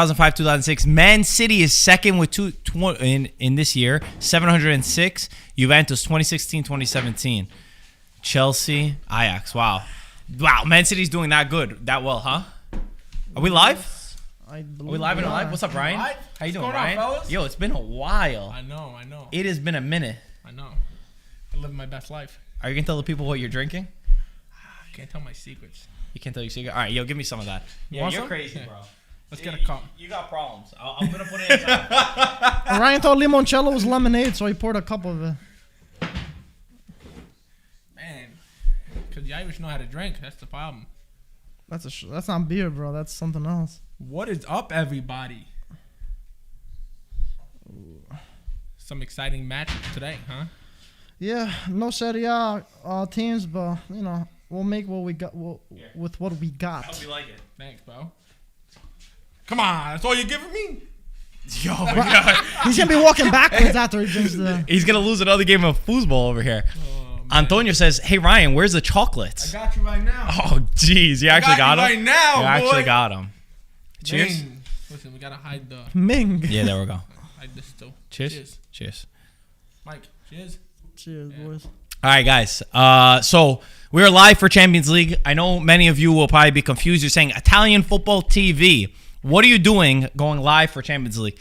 2005-2006. Man City is second with in this year, 706. Juventus 2016-2017. Chelsea, Ajax. Wow, Man City's doing that well, huh? Are we live? Are we live and live? What's up, Ryan? Live? How you doing, What's going Ryan? on, fellas? Yo, it's been a while. I know. It has been a minute. I know. I'm living my best life. Are you gonna tell the people what you're drinking? I can't tell my secrets. You can't tell your secret. All right, yo, give me some of that. Yeah, want you're some? crazy, Yeah. bro. Let's get a cup. You got problems. I'm gonna put it inside. Ryan thought limoncello was lemonade, so he poured a cup of it. Man, because the Irish know how to drink. That's the problem. That's not beer, bro. That's something else. What is up, everybody? Some exciting matches today, huh? Yeah, no Serie A teams, but you know we'll make what we got with what we got. I hope you like it. Thanks, bro. Come on, that's all you're giving me? Yo, yeah. He's gonna be walking backwards after he drinks the. He's gonna lose another game of foosball over here. Oh, Antonio says, "Hey Ryan, where's the chocolates?" I got you right now. Oh, jeez, you actually got him. right now, You actually boy. got him. Cheers. Man, listen, we gotta hide the Ming. Yeah, there we go. hide this still. Cheers. Cheers. Mike, cheers. Cheers, boys. All right, guys. So we are live for Champions League. I know many of you will probably be confused. You're saying Italian football TV. What are you doing going live for Champions League?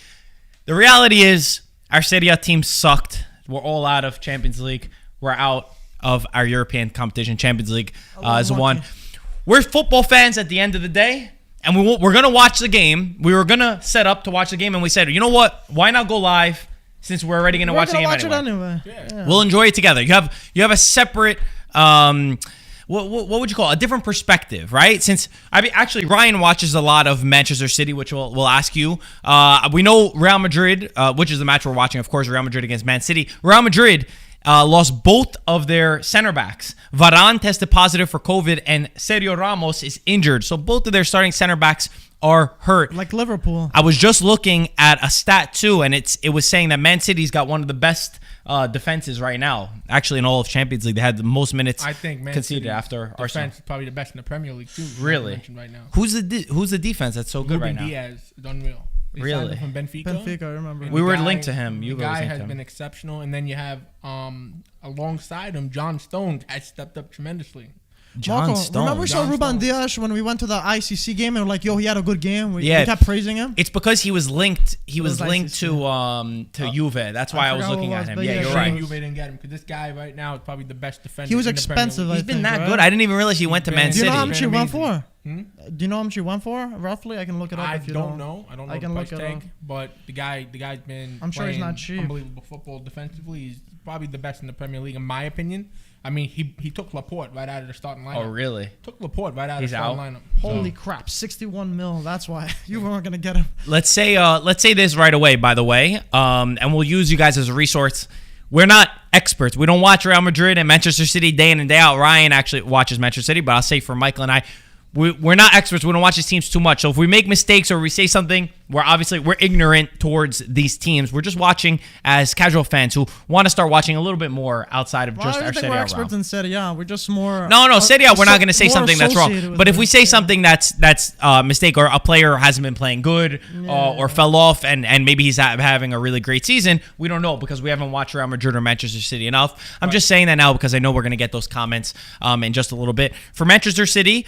The reality is our Serie A team sucked. We're all out of Champions League. We're out of our European competition. Champions League is one. We're football fans at the end of the day, and we're going to watch the game. We were going to set up to watch the game, and we said, you know what? Why not go live since we're already going to watch the game anyway? Yeah. We'll enjoy it together. You have a separate... what would you call it? A different perspective, right? Since actually Ryan watches a lot of Manchester City, which we'll ask you. We know Real Madrid, which is the match we're watching, of course, Real Madrid against Man City. Real Madrid lost both of their center backs. Varane tested positive for COVID, and Sergio Ramos is injured. So both of their starting center backs are hurt. Like Liverpool. I was just looking at a stat too, and it was saying that Man City's got one of the best defenses right now. Actually, in all of Champions League, they had the most minutes I think Man conceded City's after Arsenal. defense is probably the best in the Premier League too. Really? Right now. Who's the defense that's so good Ruben right now? Diaz is unreal. They Really? signed him from Benfica. Benfica, I remember. We The were guy- linked to him. The You guy guys linked has to him. been exceptional, and then you have alongside him, John Stones has stepped up tremendously. John Marco, Stone. remember we saw John Ruben Stones. Diaz when we went to the ICC game and we're like, yo, he had a good game. We Yeah. kept praising him. It's because he was linked. He was was linked ICC. to Juve. That's why I was forgot looking who it at was, him. but Yeah, yeah, you're sure. right. Juve didn't get him because this guy right now is probably the best defender. He was in the Premier expensive, League. He's been think, that right? good. I didn't even realize he went to Man Do you know how City. much he went Amazing. for? Do you know how much he went for, roughly? I can look it up I if you don't know. I don't know I the can price look it tag, up. but the guy's been I'm sure he's playing not cheap. unbelievable football defensively. He's probably the best in the Premier League, in my opinion. I mean, he took Laporte right out of the starting lineup. Oh, really? Took Laporte right out He's of the starting out? lineup. Holy So, crap, 61 mil. That's why you weren't going to get him. Let's say this right away, by the way, and we'll use you guys as a resource. We're not experts. We don't watch Real Madrid and Manchester City day in and day out. Ryan actually watches Manchester City, but I'll say for Michael and I, we're not experts. We don't watch these teams too much. So if we make mistakes or we say something, we're ignorant towards these teams. We're just watching as casual fans who want to start watching a little bit more outside of Well, just I our don't think Serie we're A experts realm. in Serie A. We're just more... No, Serie A, we're not going to say more something that's wrong. associated with But if it. we say something that's a mistake, or a player hasn't been playing good or fell off and maybe he's having a really great season, we don't know because we haven't watched Real Madrid or Manchester City enough. I'm just saying that now because I know we're going to get those comments in just a little bit. For Manchester City,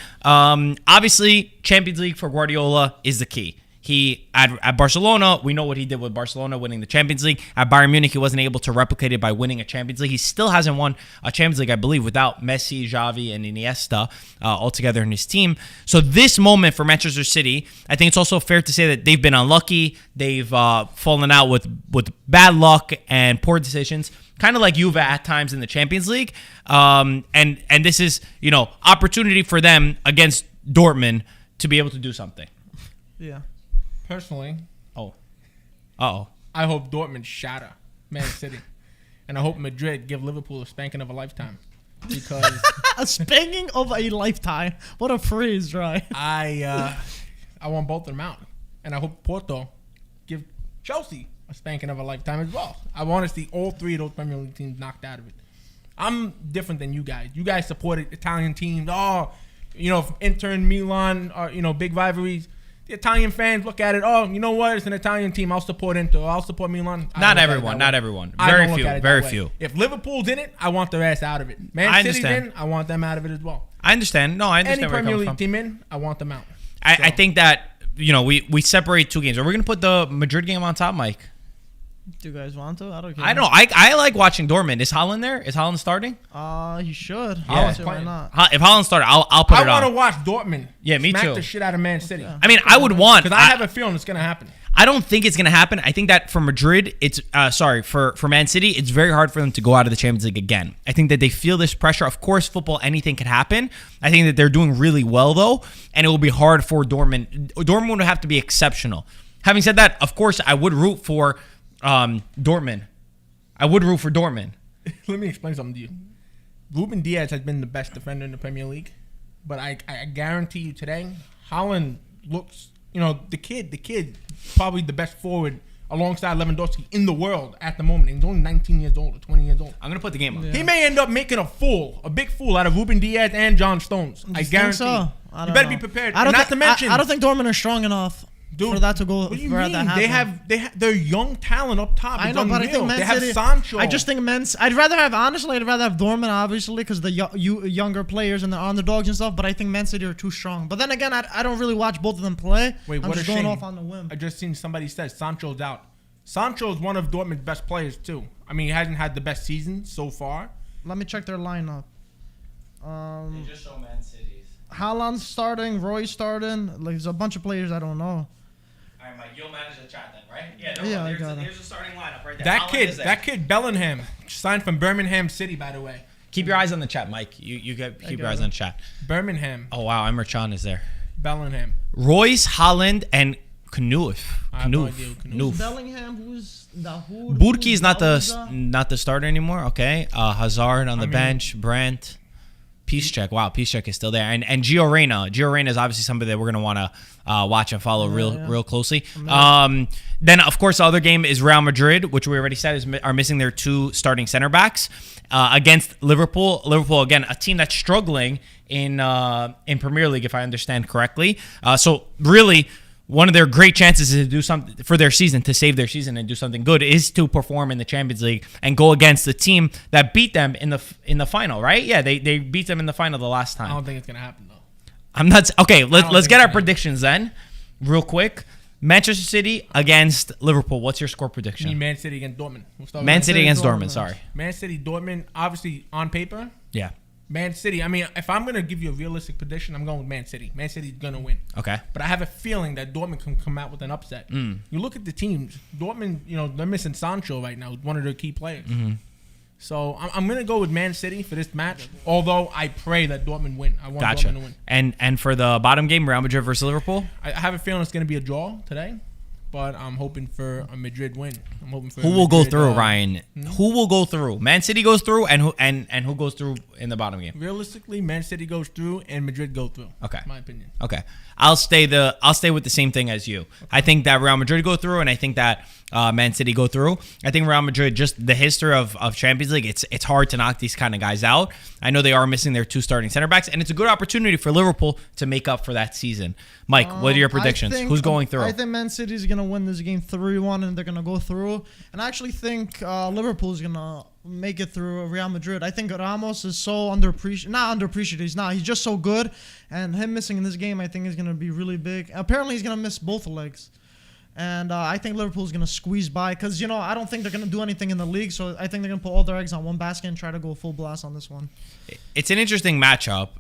obviously Champions League for Guardiola is the key. He at Barcelona, we know what he did with Barcelona winning the Champions League. At Bayern Munich, he wasn't able to replicate it by winning a Champions League. He still hasn't won a Champions League, I believe, without Messi, Xavi, and Iniesta altogether in his team. So this moment for Manchester City, I think it's also fair to say that they've been unlucky. They've fallen out with bad luck and poor decisions, kind of like Juve at times in the Champions League. And this is, opportunity for them against Dortmund to be able to do something. Yeah. personally, Uh-oh. I hope Dortmund shatter Man City. And I hope Madrid give Liverpool a spanking of a lifetime. Because A spanking of a lifetime. What a phrase, right? I want both of them out. And I hope Porto give Chelsea a spanking of a lifetime as well. I want to see all three of those Premier League teams knocked out of it. I'm different than you guys. You guys supported Italian teams. Inter and Milan are, big rivalries. the Italian fans look at it. Oh, you know what? It's an Italian team. I'll support Inter. I'll support Milan. Not everyone. Very few. Very few. If Liverpool's in it, I want their ass out of it. Man City's in, I want them out of it as well. I understand. No, I understand Any where Premier you're League coming from. team in, I want them out. I think that, we separate two games. Are we going to put the Madrid game on top, Mike? Do you guys want to? I don't care. I don't know. I like watching Dortmund. Is Haaland there? Is Haaland starting? He should. Yeah. I don't see why not. If Haaland started, I'll put it on. I want to watch Dortmund. Yeah, me smack too. the shit out of Man City. Yeah. I mean, I would want. Because I have a feeling it's going to happen. I don't think it's going to happen. I think that for Madrid, it's for Man City, it's very hard for them to go out of the Champions League again. I think that they feel this pressure. Of course, football, anything can happen. I think that they're doing really well, though, and it will be hard for Dortmund. Dortmund would have to be exceptional. Having said that, of course, I would root for Dortmund. I would root for Dortmund. Let me explain something to you. Ruben Diaz has been the best defender in the Premier League, but I guarantee you today, Haaland looks, the kid, probably the best forward alongside Lewandowski in the world at the moment. And he's only 19 years old or 20 years old. I'm going to put the game up. Yeah. He may end up making a big fool out of Ruben Diaz and John Stones. I guarantee. So? You better be prepared. I don't not to mention, I don't think Dortmund are strong enough for that to go. What do you for mean? that to happen. They have their young talent up top. I know, but I think they Man have City. Sancho. I just think I'd rather have Dortmund, obviously, because the younger players and the underdogs and stuff. But I think Man City are too strong. But then again, I don't really watch both of them play. Wait, I'm what just a going shame. off on the whim. I just seen somebody said Sancho's out. Sancho is one of Dortmund's best players too. I mean, he hasn't had the best season so far. Let me check their lineup. They just show Man City's. Haaland's starting, Roy's starting. Like, there's a bunch of players I don't know. All right, Mike, you'll manage the chat then, right? Yeah, I got it. Here's the starting lineup right there. That kid Bellingham, signed from Birmingham City, by the way. Keep your eyes on the chat, Mike. You keep your eyes on the chat. Birmingham, Oh wow, Emre Can is there. Bellingham. Royce, Haaland, and Knuth. I have no idea who Knuth is. Bellingham, who's Dahoud? Burki is not the starter anymore. Okay, Hazard on the mean- bench. Brandt, Piszczek. Wow, Piszczek is still there, and Gio Reyna. Gio Reyna is obviously somebody that we're gonna want to watch and follow real closely. Then of course the other game is Real Madrid, which we already said are missing their two starting center backs against Liverpool. Liverpool again, a team that's struggling in Premier League, if I understand correctly. So really, one of their great chances to do something for their season, to save their season and do something good, is to perform in the Champions League and go against the team that beat them in the final, right? Yeah, they beat them in the final the last I time. don't think it's gonna happen though. I'm not okay. Let's think get our so. predictions then, real quick. Manchester City against Liverpool. What's your score I mean, prediction? Man City against Dortmund. We'll start with Man City against Dortmund. Dortmund. Sorry. Man City, Dortmund. Obviously, on paper, Yeah. Man City. I mean, if I'm gonna give you a realistic prediction, I'm going with Man City. Man City's gonna win. Okay. But I have a feeling that Dortmund can come out with an upset. You look at the teams. Dortmund, they're missing Sancho right now, one of their key players. So I'm going to go with Man City for this match, although I pray that Dortmund win. I want Dortmund to Gotcha. win. And for the bottom game, Real Madrid versus Liverpool. I have a feeling it's going to be a draw today, but I'm hoping for a Madrid win. I'm hoping for Who a will go Madrid, through, Ryan? Who will go through? Man City goes through, and who goes through in the bottom game? Realistically, Man City goes through and Madrid go through. Okay. My opinion. Okay, I'll stay with the same thing as you. Okay. I think that Real Madrid go through, and I think that Man City go through. I think Real Madrid, just the history of Champions League, it's hard to knock these kind of guys out. I know they are missing their two starting center backs, and it's a good opportunity for Liverpool to make up for that season. Mike, what are your predictions? Who's going through? I think Man City's going to win this game 3-1, and they're going to go through. And I actually think Liverpool's going to make it through Real Madrid. I think Ramos is so underappreciated. Not underappreciated. He's not. He's just so good. And him missing in this game, I think, is going to be really big. Apparently, he's going to miss both legs. And I think Liverpool's going to squeeze by because, I don't think they're going to do anything in the league. So I think they're going to put all their eggs on one basket and try to go full blast on this one. It's an interesting matchup.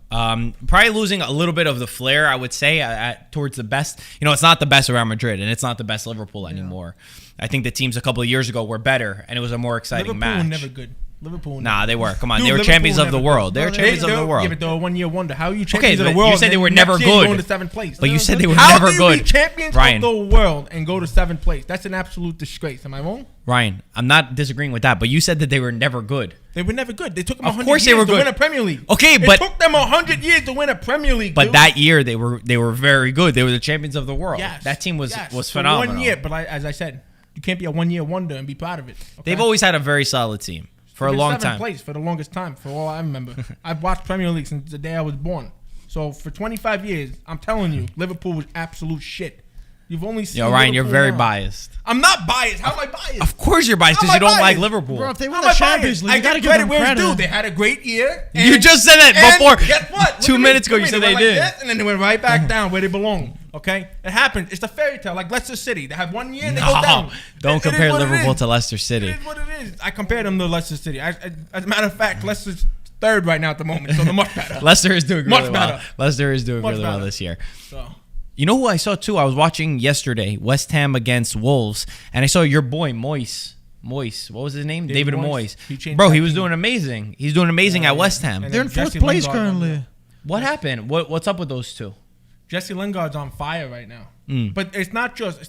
Probably losing a little bit of the flair, I would say, towards the best. It's not the best Real Madrid, and it's not the best Liverpool anymore. I think the teams a couple of years ago were better, and it was a more exciting Liverpool match. were never good. Liverpool. Nah, they were. Come on, Dude, they were Liverpool champions of the never world. good. They were champions of the world. Yeah, but they were 1 year wonder. How are you Okay, champions of but the world? you said they were and never next year you good. Go into 7th place. But you said they were How never do you good. be champions Ryan. of the world and go to 7th place? That's an absolute disgrace. Am I wrong? Ryan, I'm not disagreeing with that, but you said that they were never good. They were never good. They took them Of 100 course they years were to good. win a Premier League. Okay, but it took them 100 years to win a Premier League. but dude. that year they were very good. They were the champions of the world. Yes, That team was For phenomenal. 1 year, but as I said, you can't be a 1 year wonder and be proud of it. Okay? They've always had a very solid team for a Been long 7th time. place for the longest time, for all I remember. I've watched Premier League since the day I was born. So for 25 years, I'm telling you, Liverpool was absolute shit. You've only seen. Yo, Ryan, you're Liverpool very now. biased. I'm not biased. How am I biased? Of course you're biased How because you am I don't like biased? Liverpool. Bro, if they win How the am I Champions biased? League, I you gotta give give credit them where it's credit. due. They had a great year. You just said that and before. Guess what? 2 minutes ago, you said they went did. Like this, and then they went right back down where they belong. Okay, it happens. It's a fairy tale, like Leicester City. They have 1 year and they go down. Don't It is compare what it Liverpool is. to Leicester It City. is what it is. I compared them to Leicester City. As a matter of fact, Leicester's third right now at the moment, so they're much better. Leicester is doing Much really well. better. Leicester is doing Much really well better. this year. So. You know who I saw too? I was watching yesterday, West Ham against Wolves, and I saw your boy Moyes. What was his name? David Moyes. He changed Bro, that he was team. doing amazing. He's doing amazing at West Ham. And They're in then fourth Jesse place Lingard's on currently. there. What happened? What's up with those two? Jesse Lingard's on fire right now. Mm. But it's not just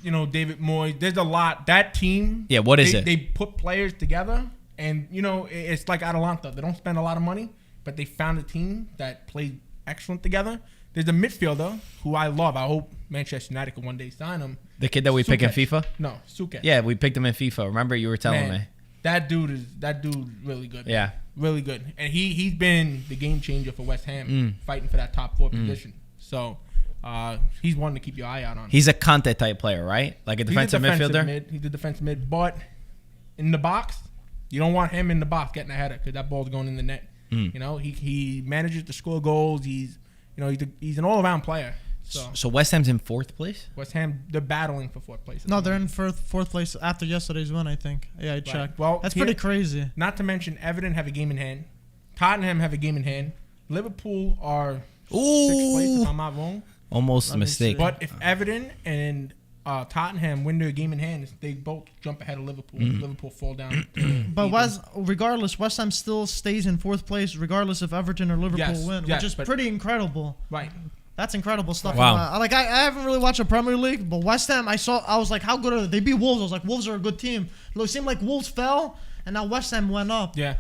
David Moyes. There's a lot. That team. Yeah, what is it? They put players together, and it's like Atalanta. They don't spend a lot of money, but they found a team that played excellent together. There's a midfielder who I love. I hope Manchester United can one day sign him. The kid that we pick in Suket. FIFA? No, Suket. Yeah, we picked him in FIFA. Remember you were telling Man, me? that dude really good. Yeah. Really good. And he's been the game changer for West Ham, Mm. fighting for that top 4 position. So he's one to keep your eye out on. He's a Conte type player, right? Like a defensive midfielder? He's a defensive mid. But in the box, you don't want him in the box getting a header because that ball's going in the net. Mm. He manages to score goals. He's an all-around player. So West Ham's in fourth place? West Ham, they're battling for fourth place. No, they're in fourth place after yesterday's win, I think. Yeah, I checked. Well, that's pretty crazy. Not to mention, Everton have a game in hand. Tottenham have a game in hand. Liverpool are sixth place, if I'm not wrong. Almost a mistake. see. But if Everton and Tottenham win their game in hand, they both jump ahead of Liverpool. Liverpool fall down. But regardless, West Ham still stays in fourth place, regardless if Everton or Liverpool win, which is pretty incredible. Right. That's incredible stuff. Wow. I haven't really watched the Premier League, but West Ham, I was like, how good are they? They beat Wolves. I was like, Wolves are a good team. It seemed like Wolves fell, and now West Ham went up. Yeah.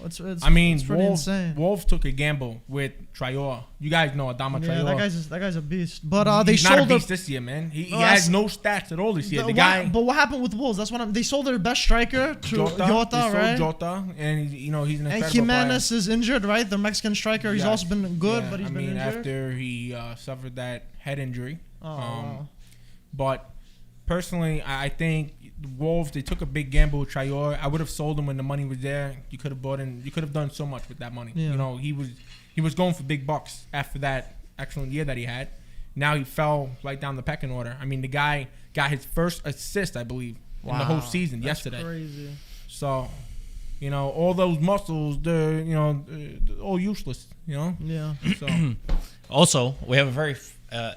It's Wolves, pretty insane. Wolves took a gamble with Traore. You guys know Adama Yeah, Traore. that guy's a beast. But they He's not a sold beast this year, man. He No, has no stats at all this year. But what happened with Wolves? That's what they sold their best striker to Jota, right? Jota, and he's an incredible And player. Jimenez is injured, right? The Mexican striker. He's Yes. also been good, Yeah, but he's been injured. after he suffered that head injury. Wow. But personally, I think the Wolves, they took a big gamble with Traore. I would have sold him when the money was there. You could have bought in. You could have done so much with that money. Yeah. He was going for big bucks after that excellent year that he had. Now he fell right down the pecking order. I mean, the guy got his first assist, I believe, in the whole season yesterday. Crazy. So, all those muscles, they're all useless. Yeah. So. Also, we have a very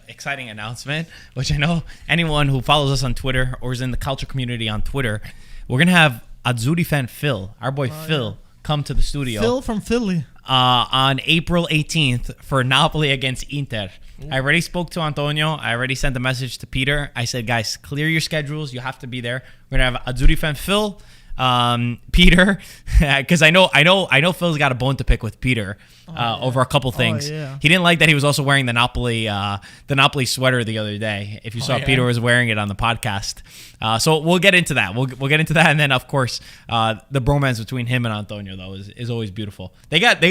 exciting announcement, which I know anyone who follows us on Twitter or is in the culture community on Twitter, we're going to have Azzurri fan Phil, our boy Phil, come to the studio. Phil from Philly. On April 18th for Napoli against Inter. I already spoke to Antonio. I already sent a message to Peter. I said, guys, clear your schedules. You have to be there. We're going to have Azzurri fan Phil, Peter, because I know Phil's got a bone to pick with Peter over a couple things. yeah. He didn't like that he was also wearing the Napoli sweater the other day. If you saw, Peter was wearing it on the podcast. So we'll get into that. We'll get into that, and then of course the bromance between him and Antonio though is always beautiful. They got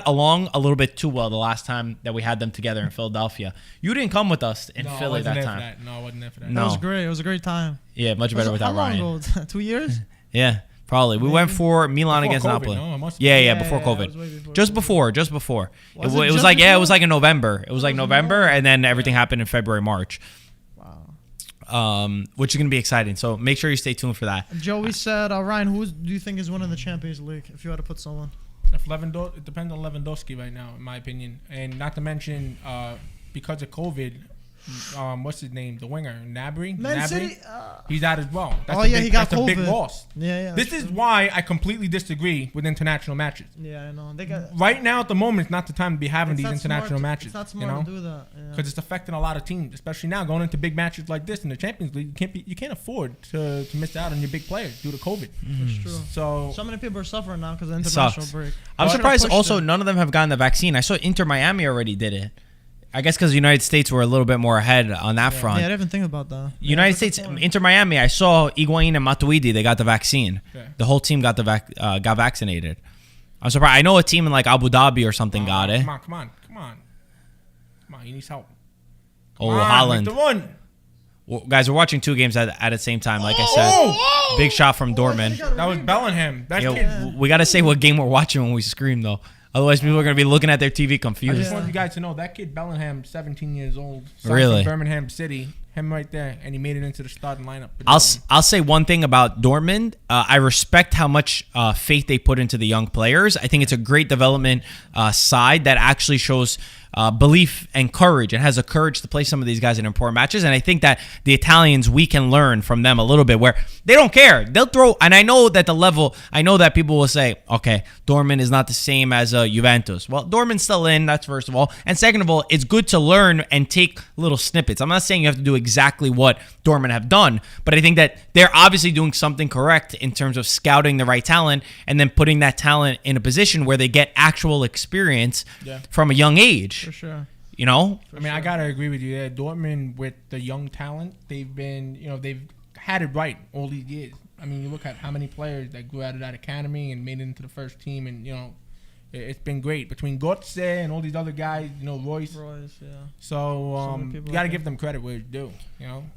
along a little bit too well the last time that we had them together in Philadelphia. You didn't come with us in Philly that time. No, I wasn't there for that. No. It was great. It was a great time. Yeah, much better without How long Ryan. ago? 2 years? Yeah, probably. We went for Milan Before against COVID, Napoli. no? It must have Yeah, been. before Yeah, COVID. it was way before Just COVID. before. It Was it was just like before? it was like in November. It was like in November, and then everything happened in February, March. Wow. Which is gonna be exciting. So make sure you stay tuned for that. Joey said, Ryan, who do you think is winning the Champions League if you had to put someone? It depends on Lewandowski right now, in my opinion, and not to mention because of COVID. What's his name? The winger, Gnabry. Man City. He's out as well. He got that's a big COVID. loss. Yeah. This is why I completely disagree with international matches. Yeah, I know. They got. Right now, at the moment, it's not the time to be having these not international smart matches. It's not smart to do that. Because it's affecting a lot of teams, especially now going into big matches like this in the Champions League. You can't afford to miss out on your big players due to COVID. That's true. So many people are suffering now because of the international Sucks. break. I'm They surprised. should've pushed Also, it. none of them have gotten the vaccine. I saw Inter Miami already did it. I guess because the United States were a little bit more ahead on that front. Yeah, I didn't even think about that. United States, Inter Miami. I saw Higuain and Matuidi. They got the vaccine. Yeah. The whole team got got vaccinated. I'm surprised. I know a team in like Abu Dhabi or something got it. Come Come on, he needs help. Oh, Come on, Haaland. make the run. Well, guys, we're watching two games at the same time. Like I said, big shot from Dortmund. That was Bellingham. That Yo, kid. we got to say what game we're watching when we scream, though. Otherwise, people are going to be looking at their TV I confused. just want you guys to know that kid Bellingham, 17 years old, signed Really? from Birmingham City, him right there, and he made it into the starting lineup. I'll say one thing about Dortmund. I respect how much faith they put into the young players. I think it's a great development side that actually shows belief and courage, and has the courage to play some of these guys in important matches. And I think that the Italians, we can learn from them a little bit, where they don't care. They'll throw, and I know that I know that people will say, okay, Dortmund is not the same as Juventus. Well, Dortmund's still in, that's first of all. And second of all, it's good to learn and take little snippets. I'm not saying you have to do exactly what Dortmund have done, but I think that they're obviously doing something correct in terms of scouting the right talent and then putting that talent in a position where they get actual experience from a young age. For sure. You know? I gotta agree with you there. Dortmund, with the young talent, they've had it right all these years. I mean, you look at how many players that grew out of that academy and made it into the first team, and it's been great between Götze and all these other guys. Royce. Yeah. So many you people gotta like give them credit where it's due.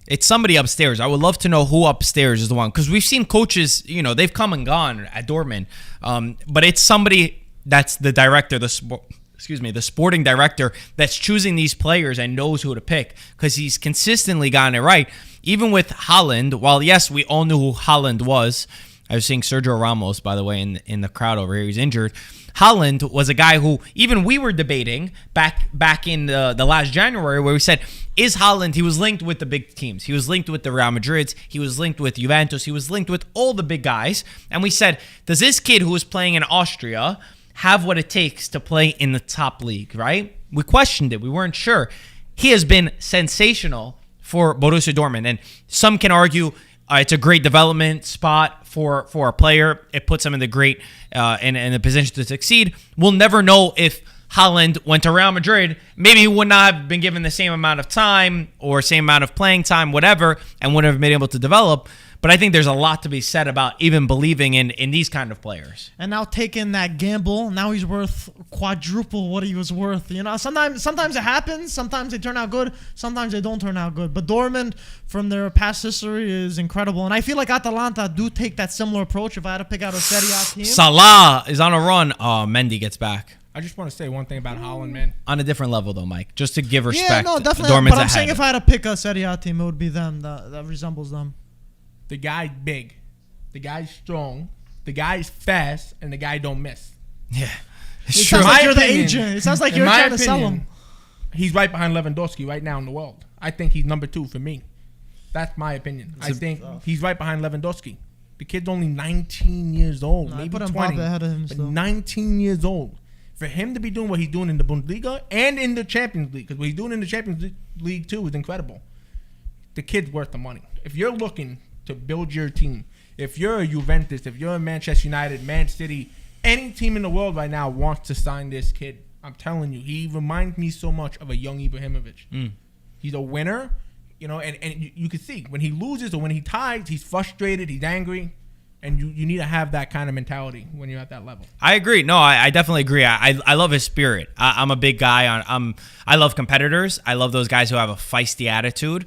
It's somebody upstairs. I would love to know who upstairs is the one, because we've seen coaches, they've come and gone at Dortmund, but it's somebody that's the director, the sporting director, that's choosing these players and knows who to pick, because he's consistently gotten it right. Even with Haaland, while yes, we all knew who Haaland was. I was seeing Sergio Ramos, by the way, in the crowd over here. He's injured. Haaland was a guy who even we were debating back in the last January, where we said, is Haaland, he was linked with the big teams. He was linked with the Real Madrids. He was linked with Juventus. He was linked with all the big guys. And we said, does this kid who is playing in Austria have what it takes to play in the top league, right? We questioned it. We weren't sure. He has been sensational for Borussia Dortmund. And some can argue it's a great development spot for a player. It puts him in the great in a position to succeed. We'll never know if Haaland went to Real Madrid. Maybe he would not have been given the same amount of time or same amount of playing time, whatever, and wouldn't have been able to develop. But I think there's a lot to be said about even believing in these kind of players. And now taking that gamble, now he's worth quadruple what he was worth. Sometimes it happens. Sometimes they turn out good. Sometimes they don't turn out good. But Dortmund, from their past history, is incredible. And I feel like Atalanta do take that similar approach. If I had to pick out a Serie A team, Salah is on a run. Oh, Mendy gets back. I just want to say one thing about Haaland, man. On a different level, though, Mike. Just to give respect. Yeah, no, definitely. Dortmund's But I'm saying ahead. if I had to pick a Serie A team, it would be them. That resembles them. The guy's big, the guy's strong, the guy's fast, and the guy don't miss. Yeah, it's It true. sounds like My you're the opinion- agent. It sounds like in you're my trying to sell opinion, him. He's right behind Lewandowski right now in the world. I think he's number 2 for me. That's my opinion. I think he's right behind Lewandowski. The kid's only 19 years old, No, I maybe put 20. Mbappe ahead of him But still. 19 years old. For him to be doing what he's doing in the Bundesliga and in the Champions League, because what he's doing in the Champions League too is incredible. The kid's worth the money. If you're looking to build your team, if you're a Juventus, if you're a Manchester United, Man City, any team in the world right now wants to sign this kid. I'm telling you, he reminds me so much of a young Ibrahimovic. He's a winner, and you can see when he loses or when he ties, he's frustrated, he's angry, and you need to have that kind of mentality when you're at that level. I agree. No, I definitely agree. I love his spirit. I'm a big guy I love competitors. I love those guys who have a feisty attitude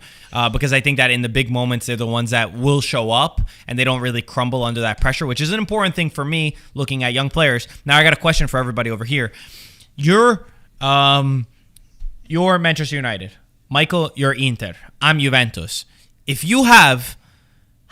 because I think that in the big moments, they're the ones that will show up and they don't really crumble under that pressure, which is an important thing for me looking at young players. Now, I got a question for everybody over here. You're Manchester United. Michael, you're Inter. I'm Juventus. If you have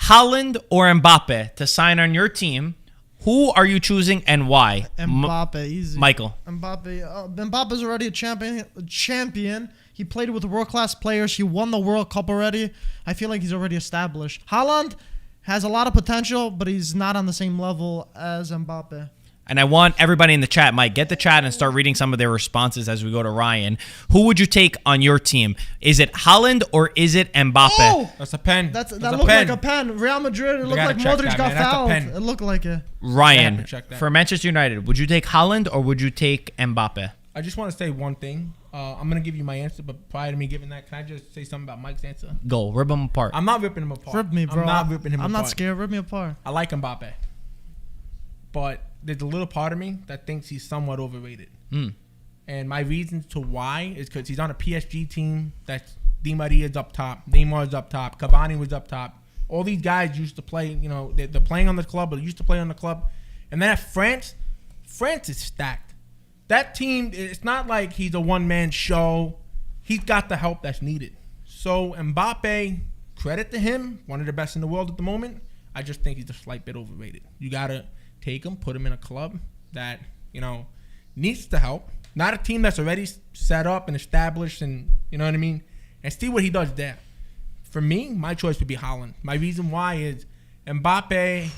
Haaland or Mbappe to sign on your team, who are you choosing and why? Mbappe, easy. Michael. Mbappe's already a champion. He played with world-class players. He won the World Cup already. I feel like he's already established. Haaland has a lot of potential, but he's not on the same level as Mbappe. And I want everybody in the chat, Mike, get the chat and start reading some of their responses as we go to Ryan. Who would you take on your team? Is it Haaland or is it Mbappe? Oh! That's a pen. That a looked pen. like a pen. Real Madrid, it looked gotta like check Modric that, got man. That's a fouled. pen. It looked like it. Ryan, check that. for Manchester United, would you take Haaland or would you take Mbappe? I just want to say one thing. I'm going to give you my answer, but prior to me giving that, can I just say something about Mike's answer? Go, rip them apart. I'm not ripping him apart. Rip me, bro. I'm not ripping him apart. I'm not scared. Rip me apart. I like Mbappe. But there's a little part of me that thinks he's somewhat overrated. And my reasons to why is because he's on a PSG team that's Di Maria's up top, Neymar's up top, Cavani was up top. All these guys used to play, they're playing on the club, but used to play on the club. And then at France is stacked. That team, it's not like he's a one-man show. He's got the help that's needed. So Mbappe, credit to him, one of the best in the world at the moment. I just think he's a slight bit overrated. You got to take him, put him in a club that, needs the help. Not a team that's already set up and established and, you know what I mean? And see what he does there. For me, my choice would be Haaland. My reason why is Mbappe,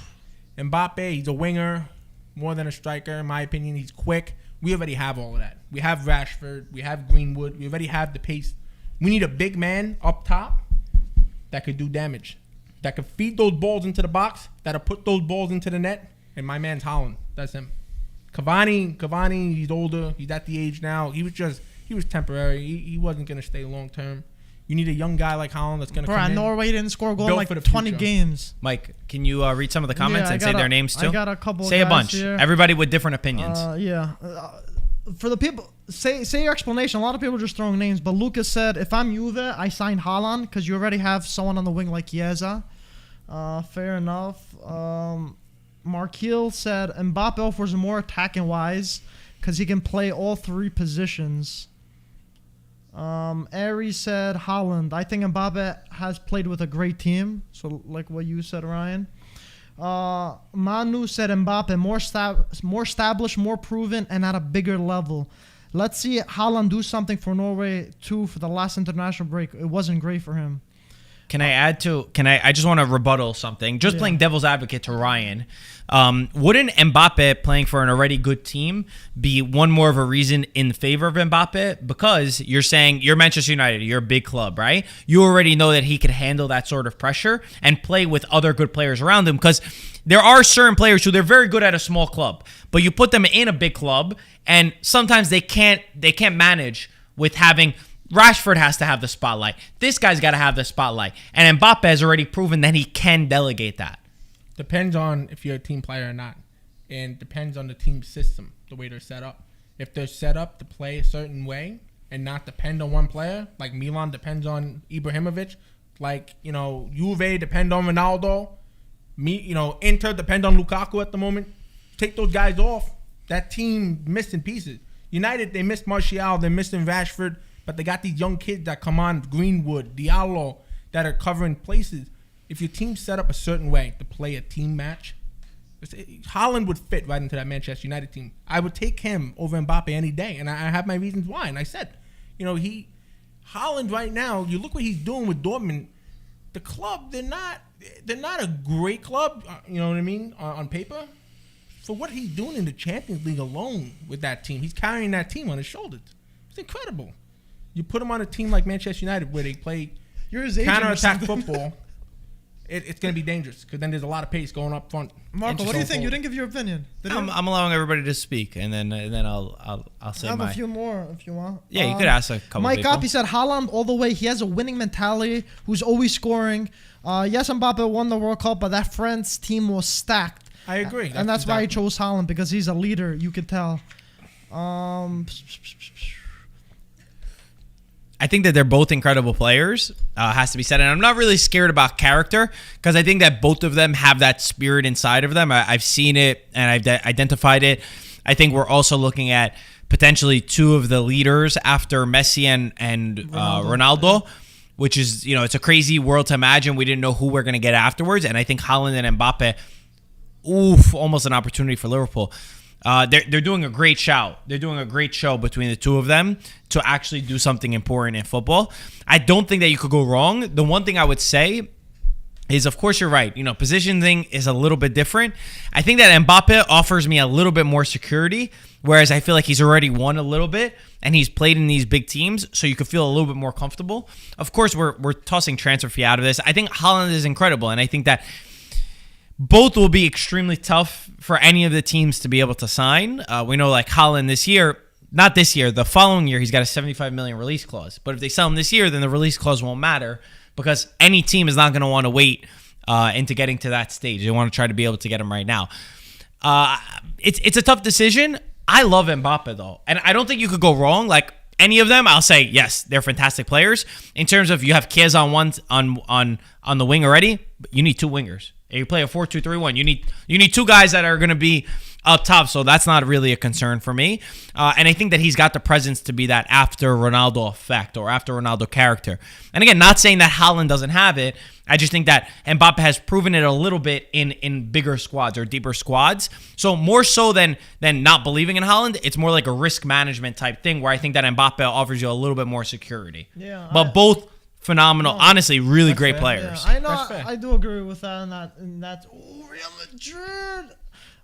he's a winger more than a striker. In my opinion, he's quick. We already have all of that. We have Rashford. We have Greenwood. We already have the pace. We need a big man up top that could do damage, that could feed those balls into the box, that'll put those balls into the net. And my man's Haaland. That's him. Cavani, he's older. He's at the age now. He was temporary. He wasn't going to stay long term. You need a young guy like Haaland that's going to come in. Norway didn't score a goal built like for the 20 future. games. Mike, can you read some of the comments and say their names too? I got a couple. Say a guys bunch. Here. Everybody with different opinions. For the people, say your explanation. A lot of people are just throwing names, but Lucas said, if I'm Juve, I sign Haaland because you already have someone on the wing like Chiesa. Fair enough. Marquil said Mbappe offers more attacking wise because he can play all three positions. Aries said Haaland. I think Mbappe has played with a great team. So like what you said, Ryan. Manu said Mbappe more established, more proven, and at a bigger level. Let's see Haaland do something for Norway too for the last international break. It wasn't great for him. Can I just want to rebuttal something. Just playing devil's advocate to Ryan. Wouldn't Mbappe playing for an already good team be one more of a reason in favor of Mbappe? Because you're saying you're Manchester United, you're a big club, right? You already know that he could handle that sort of pressure and play with other good players around him, because there are certain players who they're very good at a small club, but you put them in a big club and sometimes they can't manage with having Rashford has to have the spotlight. This guy's got to have the spotlight. And Mbappe has already proven that he can delegate that. Depends on if you're a team player or not. And depends on the team system, the way they're set up. If they're set up to play a certain way and not depend on one player, like Milan depends on Ibrahimovic, like, Juve depend on Ronaldo, Inter depend on Lukaku at the moment. Take those guys off, that team missing pieces. United, they missed Martial, they're missing Rashford, but they got these young kids that come on, Greenwood, Diallo, that are covering places. If your team's set up a certain way to play a team match, Haaland would fit right into that Manchester United team. I would take him over Mbappe any day, and I have my reasons why. And I said, Haaland right now, you look what he's doing with Dortmund. The club, they're not a great club, you know what I mean, on paper. For what he's doing in the Champions League alone with that team, he's carrying that team on his shoulders. It's incredible. You put him on a team like Manchester United where they play counter-attack football, it's going to be dangerous because then there's a lot of pace going up front. Marco, what do you think? You didn't give your opinion. I'm allowing everybody to speak, and then I'll say I have a few more if you want. Yeah, you could ask a couple Mike people. Goppy said Haaland all the way. He has a winning mentality, who's always scoring. Yes, Mbappe won the World Cup, but that France team was stacked. I agree. And that's why he chose Haaland, because he's a leader, you could tell. I think that they're both incredible players, has to be said. And I'm not really scared about character because I think that both of them have that spirit inside of them. I've seen it and I've identified it. I think we're also looking at potentially two of the leaders after Messi and Ronaldo, which is, it's a crazy world to imagine. We didn't know who we're going to get afterwards. And I think Haaland and Mbappe, almost an opportunity for Liverpool. They're doing a great show. They're doing a great show between the two of them to actually do something important in football. I don't think that you could go wrong. The one thing I would say is, of course, you're right. Positioning is a little bit different. I think that Mbappe offers me a little bit more security, whereas I feel like he's already won a little bit and he's played in these big teams, so you could feel a little bit more comfortable. Of course, we're tossing transfer fee out of this. I think Haaland is incredible, and I think that both will be extremely tough for any of the teams to be able to sign. We know like Haaland the following year, he's got a $75 million release clause. But if they sell him this year, then the release clause won't matter because any team is not going to want to wait into getting to that stage. They want to try to be able to get him right now. It's a tough decision. I love Mbappe though, and I don't think you could go wrong. Like any of them, I'll say yes, they're fantastic players. In terms of you have Chiesa on the wing already, but you need two wingers. If you play a 4-2-3-1, you need two guys that are going to be up top, so that's not really a concern for me. And I think that he's got the presence to be that after Ronaldo effect or after Ronaldo character. And again, not saying that Haaland doesn't have it. I just think that Mbappe has proven it a little bit in bigger squads or deeper squads. So more so than not believing in Haaland, it's more like a risk management type thing where I think that Mbappe offers you a little bit more security. Yeah, but both phenomenal, honestly, really great players. Yeah, I know. I do agree with that. In that, Real Madrid.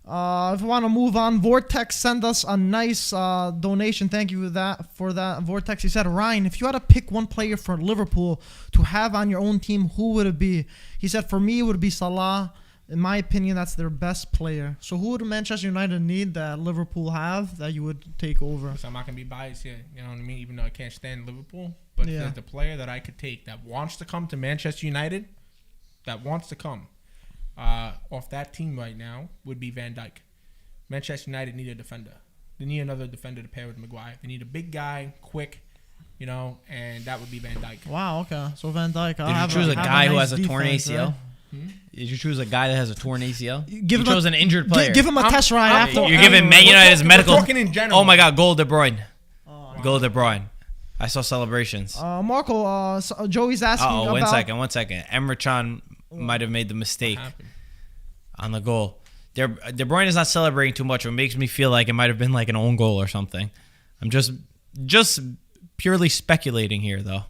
If you want to move on, Vortex sent us a nice donation. Thank you for that. Vortex, he said, Ryan, if you had to pick one player for Liverpool to have on your own team, who would it be? He said, for me, it would be Salah. In my opinion, that's their best player. So who would Manchester United need that Liverpool have that you would take over? So I'm not going to be biased here. You know what I mean? Even though I can't stand Liverpool. But if there's the player that I could take that wants to come to Manchester United, off that team right now would be Van Dijk. Manchester United need a defender. They need another defender to pair with Maguire. They need a big guy, quick, and that would be Van Dijk. Wow, okay. So Van Dijk. Did you choose a guy who has a torn ACL? Right? Did you choose a guy that has a torn ACL? You chose an injured player. Give him a test ride after. You're giving Man United's medical. We're talking in general. Oh my God, goal De Bruyne. Goal De Bruyne. I saw celebrations. Marco, Joey's asking about... One second. Emre Can might have made the mistake on the goal. De Bruyne is not celebrating too much. It makes me feel like it might have been like an own goal or something. I'm just purely speculating here, though.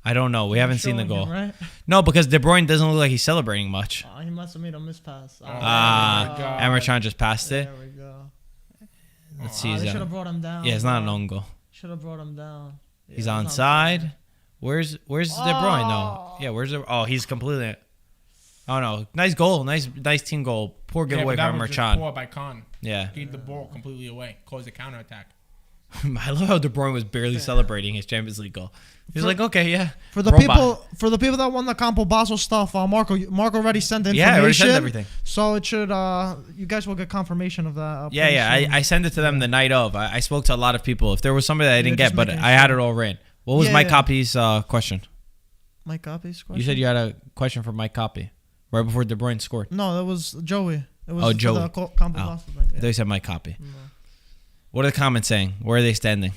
I don't know. We haven't seen the goal. Right? No, because De Bruyne doesn't look like he's celebrating much. He must have made a mispass. Emre Can just passed it. There we go. Let's see. They should have brought him down. Yeah, it's not an own goal. Should have brought him down. Yeah, he's onside. Where's De Bruyne though? Yeah, where's the? Oh, he's completely. Oh no, nice goal, nice team goal. Poor giveaway from Emre Can. Poor by Can. Yeah, gave the ball completely away, caused a counterattack. I love how De Bruyne was barely celebrating his Champions League goal. He's like, okay, yeah. For the people that won the Campo Basso stuff, Marco already sent the information. Yeah, I already sent everything. So it should. You guys will get confirmation of that. I sent it to them the night of. I spoke to a lot of people. If there was somebody that I didn't get, but I had it all written. What was Mike Copy's question? Mike Copy's question. You said you had a question for Mike Copy right before De Bruyne scored. No, that was Joey. It was Joey. The Campo Basso thing. I thought you said Mike Copy. No. What are the comments saying? Where are they standing?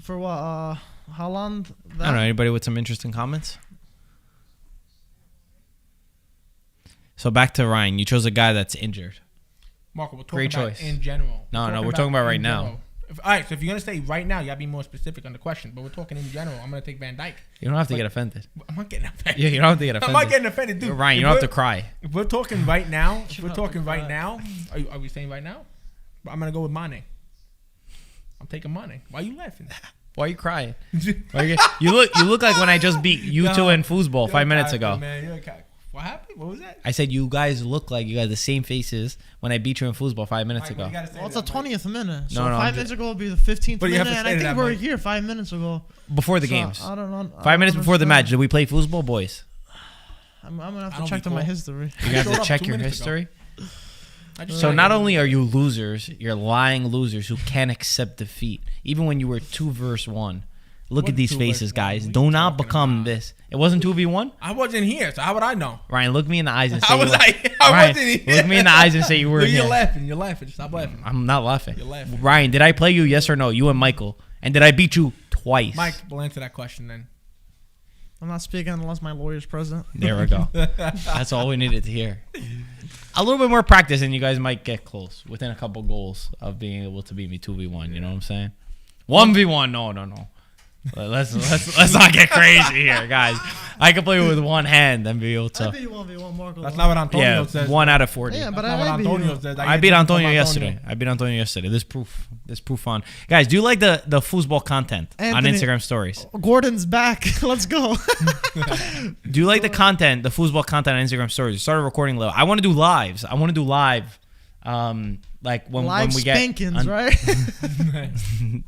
For what? Haaland? I don't know. Anybody with some interesting comments? So back to Ryan. You chose a guy that's injured. Marco, we're talking about in general. No, we're talking about right now. All right, so if you're going to say right now, you got to be more specific on the question. But we're talking in general. I'm going to take Van Dijk. You don't have to get offended. I'm not getting offended. Yeah, you don't have to get offended. I'm not getting offended, dude. Ryan, you don't have to cry. If we're talking right now, are we saying right now? I'm going to go with Mane. I'm taking Mane. Why are you laughing? Why are you crying? You look like when I just beat you two in foosball 5 minutes ago. Man, you're okay. What happened? What was that? I said you guys look like you got the same faces when I beat you in foosball 5 minutes ago. Well, it's the 20th minute. So no, 5 minutes ago would be the 15th minute. And I think we were here 5 minutes ago. Before the games. I don't know. 5 minutes before the match. Did we play foosball, boys? I'm going to have to check my history. You're going to have to check your history? So not only are you losers, you're lying losers who can't accept defeat. Even when you were 2-1. Look at these faces, guys. Do not become this. It wasn't 2v1? I wasn't here, so how would I know? Ryan, look me in the eyes and say I wasn't here. Look me in the eyes and say you were here. You're laughing. Stop laughing. I'm not laughing. You're laughing. Ryan, did I play you, yes or no? You and Michael. And did I beat you twice? Mike, we'll answer that question then. I'm not speaking unless my lawyer's present. There we go. That's all we needed to hear. A little bit more practice and you guys might get close within a couple goals of being able to beat me 2v1. You know what I'm saying? 1v1, no. Let's not get crazy here, guys. I can play with one hand and be able to. I beat you 1v1, Marco. That's not what Antonio says. 1 out of 40. Yeah, but that's not what Antonio says. I beat Antonio yesterday. There's proof on. Guys, do you like the foosball content on Instagram stories? Gordon's back. Let's go. Do you like the content, the foosball content on Instagram stories? You started recording a little. I want to do lives. Like when we get spankings, right?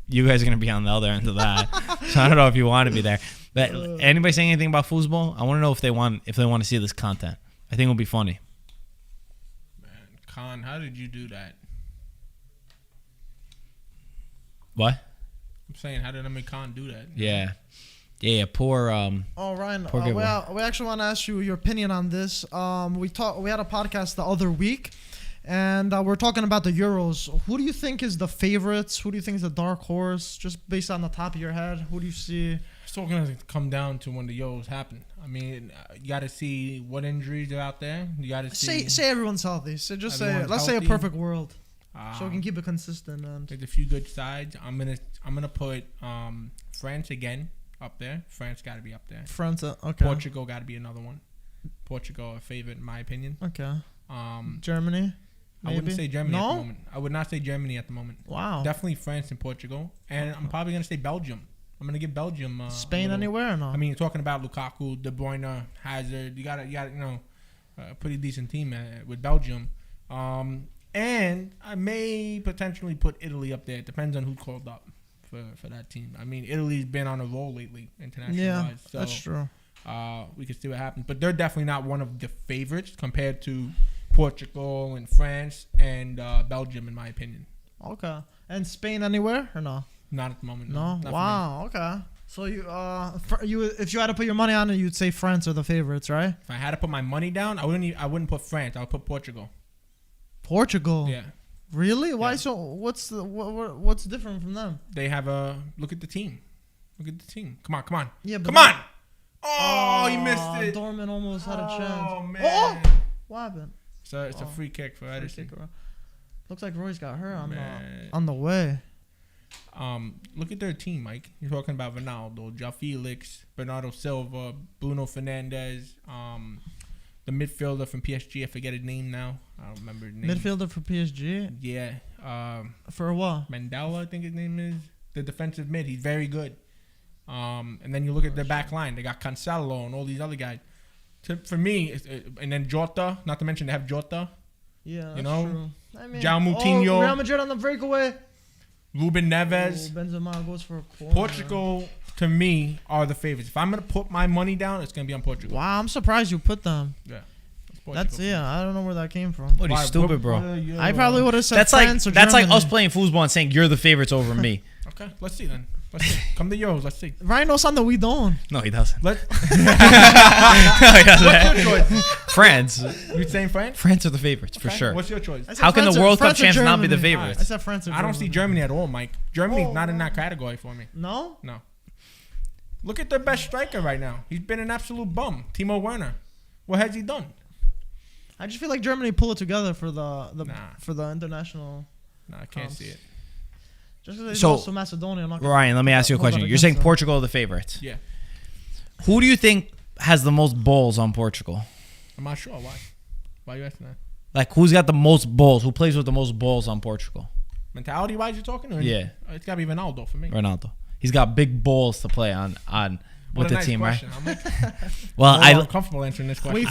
You guys are gonna be on the other end of that, so I don't know if you want to be there. But anybody saying anything about foosball? I want to know if they want to see this content. I think it'll be funny. Man, Khan, how did you do that? What? I'm saying, how did Amir Khan do that? Yeah. Yeah, poor. Oh, Ryan, Poor good we actually want to ask you your opinion on this. We had a podcast the other week, and we're talking about the Euros. Who do you think is the favorites? Who do you think is the dark horse? Just based on the top of your head, who do you see? It's all going to come down to when the Euros happen. I mean, you got to see what injuries are out there. You got to see. Say everyone's healthy. So just say, Everyone's let's say a healthy. perfect world, so we can keep it consistent. And There's a few good sides. I'm gonna put France again up there. France got to be up there. France, okay. Portugal got to be another one. Portugal a favorite in my opinion. Okay. Um, Germany. I wouldn't maybe? say Germany at No? the moment. I would not say Germany at the moment. Wow. Definitely France and Portugal, and I'm probably gonna say Belgium. I'm gonna give Belgium. Spain a little- anywhere or no? I mean, you're talking about Lukaku, De Bruyne, Hazard. You got a pretty decent team with Belgium. And I may potentially put Italy up there. It depends on who's called up for that team. I mean, Italy's been on a roll lately, international yeah, wise. So, that's true. we can see what happens. But they're definitely not one of the favorites compared to Portugal and France and Belgium, in my opinion. Okay. And Spain anywhere or no? Not at the moment. No. Not for me. Wow. Okay. So if you had to put your money on it, you'd say France are the favorites, right? If I had to put my money down, I wouldn't put France. I would put Portugal. Portugal. Yeah. Really? Why Yeah. so? What's different from them? They have a look at the team. Look at the team. Come on. Yeah, but Come on. Oh, he missed it. Dortmund almost had a chance. Oh man. Oh! What happened? So it's a free kick for Edison. Looks like Roy's got her Man. on the way. Look at their team, Mike. You're talking about Ronaldo, João Felix, Bernardo Silva, Bruno Fernandes, the midfielder from PSG. I forget his name now. I don't remember his name. Midfielder for PSG. Yeah. For what? Mandela, I think his name is. The defensive mid. He's very good. And then you look at their back line. They got Cancelo and all these other guys. For me, and then Jota. Not to mention they have Jota. Yeah, that's You know, true. I mean, João Moutinho. Real Madrid on the breakaway. Ruben Neves. Benzema goes for a corner. Portugal, to me, are the favorites. If I'm going to put my money down, it's going to be on Portugal. Wow, I'm surprised you put them. Yeah. That's I don't know where that came from. What are you stupid, bro? I probably would have said That's like France or that's like Germany. us playing foosball and saying you're the favorites over me. Okay, let's see then. Let's see. Come to Euros. Let's see. Ryan knows something we don't. No, he doesn't. Let's. No, he doesn't. What's your choice? France. You saying France? France are the favorites for Okay. sure. What's your choice? I said How can France the or- World Cup France or champs not be the Germany. favorites? I said France or I don't see Germany at all, Mike. Germany's not in that category for me. No? No. Look at their best striker right now. He's been an absolute bum. Timo Werner. What has he done? I just feel like Germany pull it together for the Nah. for the international. No, I can't see it. Just because they So, lost to Macedonia. I'm not gonna Ryan, let me ask you a hold that question. You're against saying them. Portugal are the favorites. Yeah. Who do you think has the most balls on Portugal? I'm not sure. Why? Why are you asking that? Like, who's got the most balls? Who plays with the most balls on Portugal? Mentality-wise, you're talking? Or Yeah. It's got to be Ronaldo for me. Ronaldo. He's got big balls to play on What with a the nice team, question. right? I'm like, Well, I'm comfortable answering this question.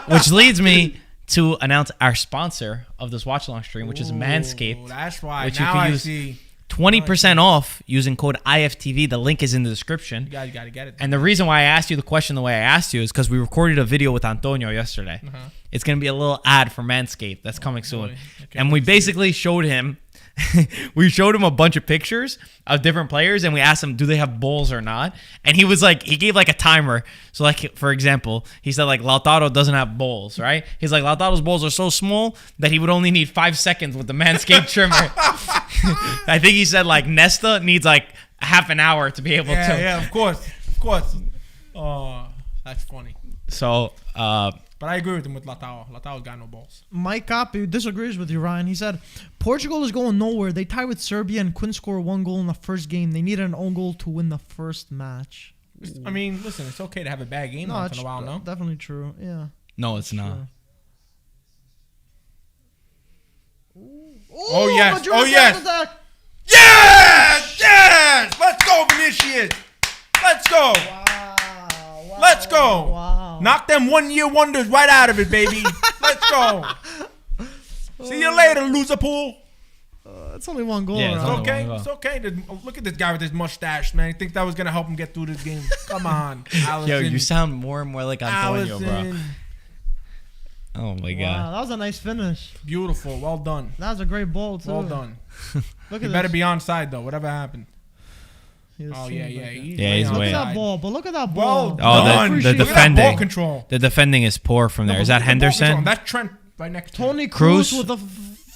which leads me to announce our sponsor of this watch along stream, which is Manscaped. That's why. Which you Now can I use see. 20% off using code IFTV. The link is in the description. You guys got to get it. And the reason why I asked you the question the way I asked you is because we recorded a video with Antonio yesterday. Uh-huh. It's going to be a little ad for Manscaped that's coming soon. boy. Okay, And we let's see basically showed him a bunch of pictures of different players and we asked him, do they have balls or not? And he was like, he gave like a timer. So like, for example, he said like Lautaro doesn't have balls, right? He's like, Lautaro's balls are so small that he would only need 5 seconds with the Manscaped trimmer. I think he said like Nesta needs like half an hour to be able to. Yeah, of course. Oh, that's funny. So, But I agree with him with Lautaro. Lautaro's got no balls. Mike Copy disagrees with you, Ryan. He said Portugal is going nowhere. They tied with Serbia and couldn't score 1 goal in the first game. They needed an own goal to win the first match. I mean, listen, it's okay to have a bad game once in a while, no? Definitely true. Yeah. no, it's not. Sure. Oh, yes. Madrid Oh, yes. counterattack. Yes! Let's go, Vinicius! Let's go! Wow. Let's go! Wow. Knock them 1-year wonders right out of it, baby. Let's go! See you later, loser pool. It's only 1 goal. Yeah, it's Ryan. only Okay, one goal. it's okay. Look at this guy with his mustache, man. You think that was gonna help him get through this game? Come on, Allison. Yo, you sound more and more like Antonio, bro. Allison. Oh my Wow, god. that was a nice finish. Beautiful. Well done. That was a great ball too. Well done. Look You at better this. be onside though. Whatever happened. He was Oh seeing yeah, it yeah. like that. He's Yeah, he's Look way at out. that ball, but look at that Well ball. Oh, done. the Look at that defending. ball control. The defending is poor from there. Is that Look at the ball control. Henderson? That's Trent right next to him. Tony Cruz? Cruz with a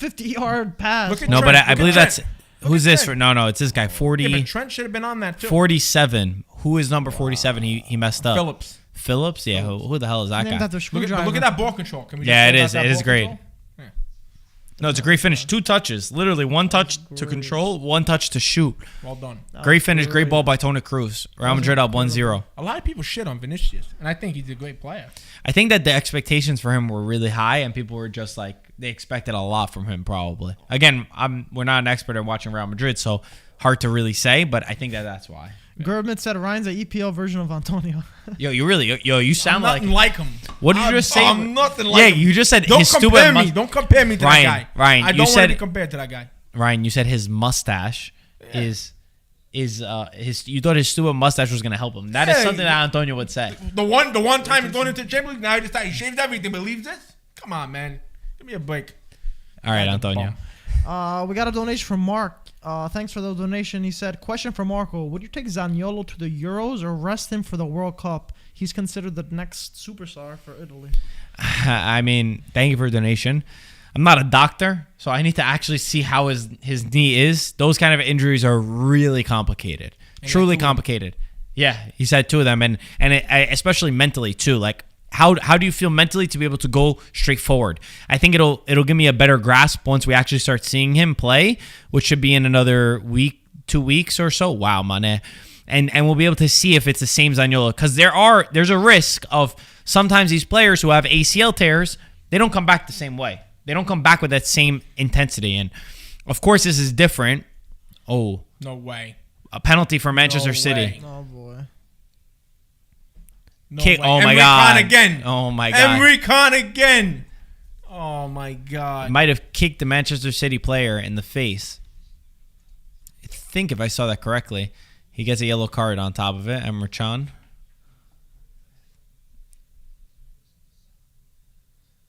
50-yard pass. Look at No, Trent, but I look believe at that's Trent. who's at this? Trent. No, it's this guy. Yeah, 40, but Trent should have been on that too. 47. Who is number 47? He messed up. Phillips. Phillips? Yeah. Who the hell is that Named guy? after Look screwdriver. at that ball control. Can we Yeah, just it say is. about that It is ball great. control? Yeah. No, it's a great finish. 2 touches. Literally 1 touch to great. control, 1 touch to shoot. Well done. That Great was finish. Great great. ball by Toni Cruz. Real Madrid up 1-0. A lot of people shit on Vinicius, and I think he's a great player. I think that the expectations for him were really high, and people were just like they expected a lot from him. Probably. Again, we're not an expert at watching Real Madrid, so hard to really say. But I think that's why. Gurman said Ryan's an EPL version of Antonio. You sound I'm like. nothing like him. What did you just say? I'm nothing like Yeah, him. you just said Don't his compare stupid. me. Don't compare me to Ryan, that guy. Ryan, I you don't want said- to be compared to that guy. Ryan, you said his mustache is his. You thought his stupid mustache was gonna help him. That is Yeah, something that Antonio would say. The one time he's going into the Champions League, now he decides he shaves everything, but leaves this. Come on, man. Give me a break. All right, That's a Antonio. bum. We got a donation from Mark. Thanks for the donation. He said, question for Marco. Would you take Zaniolo to the Euros or rest him for the World Cup? He's considered the next superstar for Italy. I mean, thank you for the donation. I'm not a doctor, so I need to actually see how his knee is. Those kind of injuries are really complicated, truly complicated. Yeah, he's had 2 of them, and especially mentally too. Like, how do you feel mentally to be able to go straight forward? I think it'll give me a better grasp once we actually start seeing him play, which should be in another week, 2 weeks or so. Wow, Mane. And we'll be able to see if it's the same Zaniolo, because there's a risk of sometimes these players who have ACL tears, they don't come back the same way. They don't come back with that same intensity. And of course, this is different. Oh, No way. a penalty for Manchester No City. way. Oh, boy. No Kick. way. Oh my Emre god. Can again. Oh my god. Emre Can again. Oh my god. Might have kicked the Manchester City player in the face. I think if I saw that correctly, he gets a yellow card on top of it. Emre Can.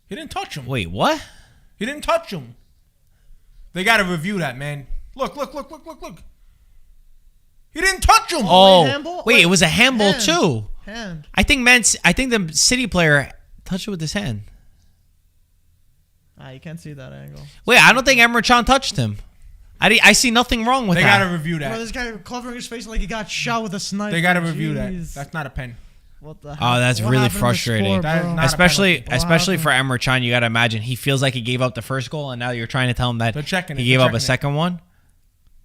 He didn't touch him. Wait, what? He didn't touch him. They got to review that, man. Look. He didn't touch him. Oh, handball? wait, it was a handball Hand. too. Hand. I think the City player touched it with his hand. You can't see that angle. Wait, I don't think Emre Can touched him. I see nothing wrong with They that. got to review Bro, that. this guy covering his face like he got shot with a sniper. They got to review that. Jeez. That's not a pen. What the heck? Oh, that's What really happened to the frustrating. score, That is bro? not- especially What especially for happened? Emre Can, you got to imagine he feels like he gave up the first goal, and now you're trying to tell him that They're checking he it. gave They're up a checking it. second one.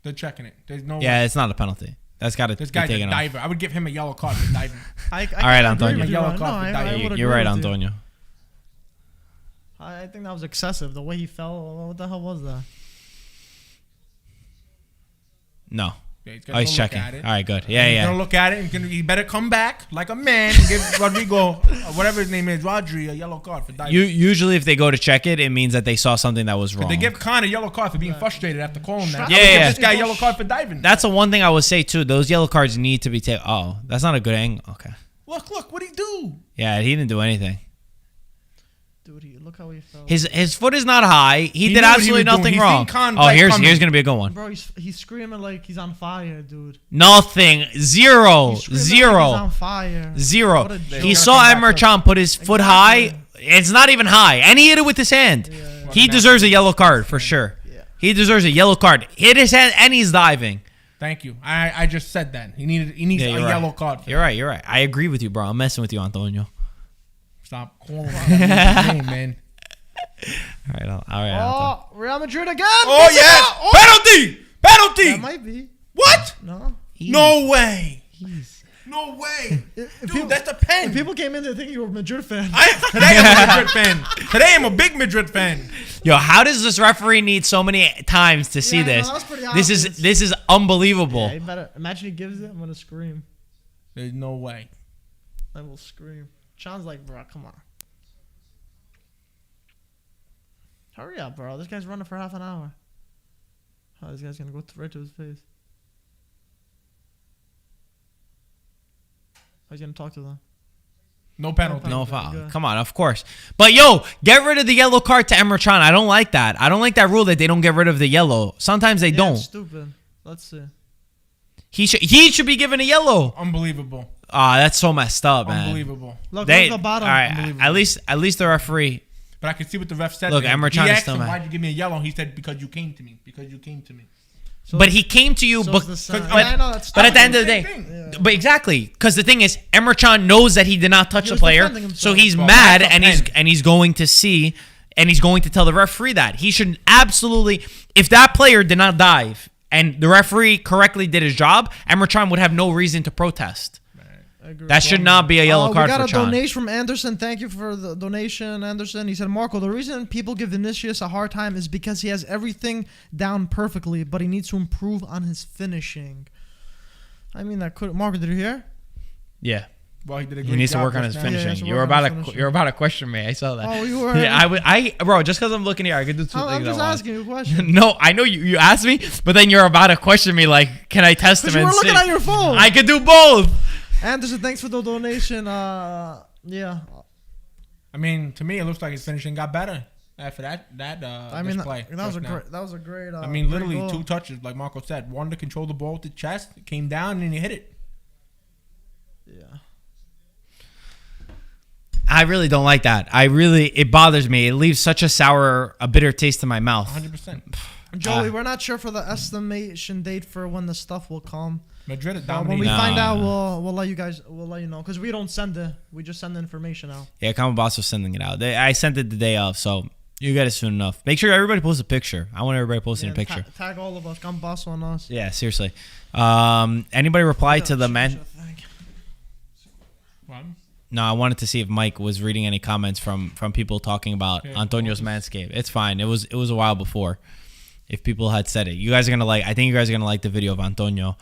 They're checking it. There's no Yeah, way. it's not a penalty. That's got to be This guy's a taken off. diver. I would give him a yellow card for diving. I All right, agree Antonio. with you, Yellow Ryan. card for I diving. would You're agree right, with you. Antonio. I think that was excessive. The way he fell. What the hell was that? No. Yeah, he's Oh, gonna he's go look checking. at it. All right, good. Yeah, He's gonna yeah. look at it and he better come back like a man and give Rodrigo, whatever his name is, Rodri, a yellow card for diving. Usually, if they go to check it, it means that they saw something that was wrong. They give Khan a yellow card for being frustrated after calling that. Yeah, I would give yeah. this guy a yellow card for diving. That's the one thing I would say too. Those yellow cards need to be taken. Oh, that's not a good angle. Okay. Look, what'd he do? Yeah, he didn't do anything. Dude, look how he fell. His foot is not high. He He did knew what he absolutely was doing. nothing He's wrong. seen Khan Oh, like here's coming. gonna be a good one. Bro, he's screaming like he's on fire, dude. Nothing. Zero. He's screaming Zero. Like he's on fire. Zero. What a joke. He He's saw gonna come Emre back Can put his foot high. It's not even high, and he hit it with his hand. He deserves a yellow card for sure. Yeah. He deserves a yellow card. Hit his hand, and he's diving. Thank you. I just said that. He needs a you're right. yellow card. For You're right. You're right. I agree with you, bro. I'm messing with you, Antonio. Stop calling that name, man. All right. All right. Antonio. Oh, Real Madrid again. Oh yeah! Penalty! That Penalty! might be. What? No. No way! Jeez. No way! If Dude, people- that's a pen. If people came in, they think you were a Madrid fan. Today I'm a Madrid fan. Today I'm a big Madrid fan. Yo, how does this referee need so many times to see Yeah, I know, this? that was pretty This is unbelievable. Yeah, you better imagine he gives it. I'm gonna scream. There's no way. I will scream. Sean's like, bro, come on. Hurry up, bro. This guy's running for half an hour. Oh, this guy's gonna go right to his face. Oh, he's gonna talk to them. No penalty. No Okay, foul. good. Come on, of course. But yo, get rid of the yellow card to Emre Can. I don't like that. I don't like that rule that they don't get rid of the yellow. Sometimes they Yeah, don't. it's stupid. Let's see. He should be given a yellow. Unbelievable. Ah, that's so messed up, man. Unbelievable. Look, They, look at the bottom. all right, at least the referee. But I can see what the ref said. Look, to him. Emre He Can is asked still him, mad. why'd you give me a yellow? He said, because you came to me. Because you came to me. So- But he came to you, so but is the sign. but- I know that's But at the end of the Same day, thing. Yeah. but exactly, because the thing is, Emre Can knows that he did not touch He the was player, defending himself. so he's Well, mad, that's a and pen. he's going to see, and he's going to tell the referee that he should absolutely, if that player did not dive and the referee correctly did his job, Emre Can would have no reason to protest. I agree. That should not be a yellow card We for got a Can. donation from Anderson. Thank you for the donation, Anderson. He said, Marco, the reason people give Vinicius a hard time is because he has everything down perfectly, but he needs to improve on his finishing. I mean, that could. Marco, did you hear? Yeah, Well, he did a great he needs to job work on just his now. Yeah, he has finishing. to You were work on about his to finishing. you're about to question me. I saw that. Oh, you were. Yeah, bro, just because I'm looking here, I could do two I'm things. just at once. asking you a question. No, I know you asked me, but then you're about to question me like, can I test him Because you and were looking see? at your phone. I could do both. Anderson, thanks for the donation. Yeah. I mean, to me, it looks like his finishing got better after that I mean, play. that was a just now. great. That was a great. I mean, great literally goal. 2 touches, like Marco said. One to control the ball with the chest, it came down, and you hit it. Yeah. I really don't like that. It bothers me. It leaves such a bitter taste in my mouth. 100%. Joey, we're not sure for the estimation date for when the stuff will come. Madrid is When dominating. we No. find out, we'll let you know because we don't send it. We just send the information out. Yeah, Boss was sending it out. I sent it the day of, so you get it soon enough. Make sure everybody posts a picture. I want everybody posting a And picture. Tag all of us. Come boss on us. Yeah, seriously. Anybody reply to the man? What? No, I wanted to see if Mike was reading any comments from people talking about Okay. Antonio's Manscaped. It's fine. It was a while before. If people had said it, you guys are gonna like. I think you guys are gonna like the video of Antonio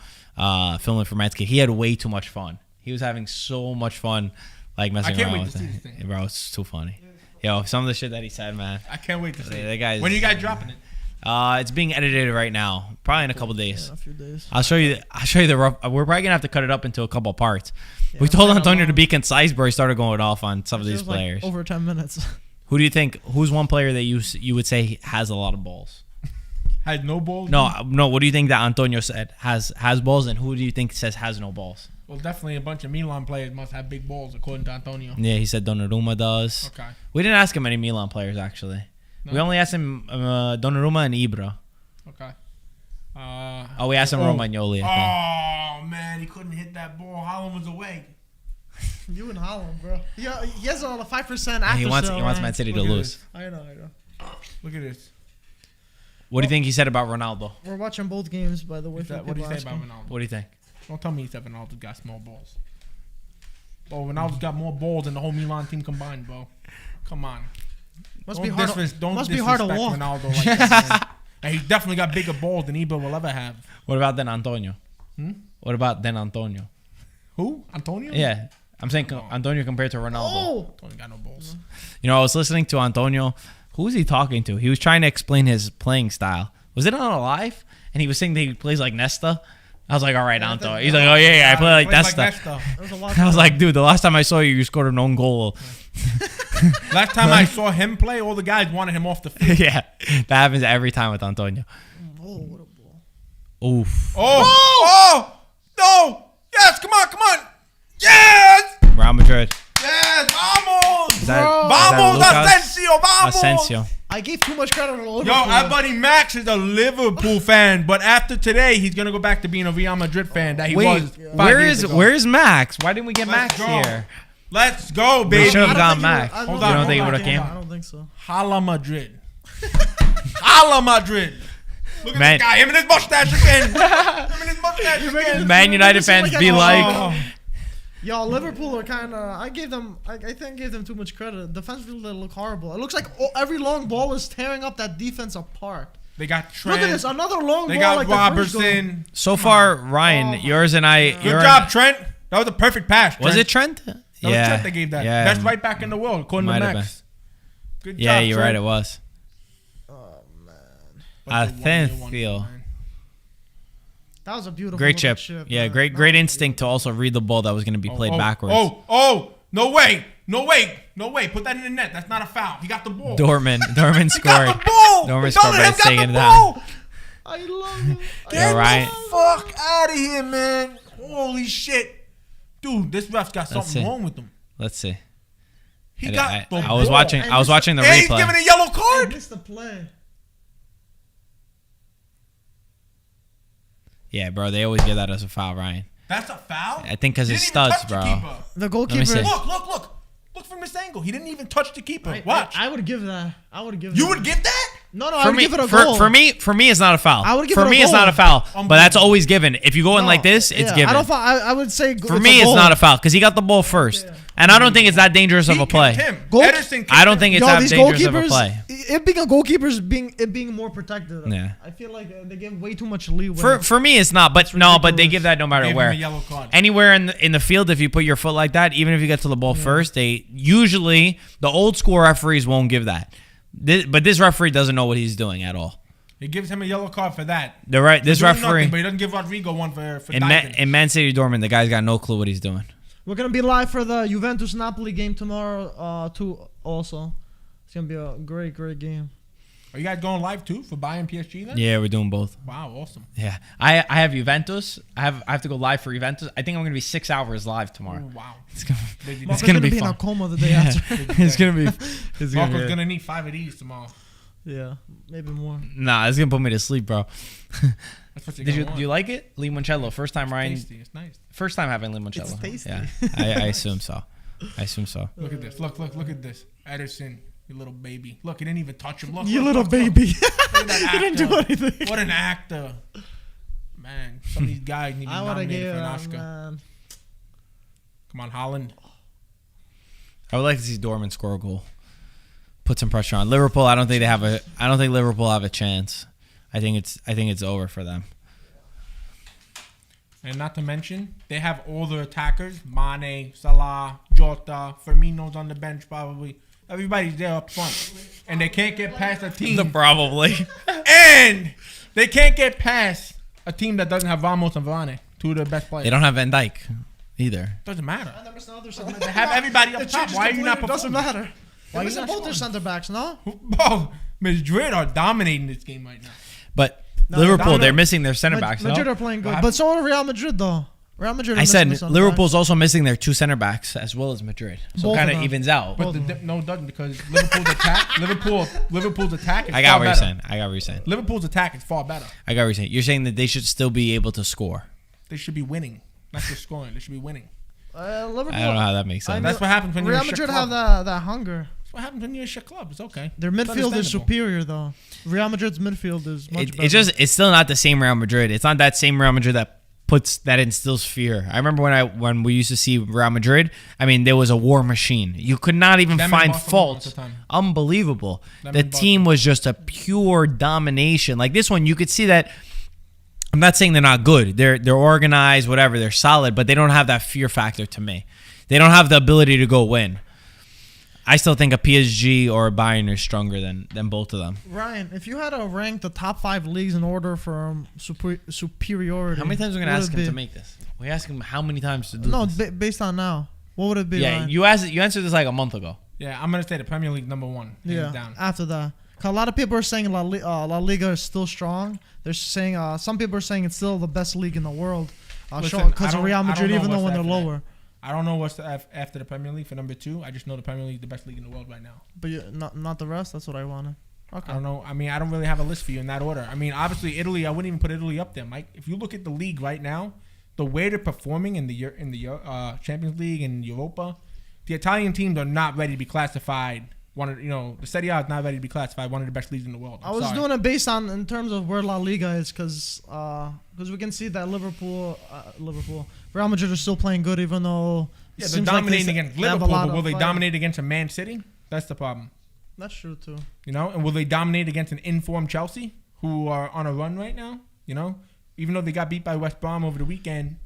filming for Manscaped. He had way too much fun. He was having so much fun, like messing I can't around wait with to see it. this thing. Bro, it's too funny. Yo, some of the shit that he said, man. I can't wait to see That it. guy's- When are you guys dropping it? It's being edited right now, probably in a couple days. In a few days. I'll show you the rough. We're probably gonna have to cut it up into a couple of parts. We it's told kinda Antonio to long. be concise, but he started going off on some of It these was like players. over 10 minutes. Who do you think? Who's one player that you would say has a lot of balls? Has no balls? No. What do you think that Antonio said has balls, and who do you think says has no balls? Well, definitely a bunch of Milan players must have big balls, according to Antonio. Yeah, he said Donnarumma does. Okay. We didn't ask him any Milan players actually. No? We only asked him Donnarumma and Ibra. Okay. Oh, we asked him Romagnoli. I think. Oh, man, he couldn't hit that ball. Haaland was away. You and Holland, bro. Yeah, he has a 5% after He wants sale, Man City to Look at lose. this. I know. Look at this. What do you think he said about Ronaldo? We're watching both games, by the way. for What do you people say about asking. Ronaldo? What do you think? Don't tell me he said Ronaldo's got small balls. Bro, Ronaldo's got more balls than the whole Milan team combined, bro. Come on. Must Don't be hard. disrespect Be hard to walk. Ronaldo like that, man. And he's definitely got bigger balls than Ibra will ever have. What about then Antonio? What about then Antonio? Who? Antonio? Yeah, I'm saying Antonio compared to Ronaldo. Oh, Antonio got no balls. You know, I was listening to Antonio. Who was he talking to? He was trying to explain his playing style. Was it on a live? And he was saying that he plays like Nesta. I was like, all right, Yeah, I Anto. think- He's like, oh yeah, I play like Plays Nesta. there's a lot. I was like, dude, the last time I saw you, you scored an own goal. Last time I saw him play, all the guys wanted him off the field. Yeah, that happens every time with Antonio. Oh, what a ball. Oof. Oh! No! Yes! Come on! Yes! Real Madrid. Yes! Vamos! Is that Vamos, Lucas Asensio! Vamos! Asensio. I gave too much credit to Liverpool. Yo, our buddy Max is a Liverpool fan, but after today, he's gonna go back to being a Real Madrid fan that he Wait, was. 5 where years is ago. where's Max? Why didn't we get Let's Max go. here? Let's go, We baby. should have I don't gone think Max. I Hold You on, don't think he hold would on, have I came? don't think so. Hala Madrid. Hala Madrid. Look at Man- this guy. Him and his mustache again. Him and his mustache again. Man United fans be like, Oh. Yo, Liverpool are kind of. I think I gave them too much credit. Defensively, they look horrible. It looks like every long ball is tearing up that defense apart. They got Trent. Look at this, another long They got ball like the first goal. Robertson. so far, Ryan, Oh my yours and I. Good job, Trent. That was a perfect pass. Was Trent. it Trent? That was Trent that gave that. Yeah. That's right back in the world, according to Might have Max. Good Yeah, job, you're Trent. right. It was. Oh man, Asencio. man. that was a beautiful Great little chip. Yeah, man. great instinct to also read the ball that was going to be played backwards. Oh, No way. Put that in the net. That's not a foul. He got the ball. Dortmund He scored. got the ball. Dortmund Don't scored let by him got taking the it down. ball. I love him. Get right. the fuck out of here, man. Holy shit. Dude, this ref's got something wrong with him. Let's see. He got the I was ball. watching. I was watching the And he's replay. giving a yellow I card. missed the play. Yeah, bro. They always give that as a foul, Ryan. That's a foul? I think because He it's didn't even studs, touch bro. the keeper. The goalkeeper. see. Look. Look from this angle. He didn't even touch the keeper. Watch. I would give that. I would give. You that. would give that? No, I For would me, give it a goal. for me, it's not a foul. I would give for it a me, it's goal. not a foul. But that's always given. If you go in No, like this, it's yeah, given. I don't. I would say For me, it's not a foul because he got the ball first, and I don't think it's that dangerous of a play. Ederson I don't think it's that these dangerous of a goalkeepers, play. it being a goalkeeper is being more protected. Yeah. I feel like they give way too much leeway. For me, it's not. But no, but they ridiculous. give that no matter Gave him where. a yellow card. Anywhere in the field, if you put your foot like that, even if you get to the ball first, they usually the old school referees won't give that. But this referee doesn't know what he's doing at all. He gives him a yellow card for that. This Doing referee nothing, but he doesn't give Rodrigo one for in diving. Man City Dortmund, the guy's got no clue what he's doing. We're gonna be live for the Juventus Napoli game tomorrow. Too. Also, it's gonna be a great game. Are you guys going live too for Bayern PSG then? Yeah, we're doing both. Wow, awesome. Yeah, I have Juventus. I have to go live for Juventus. I think I'm gonna be 6 hours live tomorrow. Ooh, wow. It's gonna, Busy it's day. gonna be in fun. a coma the day after. It's gonna be. Marco's gonna need 5 of these tomorrow. Yeah, maybe more. Nah, it's gonna put me to sleep, bro. That's what you're Do gonna want. you like it, limoncello? First time, Ryan. Tasty. It's nice. First time having limoncello. It's tasty. Yeah, I assume so. Look at this. Look at this. Ederson, you little baby. Look, he didn't even touch him. Look, You look, little look, baby. Look at that He didn't do actor. anything. What an actor. Man, some of these guys need to be I would have nominated gave for an him, Oscar. man. Come on, Haaland. I would like to see Dortmund score a goal. Put some pressure on Liverpool. I don't think Liverpool have a chance. I think it's over for them. And not to mention, they have all the attackers. Mane, Salah, Jota, Firmino's on the bench probably. Everybody's there up front. And they can't get past a team. Probably. And they can't get past a team that doesn't have Ramos and Varane, two of the best players. They don't have Van Dijk either. Doesn't matter. They have everybody up top. Why are you not It doesn't performing? matter. Why They're you missing not both their scoring? center backs, no? Bro, Madrid are dominating this game right now. But No, Liverpool, no. they're missing their center backs. Madrid No? are playing What good, but so are Real Madrid though. Real Madrid. Are I missing their said center Liverpool's also missing their 2 center backs as well as Madrid, so Both kind of of them. evens out. But no, it doesn't because Liverpool's attack. Liverpool's attack. Is I got far what you're better. saying. I got what you're saying. Liverpool's attack is far better. I got what you're saying. You're saying that they should still be able to score. They should be winning, not just scoring. They should be winning. Liverpool. I don't know how that makes sense. That's what happens when you're Real a shit Madrid club. have that hunger. That's what happens when you're a shit club. It's okay. Their It's midfield is understandable. superior though. Real Madrid's midfield is much better. It's still not the same Real Madrid. It's not that same Real Madrid that instills fear. I remember when we used to see Real Madrid. I mean, there was a war machine. You could not even Them and find Barcelona faults. at the time. Unbelievable. Them The and team was just a pure domination. Like this one, you could see that. I'm not saying they're not good. They're organized, whatever. They're solid, but they don't have that fear factor to me. They don't have the ability to go win. I still think a PSG or a Bayern are stronger than both of them. Ryan, if you had to rank the top 5 leagues in order for superiority, How many times are we what gonna would ask it him to be? make this? We ask him how many times to do No, this. based on now, what would it be? Yeah, Ryan? you answered this like a month ago. Yeah, I'm gonna say the Premier League number 1. Hands Yeah. down. After that, 'cause a lot of people are saying La Liga is still strong. They're saying some people are saying it's still the best league in the world. Listen, Because I of Real don't Madrid, know even though what's when they're after that. lower. I don't know what's after the Premier League for number 2. I just know the Premier League is the best league in the world right now. But not the rest. That's what I wanted. Okay. I don't know. I mean, I don't really have a list for you in that order. I mean, obviously Italy. I wouldn't even put Italy up there, Mike. If you look at the league right now, the way they're performing in the Champions League and Europa, the Italian teams are not ready to be classified. The Serie A is not ready to be classified one of the best leagues in the world. I was doing it based on in terms of where La Liga is, because we can see that Real Madrid are still playing good, even though Yeah, they're seems like dominating they against have a Liverpool, lot but will of they fight. dominate against a Man City? That's the problem. That's true too. And will they dominate against an informed Chelsea, who are on a run right now? Even though they got beat by West Brom over the weekend,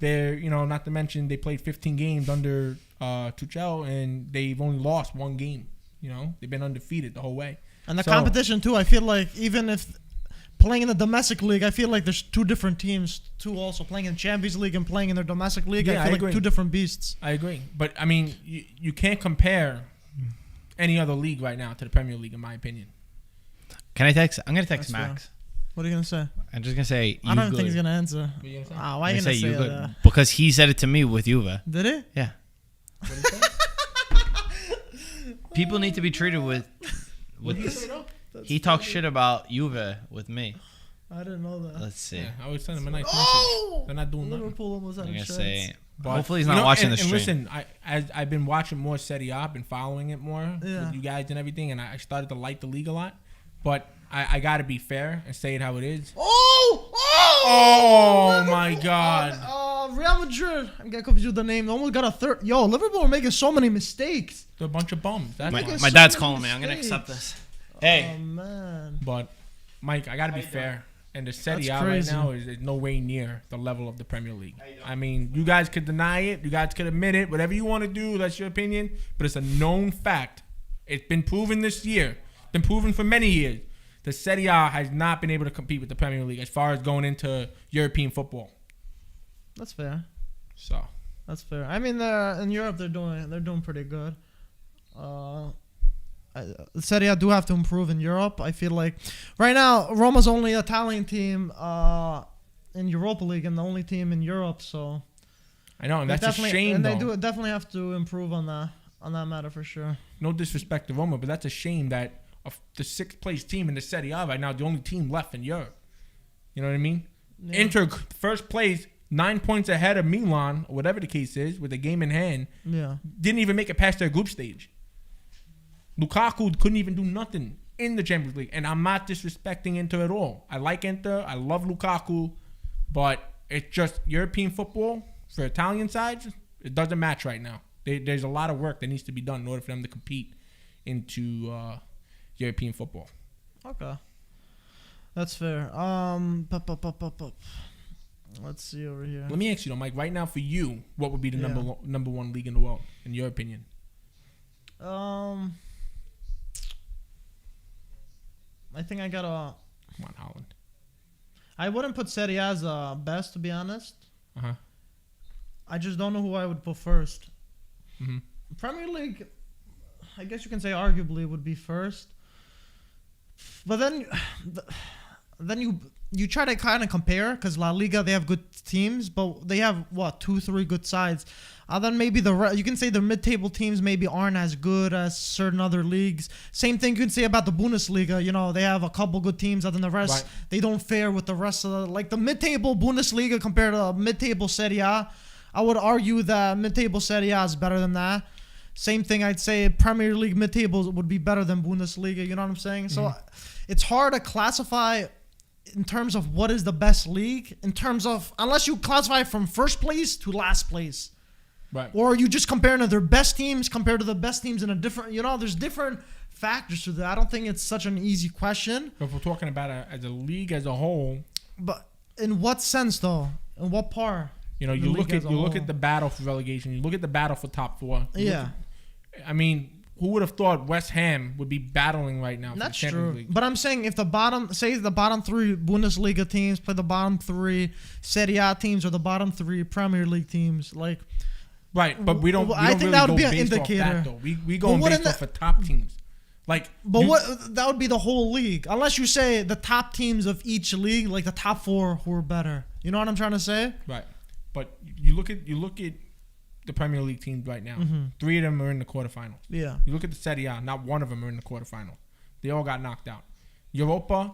they're, not to mention they played 15 games under Tuchel, and they've only lost 1 game. They've been undefeated the whole way. And the So- competition too. I feel like even if playing in the domestic league, I feel like there's two different teams too. Also playing in Champions League and playing in their domestic league, Yeah, I feel I agree. like two different beasts. I agree. But, I mean, you can't compare any other league right now to the Premier League, in my opinion. Can I text? I'm gonna text That's Max. What are you gonna say? I'm just gonna say. I don't you think he's good. gonna answer. What you gonna say? Why I'm are you gonna gonna say you good that? because he said it to me with Juve. Did it? Yeah. What did he say? People need to be treated with. What did he say, though? He talks shit about Juve with me. I didn't know that. Let's see. Yeah, I always send him a nice Oh! message. They're not doing nothing. Liverpool almost had I'm a gonna chance. say. But, Hopefully he's you not know, watching and, the and stream. listen, I've been watching more Serie A. I've been following it more Yeah. with you guys and everything, and I started to like the league a lot. But I got to be fair and say it how it is. Oh! Oh, Liverpool my God. Real Madrid. I'm getting confused with the name. They almost got a third. Yo, Liverpool are making so many mistakes. They're a bunch of bums. That's My, why. Making my so dad's many calling me. I'm gonna mistakes. accept this. Hey. Oh man. But, Mike, I got to be fair. And the Serie A That's right crazy. now is no way near the level of the Premier League. I mean, you guys could deny it. You guys could admit it. Whatever you want to do, that's your opinion. But it's a known fact. It's been proven this year. Been proven for many years. The Serie A has not been able to compete with the Premier League as far as going into European football. That's fair. So, That's fair. I mean, in Europe they're doing pretty good. Serie A do have to improve in Europe. I feel like right now Roma's only Italian team in Europa League and the only team in Europe. So I know, and they that's a definitely- shame, And though. they do definitely have to improve on that matter for sure. No disrespect to Roma, but that's a shame that of the sixth place team in the Serie A right now, the only team left in Europe. You know what I mean? Yeah. Inter first place, 9 points ahead of Milan, or whatever the case is, with a game in hand. Yeah. Didn't even make it past their group stage. Lukaku couldn't even do nothing in the Champions League, and I'm not disrespecting Inter at all. I like Inter, I love Lukaku, but it's just European football for Italian sides. It doesn't match right now. There's a lot of work that needs to be done in order for them to compete into European football. Okay. That's fair. Let's see over here. Let me ask you though, Mike. Right now, for you, what would be the Yeah. number one league in the world, in your opinion? I think I got a. Come on, Haaland. I wouldn't put Serie A as best, to be honest. Uh huh. I just don't know who I would put first. Mm-hmm. Premier League, I guess you can say arguably would be first. But then you try to kind of compare because La Liga, they have good teams, but they have what 2-3 good sides. Then maybe you can say the mid-table teams maybe aren't as good as certain other leagues. Same thing you can say about the Bundesliga. You know, they have a couple good teams, and then the rest they don't fare with the rest of the mid-table Bundesliga compared to mid-table Serie A. I would argue that mid-table Serie A is better than that. Same thing, I'd say Premier League mid-table would be better than Bundesliga. You know what I'm saying? So it's hard to classify in terms of what is the best league. In terms of unless you classify from first place to last place. Right. Or you just comparing to their best teams compared to the best teams in a different, there's different factors to that. I don't think it's such an easy question. But if we're talking about as a league as a whole, But in what sense, though? In what part? you The look league at as a you look whole. at the battle for relegation. You look at the battle for top four. You look Yeah, I mean, who would have thought West Ham would be battling right now for that's the Champions true. League? But I'm saying if the bottom 3 Bundesliga teams play the bottom 3 Serie A teams or the bottom 3 Premier League teams, like. Right, but we don't. Well, We I don't think really that would go be an based off indicator. that, though. We go wouldn't based off of top teams. Like, But that would be the whole league, unless you say the top teams of each league, like the top 4 who are better. You know what I'm trying to say? Right, but you look at the Premier League teams right now. 3 of them are in the quarterfinals. Yeah. You look at the Serie A, not one of them are in the quarterfinal. They all got knocked out. Europa,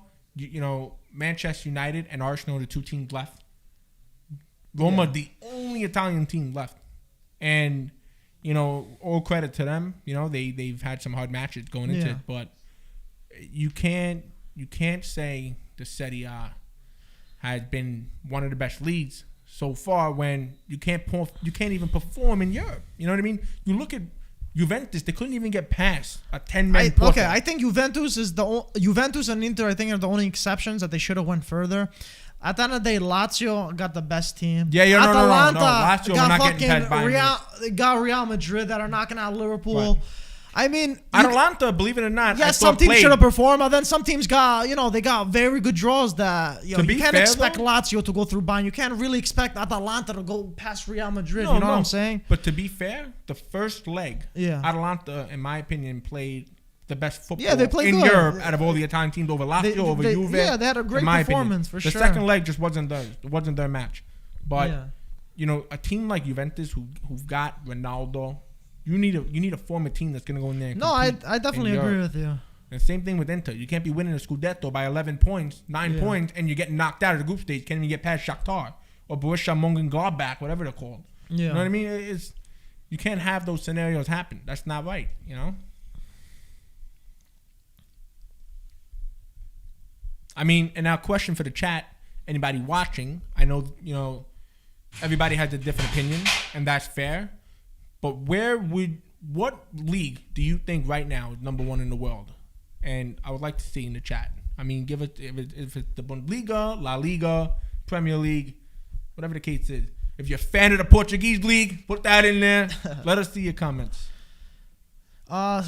Manchester United and Arsenal are the 2 teams left. Roma, the only Italian team left, and all credit to them. They've had some hard matches going into it, but you can't say the Serie A has been one of the best leagues so far when you can't even perform in Europe. You know what I mean? You look at Juventus; they couldn't even get past a 10-man. Okay, I think Juventus and Inter, I think, are the only exceptions that they should have went further. At the end of the day, Lazio got the best team. No. Lazio got were not getting fucking past Bayern Real Madrid that are knocking out Liverpool. Right. I mean, Atalanta, believe it or not, yeah, some teams should have performed, and then some teams got, they got very good draws that, you can't expect Lazio to go through Bayern. You can't really expect Atalanta to go past Real Madrid. You know what I'm saying? But to be fair, the first leg, Atalanta, in my opinion, played the best football in Europe out of all the Italian teams over Lazio, over Juve. Yeah, they had a great performance for sure. The second leg just wasn't their match. But, a team like Juventus who've got Ronaldo, you need to form a team that's going to go in there and compete. I definitely agree with you. And same thing with Inter. You can't be winning a Scudetto by 11 points, 9 points, and you're getting knocked out of the group stage. Can't even get past Shakhtar or Borussia Mönchengladbach, whatever they're called. Yeah. You know what I mean? You can't have those scenarios happen. That's not right, I mean, and now question for the chat, anybody watching, I know, everybody has a different opinion, and that's fair. But what league do you think right now is number one in the world? And I would like to see in the chat. I mean, give it if it's the Bundesliga, La Liga, Premier League, whatever the case is. If you're a fan of the Portuguese league, put that in there. Let us see your comments.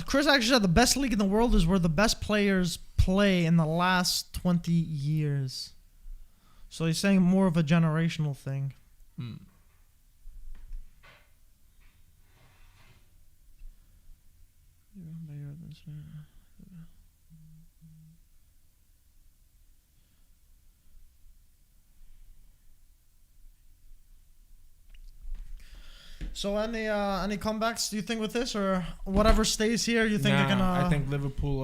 Chris actually said the best league in the world is where the best players play in the last 20 years. So he's saying more of a generational thing. So any comebacks do you think with this, or whatever stays here? You think they're gonna? I think Liverpool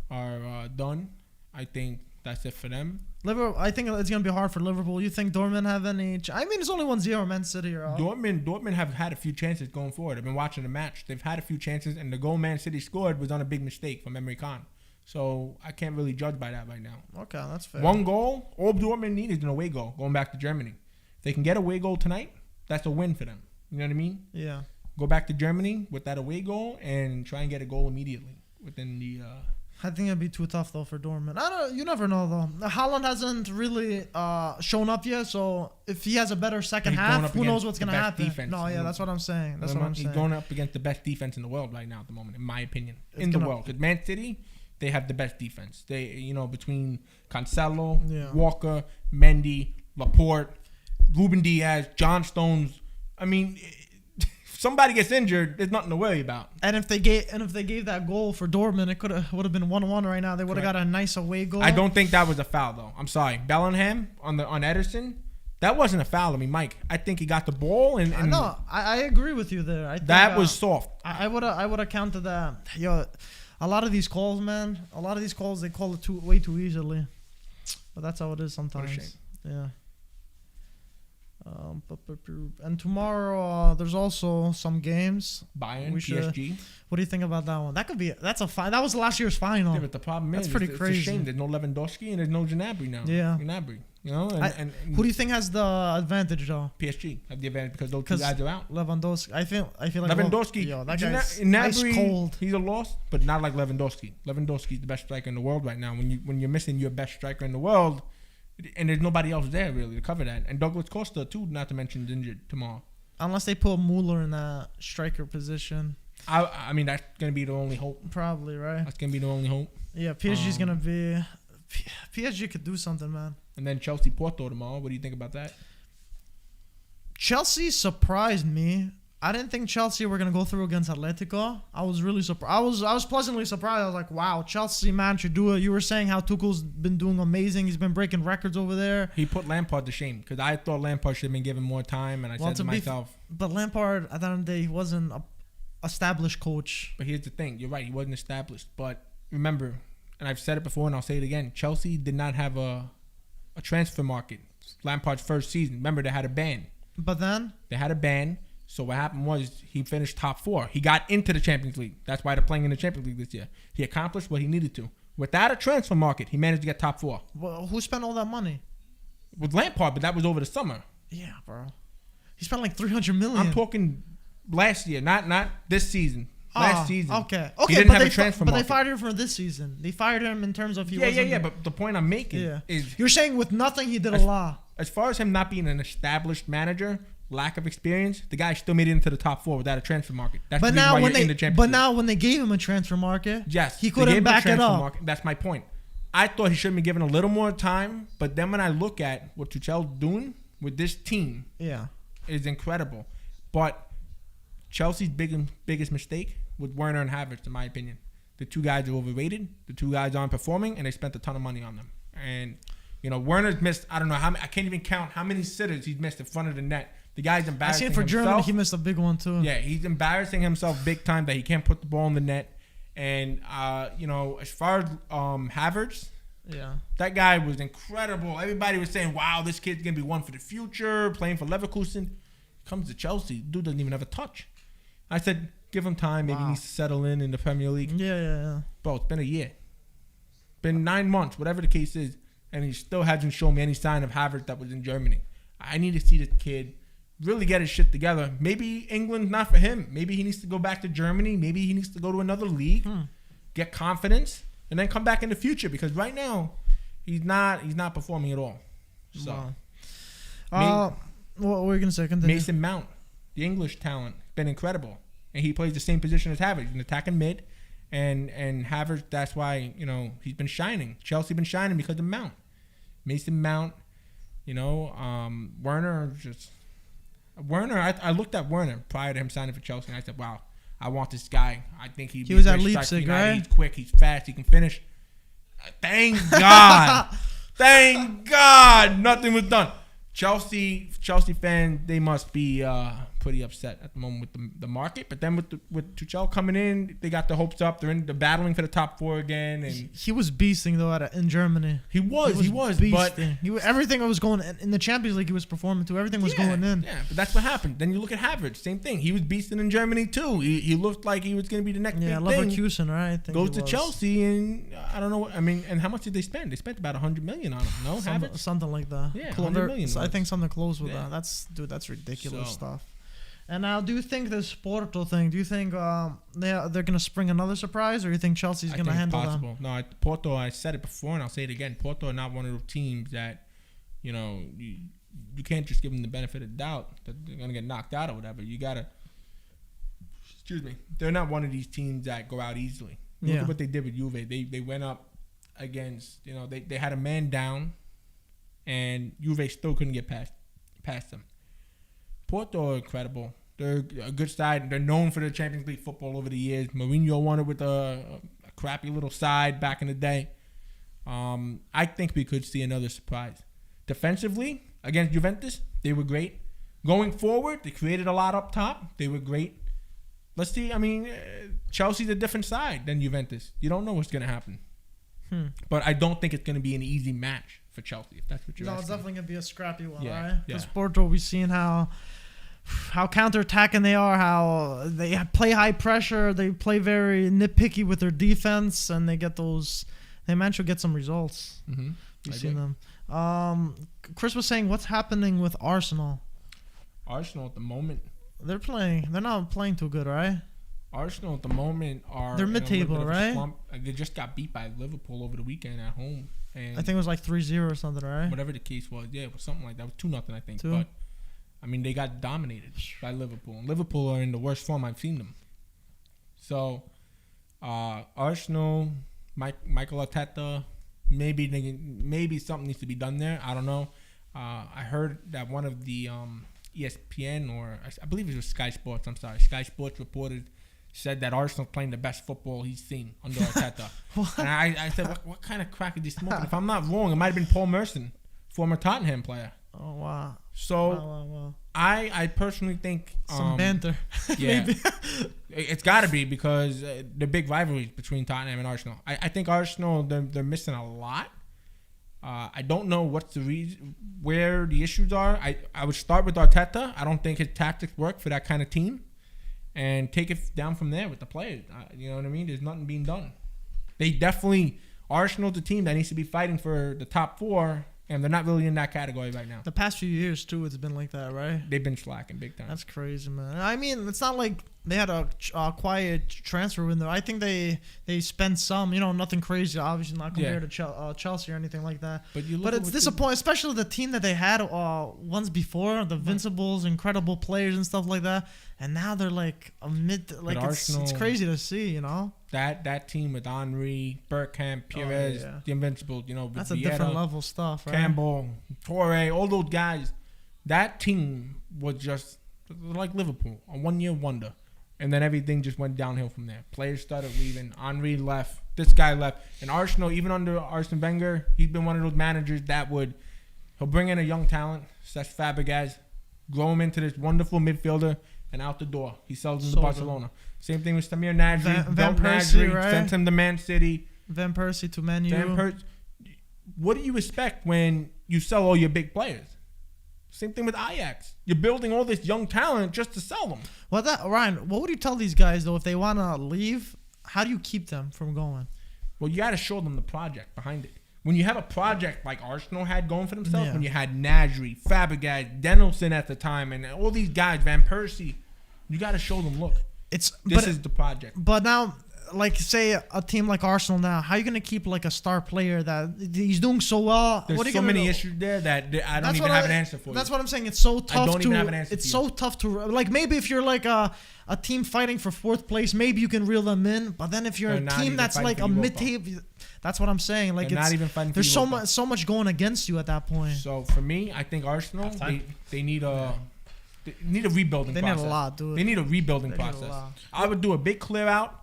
are done. I think that's it for them. I think it's gonna be hard for Liverpool. You think Dortmund have any? I mean, it's only 1-0 Man City. Dortmund have had a few chances going forward. I've been watching the match. They've had a few chances, and the goal Man City scored was on a big mistake from Emre Can. So I can't really judge by that right now. Okay, that's fair. One goal. All Dortmund need is an away goal going back to Germany. If they can get away goal tonight, that's a win for them. You know what I mean? Yeah. Go back to Germany with that away goal and try and get a goal immediately within the. I think it'd be too tough though for Dortmund. You never know though. Haaland hasn't really shown up yet, so if he has a better second half, who knows what's gonna happen? Defense. No, yeah, that's what I'm saying. He's going up against the best defense in the world right now at the moment, in my opinion, in the world. Because Man City, they have the best defense. They, between Cancelo, Walker, Mendy, Laporte, Ruben Diaz, John Stones. I mean, if somebody gets injured, there's nothing to worry about. And if they gave that goal for Dortmund, it would have been 1-1 right now. They would have got a nice away goal. I don't think that was a foul though. I'm sorry, Bellingham on Ederson, that wasn't a foul. I mean, Mike, I think he got the ball and no, I agree with you there. I think, that was soft. I would have counted that. Yo, a lot of these calls, man. They call it way too easily. But that's how it is sometimes. What a shame. Yeah. And tomorrow there's also some games. Bayern, PSG. What do you think about that one? That's a final. That was last year's final. Yeah, but the problem is pretty crazy. It's a shame there's no Lewandowski and there's no Gnabry now. Yeah, Gnabry. And who do you think has the advantage though? PSG have the advantage because those two guys are out. Lewandowski. I feel like Lewandowski. That guy's Gnabry, ice cold. He's a loss, but not like Lewandowski. Lewandowski's the best striker in the world right now. When you're missing your best striker in the world. And there's nobody else there really to cover that. And Douglas Costa too, not to mention, is injured tomorrow. Unless they put Mueller in that striker position. I mean, that's gonna be the only hope. Probably, right? That's gonna be the only hope. Yeah, PSG's gonna be. PSG could do something, man. And then Chelsea Porto tomorrow. What do you think about that? Chelsea surprised me. I didn't think Chelsea were gonna go through against Atletico. I was really surprised. I was pleasantly surprised. I was like, "Wow, Chelsea man should do it." You were saying how Tuchel's been doing amazing. He's been breaking records over there. He put Lampard to shame because I thought Lampard should have been given more time. And I said to myself, but Lampard at the end of the day, he wasn't an established coach. But here's the thing: you're right. He wasn't established. But remember, and I've said it before, and I'll say it again: Chelsea did not have a transfer market. Lampard's first season. Remember, they had a ban. But then they had a ban. So what happened was he finished top 4. He got into the Champions League. That's why they're playing in the Champions League this year. He accomplished what he needed to. Without a transfer market, he managed to get top 4. Well, who spent all that money? With Lampard, but that was over the summer. Yeah, bro. He spent like $300 million. I'm talking last year, not this season. Last season. Okay. He didn't have a transfer market. But they fired him for this season. They fired him in terms of he wasn't... Yeah. But the point I'm making is... You're saying with nothing, he did a lot. As far as him not being an established manager, lack of experience, the guy still made it into the top 4 without a transfer market. That's But the reason now why when you're in the they championship. when they gave him a transfer market, Yes, he they gave couldn't him a back it transfer up. market. That's my point. I thought he should have been given a little more time, but then when I look at what Tuchel's doing with this team, Yeah. is incredible. But Chelsea's biggest mistake was Werner and Havertz, in my opinion. The two guys are overrated. The two guys aren't performing, and they spent a ton of money on them. And Werner's missed. I don't know how many, I can't even count how many sitters he's missed in front of the net. The guy's I embarrassing see it for himself. Germany. He missed a big one too. Yeah, he's embarrassing himself big time that he can't put the ball in the net. And as far as Havertz, Yeah. that guy was incredible. Everybody was saying, "Wow, this kid's gonna be one for the future." Playing for Leverkusen, comes to Chelsea, dude doesn't even have a touch. I said, give him time. Maybe he needs to settle in the Premier League. Yeah. Bro, it's been a year, been 9 months, whatever the case is, and he still hasn't shown me any sign of Havertz that was in Germany. I need to see this kid really get his shit together. Maybe England's not for him. Maybe he needs to go back to Germany. Maybe he needs to go to another league, get confidence, and then come back in the future. Because right now, he's not performing at all. So, What were you gonna say? Continue. Mason Mount, the English talent, been incredible, and he plays the same position as Havertz, an attacking mid, and Havertz. That's why he's been shining. Chelsea been shining because of Mount, Mason Mount. Werner just. Werner, I looked at Werner prior to him signing for Chelsea, and I said, "Wow, I want this guy. I think he was at Leipzig, right? He's quick, he's fast, he can finish." Thank God, thank God, nothing was done. Chelsea fans, they must be pretty upset at the moment with the market. But then with Tuchel coming in, they got the hopes up. They're battling for the top 4 again, and he was beasting though in Germany. He was, beasting. Everything was going in the Champions League. He was performing too. Everything was going in. Yeah, but that's what happened. Then you look at Havertz, same thing. He was beasting in Germany too. He looked like he was going to be the next big thing. Leverkusen, right? I think goes to Chelsea, and I don't know what. I mean, and how much did they spend? They spent about 100 million on him. No, Havertz? Something like that. Yeah, 100 million. I think something close with that. That's ridiculous stuff. And now, do you think this Porto thing? Do you think they're gonna spring another surprise, or you think Chelsea's gonna handle them? No, Porto. I said it before, and I'll say it again. Porto are not one of those teams that, you can't just give them the benefit of the doubt that they're gonna get knocked out or whatever. You gotta. Excuse me. They're not one of these teams that go out easily. Look at what they did with Juve. They went up against. They had a man down, and Juve still couldn't get past them. Porto are incredible. They're a good side. They're known for their Champions League football over the years. Mourinho won it with a crappy little side back in the day. I think we could see another surprise. Defensively, against Juventus, they were great. Going forward, they created a lot up top. They were great. Let's see. I mean, Chelsea's a different side than Juventus. You don't know what's going to happen. But I don't think it's going to be an easy match for Chelsea, if that's what you're asking. It's definitely going to be a scrappy one, Yeah, right? Because Porto, we've seen how counterattacking they are, how they play high pressure, they play very nitpicky with their defense, and they manage to get some results. We've seen them. Chris was saying, what's happening with Arsenal? Arsenal at the moment, they're not playing too good, right? Arsenal at the moment they're mid-table, right? They just got beat by Liverpool over the weekend at home. And I think it was like 3-0 or something, right? Whatever the case was, it was something like that. It was 2-0, I think. 2? But I mean, they got dominated by Liverpool. And Liverpool are in the worst form I've seen them. So, Arsenal, Michael Arteta, maybe something needs to be done there. I don't know. I heard that one of the ESPN, or I believe it was Sky Sports. Sky Sports reported said that Arsenal playing the best football he's seen under Arteta. And I said, what kind of crack is he smoking? If I'm not wrong, it might have been Paul Merson, former Tottenham player. Oh, wow. So, wow. I personally think... some banter. Yeah. It's got to be because the big rivalries between Tottenham and Arsenal. I think Arsenal, they're missing a lot. I don't know what's the reason, where the issues are. I would start with Arteta. I don't think his tactics work for that kind of team. And take it down from there with the players. You know what I mean? There's nothing being done. They definitely... Arsenal's a team that needs to be fighting for the top 4 And they're not really in that category right now. The past few years too, it's been like that, right? They've been slacking big time. That's crazy, man. I mean, it's not like they had a quiet transfer window. I think they spent some, nothing crazy. Obviously, not compared to Chelsea or anything like that. But it's disappointing, especially the team that they had once before, the Invincibles, incredible players and stuff like that. And now they're like it's crazy to see, That team with Henry, Bergkamp, Pires, the Invincibles, that's a different level stuff, right? Campbell, Torre, all those guys. That team was just like Liverpool, a one-year wonder. And then everything just went downhill from there. Players started leaving. Henry left. This guy left. And Arsenal, even under Arsene Wenger, he's been one of those managers that he'll bring in a young talent, such Fabregas, grow him into this wonderful midfielder, and out the door. He sells him to Barcelona. Same thing with Samir Nasri. Van Persie, right? Sent him to Man City. Van Persie to Man U. What do you expect when you sell all your big players? Same thing with Ajax. You're building all this young talent just to sell them. Well, Ryan, what would you tell these guys, though, if they want to leave? How do you keep them from going? Well, you got to show them the project behind it. When you have a project like Arsenal had going for themselves, when you had Nasri, Fabregas, Danielson at the time, and all these guys, Van Persie, you got to show them, look, this is the project. But now, like, say a team like Arsenal now, how are you going to keep like a star player that he's doing so well? There's so many issues there that I don't even have an answer for. That's what I'm saying. It's so tough I don't even have an answer. It's so tough to, like, maybe if you're like a team fighting for fourth place, maybe you can reel them in. But then if you're a team that's like a mid-table, that's what I'm saying. Like, there's so much going against you at that point. So for me, I think Arsenal they need a rebuilding process. They need a lot, dude. They need a rebuilding process. I would do a big clear out.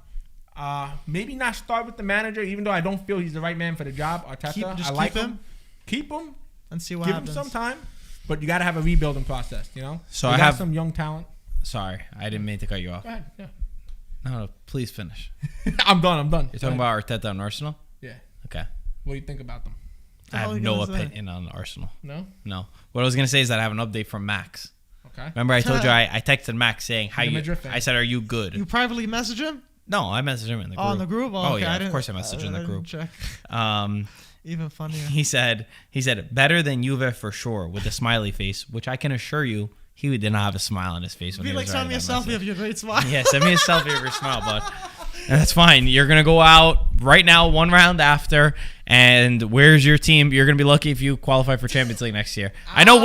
Maybe not start with the manager, even though I don't feel he's the right man for the job. Arteta, I like him. Keep him and see what happens. Give him some time, but you got to have a rebuilding process. So I have some young talent. Sorry, I didn't mean to cut you off. Go ahead. Yeah. No, please finish. I'm done. You're talking about Arteta and Arsenal? Yeah. Okay. What do you think about them? I have no opinion on Arsenal. No. What I was gonna say is that I have an update from Max. Okay. Remember, I told you I texted Max saying how you. I said, "Are you good?" You privately message him? No, I messaged him in the group. Oh, in the group? Oh, yeah, of course I messaged him in the group. Check. Even funnier. He said better than Juve for sure with a smiley face, which I can assure you he did not have a smile on his face when he was writing that message. Send me a selfie of your great smile. Yeah, send me a selfie of your smile, bud. And that's fine. You're going to go out right now, one round after, and where's your team? You're going to be lucky if you qualify for Champions League next year. I know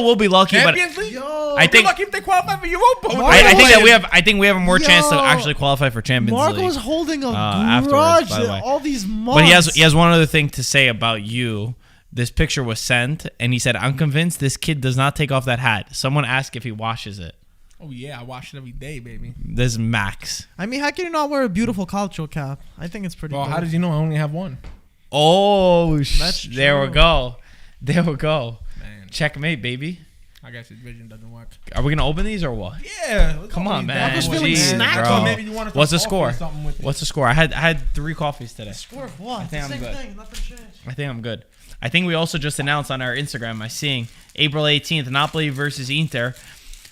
we'll be lucky, Champions League? I think lucky if they qualify for Europa. I think we have more chance to actually qualify for Champions League. Marco's holding a grudge all these months. But he has one other thing to say about you. This picture was sent, and he said, "I'm convinced this kid does not take off that hat. Someone asked if he washes it." Oh, yeah, I wash it every day, baby. This is Max. I mean, how can you not wear a beautiful cultural cap? I think it's pretty good. How does he know I only have one? Oh, there we go. Man. Checkmate, baby. I guess his vision doesn't work. Are we going to open these or what? Yeah. Come on, man. Marco's feeling snack. Bro. Maybe you want to What's the score? What's the score? I had 3 coffees today. Score of what? I think I'm good. Thing. Nothing changed. I think I'm good. I think we also just announced on our Instagram, I'm seeing April 18th, Napoli versus Inter.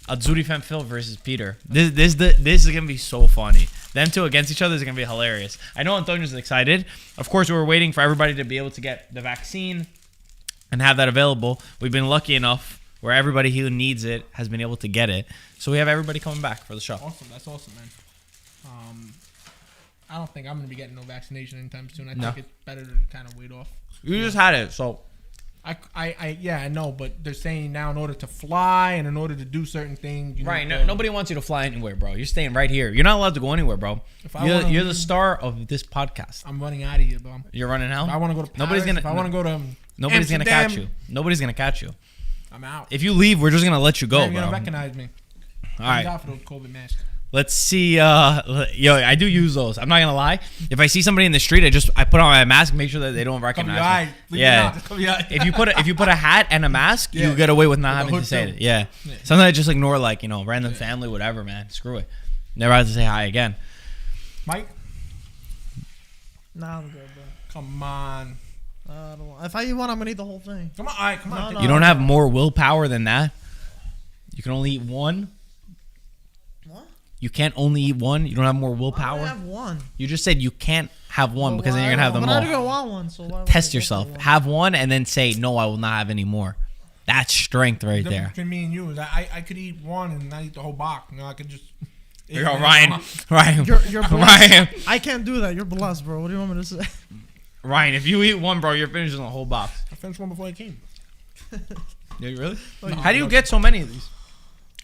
Azzurri fan Phil versus Peter. This is gonna be so funny. Them two against each other is gonna be hilarious. I know Antonio's excited. Of course, we were waiting for everybody to be able to get the vaccine and have that available. We've been lucky enough where everybody who needs it has been able to get it. So we have everybody coming back for the show. Awesome. That's awesome, man. I don't think I'm gonna be getting no vaccination anytime soon. I think it's better to kind of wait off. You just had it, so. I know, but they're saying now in order to fly and in order to do certain things, nobody wants you to fly anywhere, bro. You're staying right here. You're not allowed to go anywhere, bro. You're the star of this podcast. I'm running out of here, bro. You're running out. If I want to go to Paris, if I want to go to nobody's Amsterdam, gonna catch you. Nobody's gonna catch you. I'm out. If you leave, we're just gonna let you go, You're bro. gonna recognize me. All right. I'm out for those COVID masks. Let's see. I do use those. I'm not gonna lie. If I see somebody in the street, I put on my mask, make sure that they don't recognize me. Yeah. If you put a hat and a mask, you get away with not having to say it. Yeah. Sometimes I just ignore random family, whatever, man. Screw it. Never have to say hi again. Mike. Nah, I'm good, bro. Come on. I don't want. If I eat one, I'm gonna eat the whole thing. Come on, all right, come on. You don't have more willpower than that. You can only eat one. What? You can't only eat one. You don't have more I willpower. only have one. You just said you can't have one because then you're gonna have them But I all. don't even want one. So why would I Test go for yourself. one? Have one and then say no. I will not have any more. That's strength right The there. difference between me and you is I could eat one and not eat the whole box. You know, I could just. Yo, Ryan, Ryan, You're blessed. Ryan, I can't do that. You're blessed, bro. What do you want me to say? Ryan. If you eat one, bro, you're finishing the whole box. I finished one before I came. Yeah, you really? No, How do you no. get so many of these?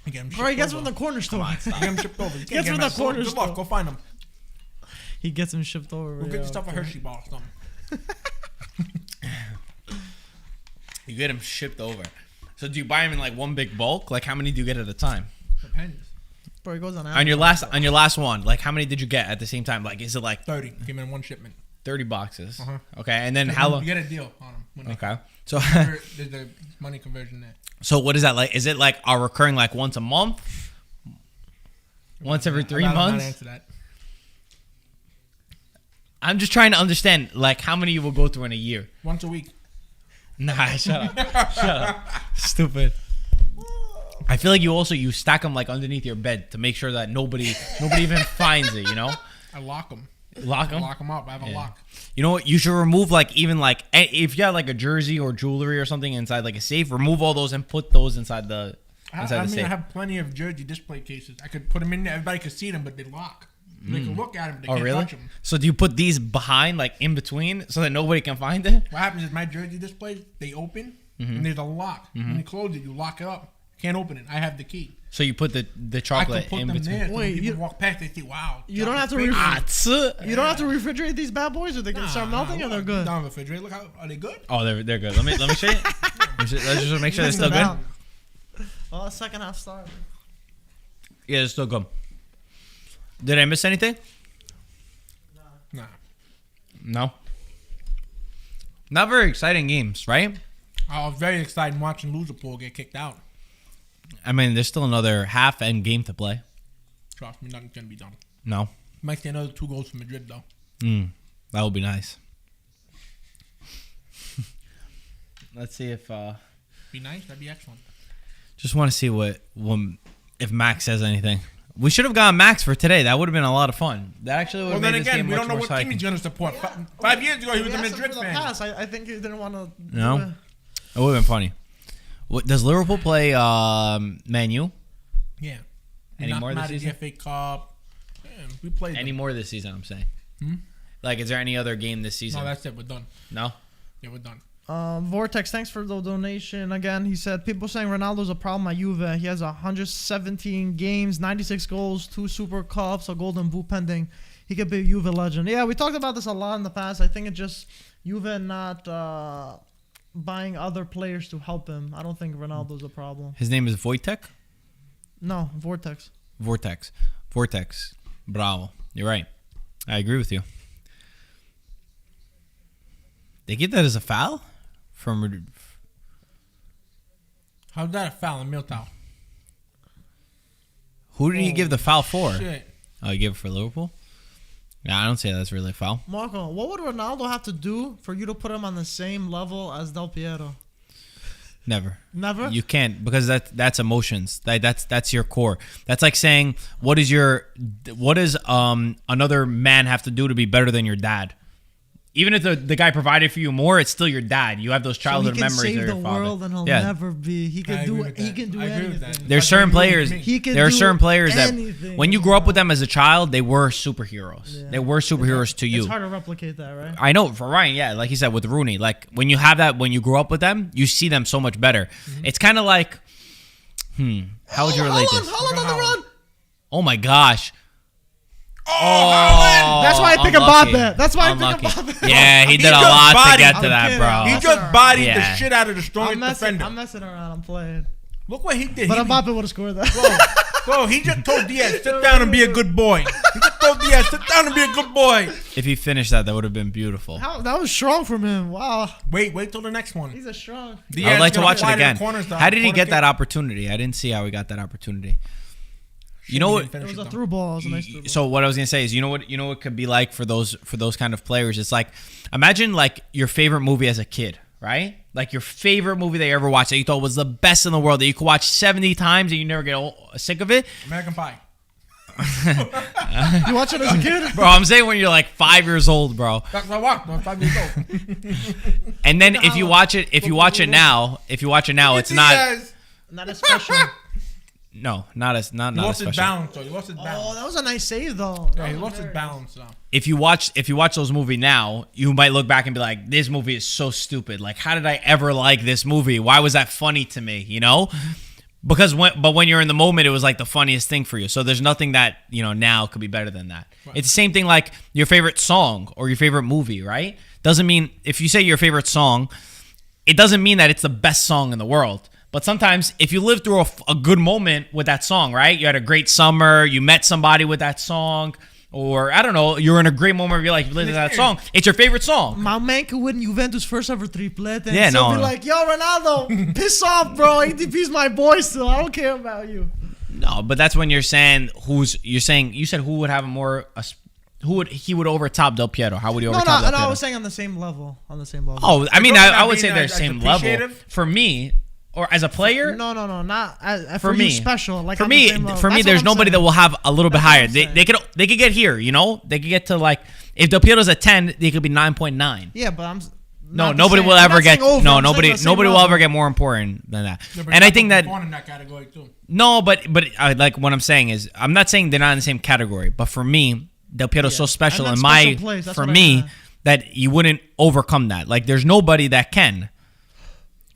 I get them Bro, he gets shipped from the corner store. over. I get them shipped over. You Gets can't from get the them corner Good luck. store. Go find them. He gets him shipped over. Go get yeah, yourself a okay. Hershey bar or something. You get them shipped over. So do you buy them in like one big bulk? Like how many do you get at a time? Depends. Bro, he goes on On your last one, like how many did you get at the same time? Like is it like 30. Came in one shipment. 30 boxes? Uh-huh. Okay, and then how You long? get a deal on them. Okay, so There's the money conversion there. so what is that like? Is it like a recurring like once a month? Once every 3 I'd rather not months? answer that. I'm just trying to understand like how many you will go through in a year. Once a week. Nah, shut up. Shut up. Stupid. I feel like you stack them like underneath your bed to make sure that nobody even finds it, you know? I lock them. Lock I them? lock them up. I have a lock. You know what? You should remove like even like if you got like a jersey or jewelry or something inside like a safe, remove all those and put those inside the I safe. have plenty of jersey display cases. I could put them in there. Everybody could see them, but they lock. They can look at them, but they Oh can't really? touch them. So do you put these behind like in between so that nobody can find it? What happens is my jersey displays, they open, and there's a lock. When you close it, you lock it up. Can't open it. I have the key. So you put the I chocolate can put in them between. there. So Wait, when people you- walk past, they see, wow. You don't have to chocolate's refrigerate. crazy. You don't have to refrigerate these bad boys, or they can start melting, or they're good. Down the refrigerator. Look how are they good? Oh, they're good. Let me show you. Let's just make sure they're still good. Down. Oh, second half start. Yeah, they're still good. Did I miss anything? Nah. No. Not very exciting games, right? I was very excited watching Liverpool get kicked out. I mean, there's still another half and game to play. Trust me, nothing's gonna be done. No. Might see another 2 goals from Madrid though. That would be nice. Let's see if Be nice. That'd be excellent. just want to see if Max says anything. We should have gotten Max for today. That would have been a lot of fun. That actually would Well, have then made this again, game we much don't know more what team exciting. he's gonna support. 5 years ago, he was a We asked him Madrid for the fan. pass. I think he didn't want to. No? It would have been funny. Does Liverpool play Man U? Yeah. Any Knocked more him this out of the season? FA Cup. Yeah, we played. Any them. more this season, I'm saying. Hmm? Like, is there any other game this season? No, that's it. We're done. No? Yeah, we're done. Vortex, thanks for the donation. Again, he said people saying Ronaldo's a problem at Juve. He has 117 games, 96 goals, 2 Super Cups, a Golden Boot pending. He could be a Juve legend. Yeah, we talked about this a lot in the past. I think it's just Juve not buying other players to help him. I don't think Ronaldo's a problem. His name is Wojtek? No, Vortex. Vortex. Bravo. You're right. I agree with you. They give that as a foul? How's that a foul in Miltau? Who did he give the foul for? Shit. Oh, he gave it for Liverpool? Yeah, I don't say that's really a foul. Marco, what would Ronaldo have to do for you to put him on the same level as Del Piero? Never. Never? You can't, because that's emotions. That's your core. That's like saying what does another man have to do to be better than your dad? Even if the guy provided for you more, it's still your dad. You have those childhood so he can memories save of your the father. world and he'll Yeah. never be. He I can agree do with it. He that. can do I agree with anything. that. There's Like certain what you players. mean. He can There are do certain players that anything, when you grow up bro. with them as a child, they were superheroes. Yeah. They were superheroes to you. It's hard to replicate that, right? I know for Ryan, yeah, like he said with Rooney, like when you have that, when you grow up with them, you see them so much better. It's kind of like, how would you relate this? Haaland on the run. Oh my gosh. Oh, That's why I pick unlucky. Mbappe. That's why I pick Unlucky. Mbappe. Yeah, he did a just lot to bodied. get to I'm that, kidding. bro. He I'm just bodied Yeah. the shit out of the I'm strongest defender. messing around. I'm playing. Look what he did. But He- Mbappe would have scored that. Bro, he just told Diaz, sit down and be a good boy. He just told Diaz, sit down and be a good boy. If he finished that would have been beautiful. That was strong from him. Wow. Wait till the next one. He's a strong. Diaz I would like to gonna watch it fly to the again. corners, though. How did he Corner get kick. that opportunity? I didn't see how he got that opportunity. You know He what? didn't finish It was it, a though. through ball. It was a nice through ball. So what I was gonna say is, you know what it could be like for those kind of players. It's like, imagine like your favorite movie as a kid, right? Like your favorite movie that you ever watched that you thought was the best in the world that you could watch 70 times and you never get sick of it. American Pie. You watch it as a kid? Bro, I'm saying when you're like 5 years old, bro. That's what I watched. I'm 5 years old. And then if you watch it now, it's not. Diaz. Not as special. No, not as He not lost as his special. balance. So he lost his balance. Oh, that was a nice save though. Yeah, he lost his balance. So. If you watch those movies now, you might look back and be like, this movie is so stupid. Like, how did I ever like this movie? Why was that funny to me? You know? Because when you're in the moment, it was like the funniest thing for you. So there's nothing that, now could be better than that. Right. It's the same thing like your favorite song or your favorite movie, right? Doesn't mean, if you say your favorite song, it doesn't mean that it's the best song in the world. But sometimes if you live through a good moment with that song, right? You had a great summer, you met somebody with that song, or I don't know, you're in a great moment of your life, you listen to that song. It's your favorite song. My man could win Juventus' first ever triplete and Yeah, still no. be like, yo, Ronaldo, piss off, bro. ATP's my boy still. I don't care about you. No, but that's when you're saying you said who would have he would overtop Del Piero. How would he overtop Del Piero? No, I was saying on the same level. Oh, I mean, I would say they're as same level. appreciative? For me, or as a player, No, not as, for for me, you special. Like for on the me, same level. for me, That's there's what I'm nobody saying. that will have a little bit That's what higher. I'm They could get here, They could get to like if Del Piero's a 10, they could be 9.9. Yeah, but I'm. No, not nobody the will same. ever I'm not get saying over, I'm saying the same nobody will level. ever get more important than that. Yeah, but And I Jakob think that Buffon in that category too. no, but like what I'm saying is I'm not saying they're not in the same category, but for me, Del Piero's so special And in that's my special place. That's for what I me meant. that you wouldn't overcome that. Like there's nobody that can.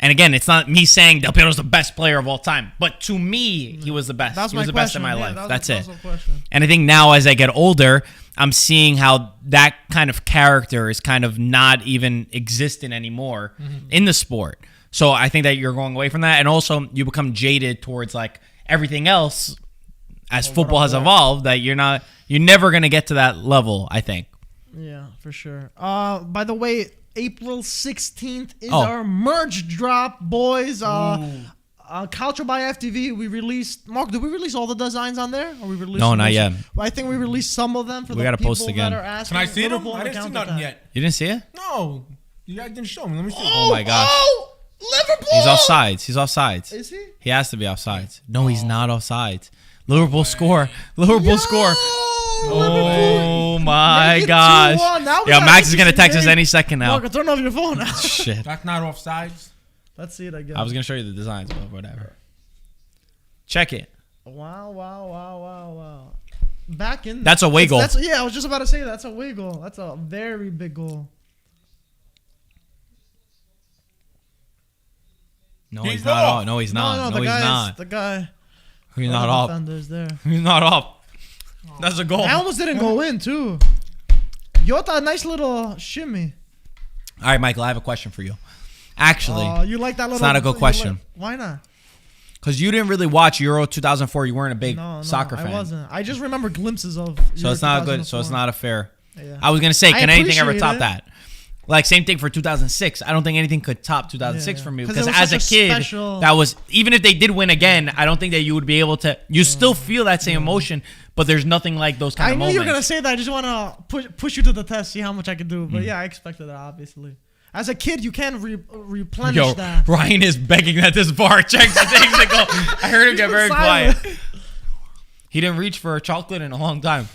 And again, it's not me saying Del Piero's the best player of all time, but to me, he was the best. That's He my was the best in question. my Yeah, life. that That's was it. the question. And I think now as I get older, I'm seeing how that kind of character is kind of not even existent anymore in the sport. So I think that you're going away from that. And also you become jaded towards like everything else as football has evolved that you're never going to get to that level, I think. Yeah, for sure. By the way, April 16th is Oh. our merch drop, boys. Culture by FTV. We released. Mark, did we release all the designs on there? Or we released No, some not of yet. those? I think we released some of them for We the gotta people post again. that are asking. Can I see them? Liverpool I and didn't see Counter nothing Attack. yet. You didn't see it? No, you guys didn't show me. Let me see. Oh my gosh. Oh, Liverpool. He's offsides. He's offsides. Is he? He has to be offsides. No, he's not offsides. Liverpool score. Liverpool score. Oh my Make it gosh. 2-1. Now we Yeah, gotta Max get is going to this text us game. any second now. Mark, turn off your phone. Shit. That's not offsides. Let's see it again. I was going to show you the designs, but whatever. Check it. Wow. Back in. That's a away goal. Yeah, I was just about to say that's a away goal. That's a very big goal. No, He's he's not off. off. No, he's not. No, the he's guy not. The guy. He's the not off. defender's there. He's not off. That's a goal. I All almost didn't go in too. Yota, nice little shimmy. right, Michael, I have a question for you. Actually, You like that little? not a good question. Why not? because you didn't really watch Euro 2004. You weren't a big No, soccer fan. I wasn't. I just remember glimpses of. So it's not good. So it's not a fair. Yeah. I was gonna say, I can anything ever appreciate top it. that? Like same thing for 2006. I don't think anything could top 2006 Yeah. for me 'Cause because it was as a such a kid, special- that was even if they did win again, I don't think that you would be able to. You still feel that same emotion, but there's nothing like those kind I of knew moments. you were gonna say that. I just want to push you to the test, see how much I could do. But yeah, I expected that. Obviously, as a kid, you can replenish Yo, that. Ryan is begging that this bar checks the things to go. I heard him get very silent. quiet. He didn't reach for a chocolate in a long time.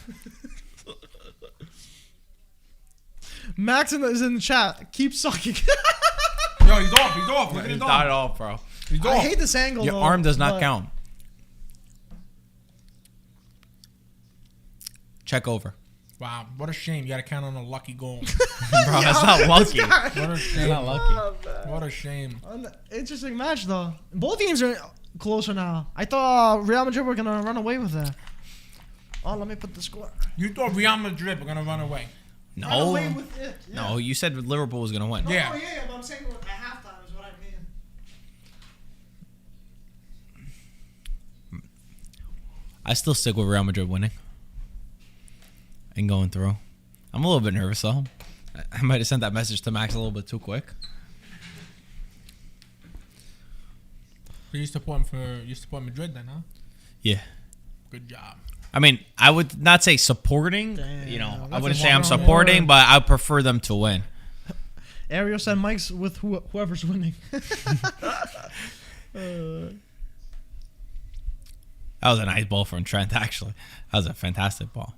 Max is in the chat. Keep sucking. Yo, he's off. He's off. Look at He's his not arm. off, bro. He's I off. hate this angle. Your though, arm does not but- count. Check over. Wow, what a shame. You got to count on a lucky goal. Bro, that's not lucky. What a That's shame. not lucky. What a shame. Interesting match though. Both teams are closer now. I thought Real Madrid were gonna run away with that. Oh, let me put the score. You thought Real Madrid were going to run away. Run No. away with it. Yeah. No, you said Liverpool was going to win. No, Yeah. yeah, but I'm saying at halftime is what I mean. I still stick with Real Madrid winning and going through. I'm a little bit nervous though. I might have sent that message to Max a little bit too quick. You support Madrid then, huh? Yeah. Good job. I mean, I would not say supporting. Damn, I that's wouldn't a say I'm strong supporting, word. but I prefer them to win. Ariel said Mike's with whoever's winning. That was a nice ball from Trent, actually. That was a fantastic ball.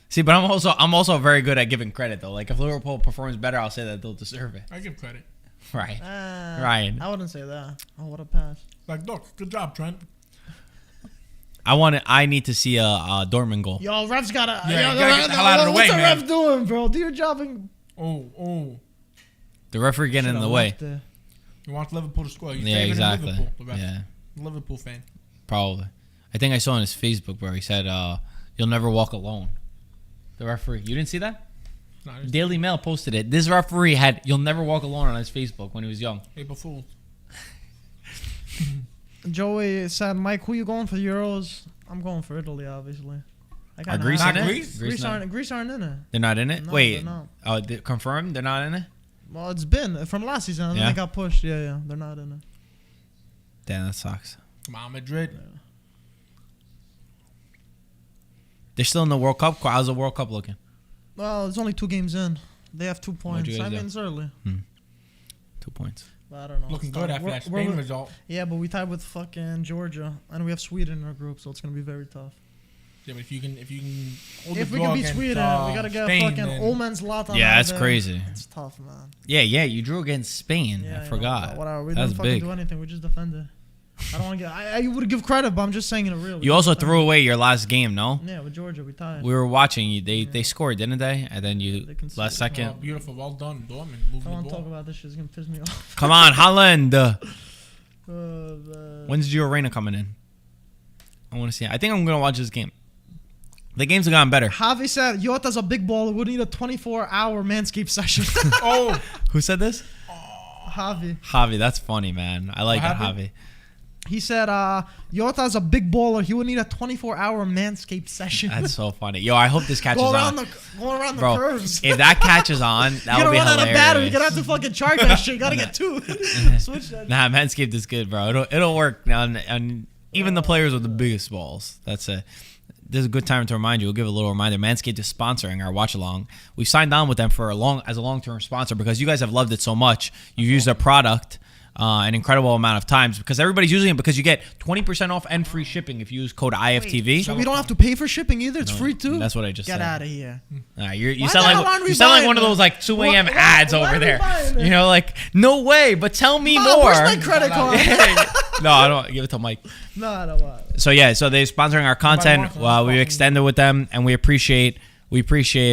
See, but I'm also very good at giving credit, though. Like, if Liverpool performs better, I'll say that they'll deserve it. I give credit. Right. Ryan. I wouldn't say that. Oh, what a pass. Like, look, good job, Trent. I need to see a Dortmund goal. Yo, ref's gotta. Yeah, yo, you gotta get the hell out of the way, what's man. the ref doing, bro? Do your job and. Oh. The referee getting in the way. He wants Liverpool to score. He's Yeah, favoring exactly. Liverpool, the ref. Yeah, Liverpool fan. probably. I think I saw on his Facebook where he said, "You'll never walk alone." The referee. You didn't see that? No, Daily Mail posted it. This referee had "You'll never walk alone" on his Facebook when he was young. April Fool. Joey said, Mike, who you going for Euros? I'm going for Italy, obviously. Are Greece in Not it? Greece? Greece aren't in it. They're not in it? No, Wait. they're not. Oh, confirmed? They're not in it? Well, it's been from last season, and then Yeah? they got pushed. Yeah, they're not in it. Damn, that sucks. Come on, Madrid. They're still in the World Cup. How's the World Cup looking? Well, it's only 2 games in. They have 2 What'd points. you guys I mean, do? it's early. 2 points. But I don't know. Looking It's good tough. after that We're Spain with- result. Yeah, but we tied with fucking Georgia, and we have Sweden in our group, so it's gonna be very tough. Yeah, but if you can hold If the we draw can beat against, Sweden, we gotta get Spain, fucking then- Omen's lot on. Yeah, out that's there. crazy. It's tough, man. Yeah, you drew against Spain. Yeah, I forgot. but whatever. We That's didn't fucking big. do anything. We just defended. I don't want to get. I would give credit, but I'm just saying it real. You also threw away your last game, no? Yeah, with Georgia, we tied. We were watching you. They scored, didn't they? And then you They conceded. last Oh, second. beautiful. Well done, Dortmund. I Moving don't the want to talk ball. about this shit. It's gonna piss me off. Come on, Haaland. Man. When's Gio Reyna coming in? I want to see. I think I'm gonna watch this game. The games have gotten better. Javi said Yota's a big baller. Would need a 24-hour manscape session. Oh, Who said this? Javi. That's funny, man. I like What that, happened? Javi. He said Yota's a big baller. He would need a 24-hour manscape session. That's so funny. Yo, I hope this catches Go around on. going around the Bro, curves. if that catches on, You're that gonna would be run out of battery. hilarious. You're gonna have to fucking charge that shit. You gotta get 2. Switch that. Nah, Manscaped is good, bro. It'll work. And even the players with the biggest balls. That's it. This is a good time to remind you. We'll give a little reminder. Manscaped is sponsoring our watch along. We signed on with them for as a long-term sponsor because you guys have loved it so much. You've used their product an incredible amount of times because everybody's using it because you get 20% off and free shipping if you use code IFTV. So we don't have to pay for shipping either. It's free too. That's what I just Get said. out of here. You Why sound the hell aren't we like buying one of it? those like 2 a.m. Why- ads why over are we there. buying it? You know, like no way, but tell me Mom, more. where's my credit card? No, I don't. Give it to Mike. No, I don't want it. So yeah, so they're sponsoring our content. wants to We extended with them, and we appreciate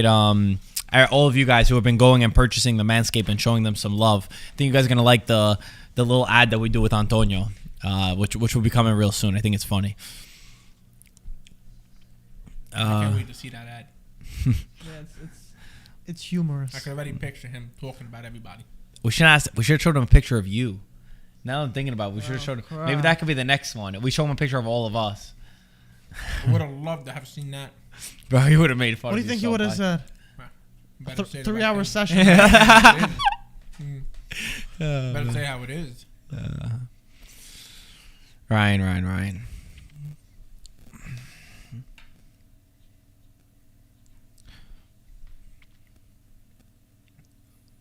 all of you guys who have been going and purchasing the Manscaped and showing them some love. I think you guys are gonna like the little ad that we do with Antonio, which will be coming real soon. I think it's funny. I can't wait to see that ad. Yeah, it's humorous. I can already picture him talking about everybody. We should have showed him a picture of you. Now I'm thinking about it, we should have showed him. crap. Maybe that could be the next one. We show him a picture of all of us. I would have loved to have seen that. Bro, he would have made fun What do of you think so he would have bad. said? Better say it 3-hour right session. then. Better say how it is. Ryan.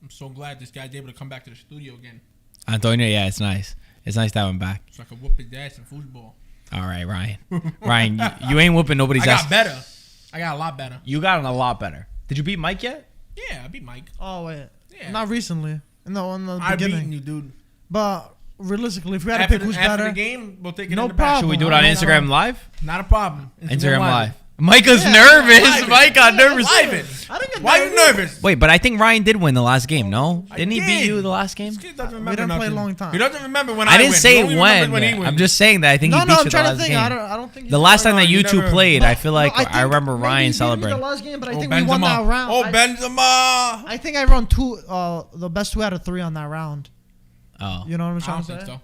I'm so glad this guy's able to come back to the studio again, Antonio, yeah, it's nice. It's nice to have him back. so I can whoop his ass in foosball. All right, Ryan. Ryan, you ain't whooping nobody's I got ass. better. I got a lot better. You got a lot better. Did you beat Mike yet? Yeah, I beat Mike. Oh wait, Yeah. not recently. No, in the I beaten beginning. you, dude. But realistically, if we had to After, pick who's after better, the game, we'll take it No in the back. problem. Should we do it on No, no, Instagram no. Live? Not a problem. Instagram Live. Micah's Yeah, nervous. Live it. Mike got nervous. Live it. I didn't get Why are you nervous? Wait, but I think Ryan did win the last game, no? I Didn't he beat did. you the last game? This kid doesn't We remember didn't play a nothing. long time. He doesn't remember when I I didn't win. say He only remembers when. he wins. I'm just saying that I think No, he beat no, you I'm the trying to last think. game. I don't think The last time that no, you you two never- played, I feel like No, I remember maybe Ryan he beat me celebrating. the last game, but I Oh, think we won that Benzema. round. Oh, I Benzema. I think I run the best 2 out of 3 on that round. Oh. You know what I'm I trying don't to think say? so.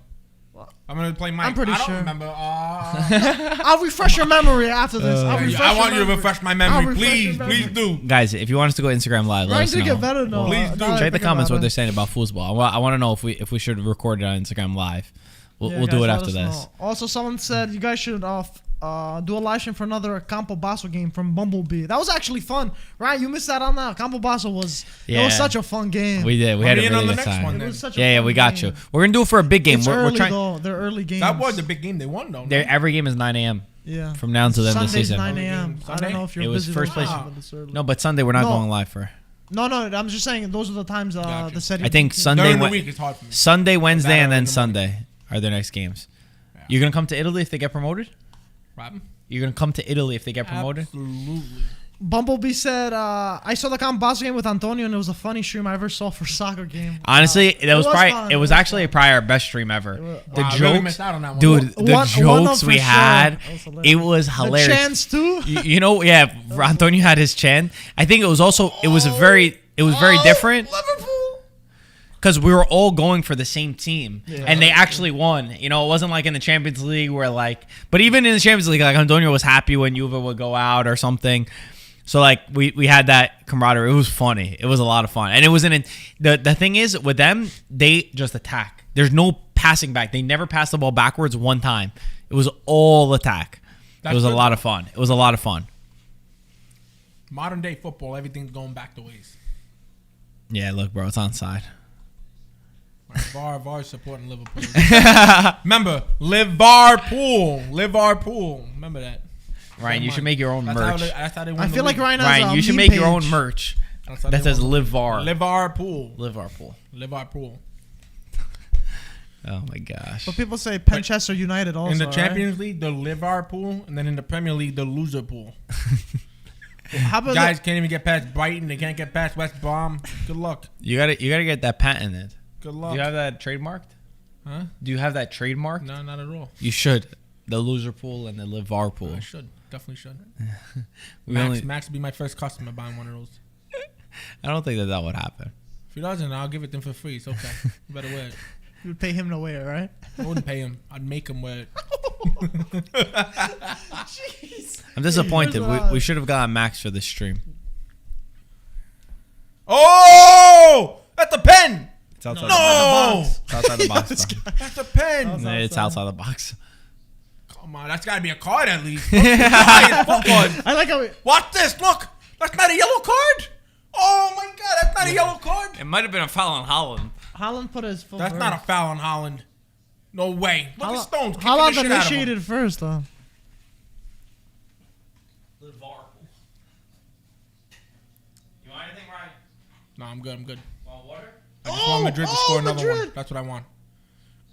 I'm gonna play Mike. I'm pretty I don't sure. remember. I'll refresh your memory after this. I'll refresh I your want you to memory. refresh my I'll memory. refresh Please, your memory. please do. Guys, if you want us to go Instagram Live, let Ryan us did know. get better though. Please do. Check the comments what they're saying about foosball. I want to know if we should record it on Instagram Live. We'll do it after this. Also, someone said you guys should do a live stream for another Campo Basso game from Bumblebee. That was actually fun. Right? You missed that on that. Campo Basso it was such a fun game. We did. We had a in on really the good next time. one, It then. was such a Yeah, fun we got game. you. We're gonna do it for a big game. It's We're early trying. though. They're early games. That was the big game they won, though. Every game is 9 a.m. Yeah. from now until the end of the Sunday's season. 9 a.m. I Sunday? don't know if you're It was busy. first those place. times, but it's early. No, but Sunday we're not No. going live for. No, I'm just saying those are the times Gotcha. the setting. I think Sunday, During the week, it's hard for me. Sunday, Wednesday, Saturday and then in the morning. Sunday are the next games. Yeah. You're gonna come to Italy if they get promoted. Robin? You're gonna come to Italy if they get promoted. Absolutely. Bumblebee said, I saw the Cambasso game with Antonio and it was the funniest stream I ever saw for a soccer game. Honestly, that was was probably fun. it was It was actually fun. probably our best stream ever. It was- The Wow, I really jokes, missed out on that one. dude. The One jokes for we sure. had, That was hilarious. it was The hilarious. chants too. You know, yeah. Antonio had his chant. I think it was very different. Liverpool. Because we were all going for the same team, Yeah. and they actually won. You know, it wasn't like in the Champions League where but even in the Champions League, like Antonio was happy when Juve would go out or something. So like we had that camaraderie. It was funny. It was a lot of fun, and it was the thing is with them, they just attack. There's no passing back. They never passed the ball backwards one time. It was all attack. That's it was a good, lot though. of fun. It was a lot of fun. Modern day football, everything's going back to ways. Yeah, look, bro, it's onside. VAR supporting Liverpool. Remember, Liverpool. Remember that. Ryan, you should make your own merch. That's how they win I the feel like league. Ryan has Ryan, a you should meme make your own page. merch That's how that they says win. Live VAR. Liverpool. Liverpool. Liverpool. Oh my gosh. But people say Manchester United also. In the right? Champions League, the Liverpool, and then in the Premier League, the loser pool. How about Guys can't even get past Brighton. They can't get past West Brom. Good luck. You gotta get that patented. Good Do luck. you have that trademarked? Huh? Do you have that trademarked? No, not at all. You should. The loser pool and the Live VAR pool. I should. Definitely should. We Max will be my first customer buying one of those. I don't think that would happen. If he doesn't, I'll give it to him for free. It's okay. You better wear it. you would pay him to wear, right? I wouldn't pay him. I'd make him wear it. Jeez. I'm disappointed. Here's We should have gotten Max for this stream. Oh! That's a pen! It's outside No! It's outside the box. bro. That's a pen! No, it's outside the box. Come on, that's gotta be a card at least. I I like how Watch this, look! That's not a yellow card! Oh my god, that's not a yellow card! It might have been a foul on Haaland. Holland put his foot That's first. not a foul on Haaland. No way. Look at Stones kicking Holland the shit out of him. initiated first, though. Live VAR pool. You want anything, Ryan? No, I'm good, I'm good. Want water? I just want Madrid to score another one. Madrid. That's what I want.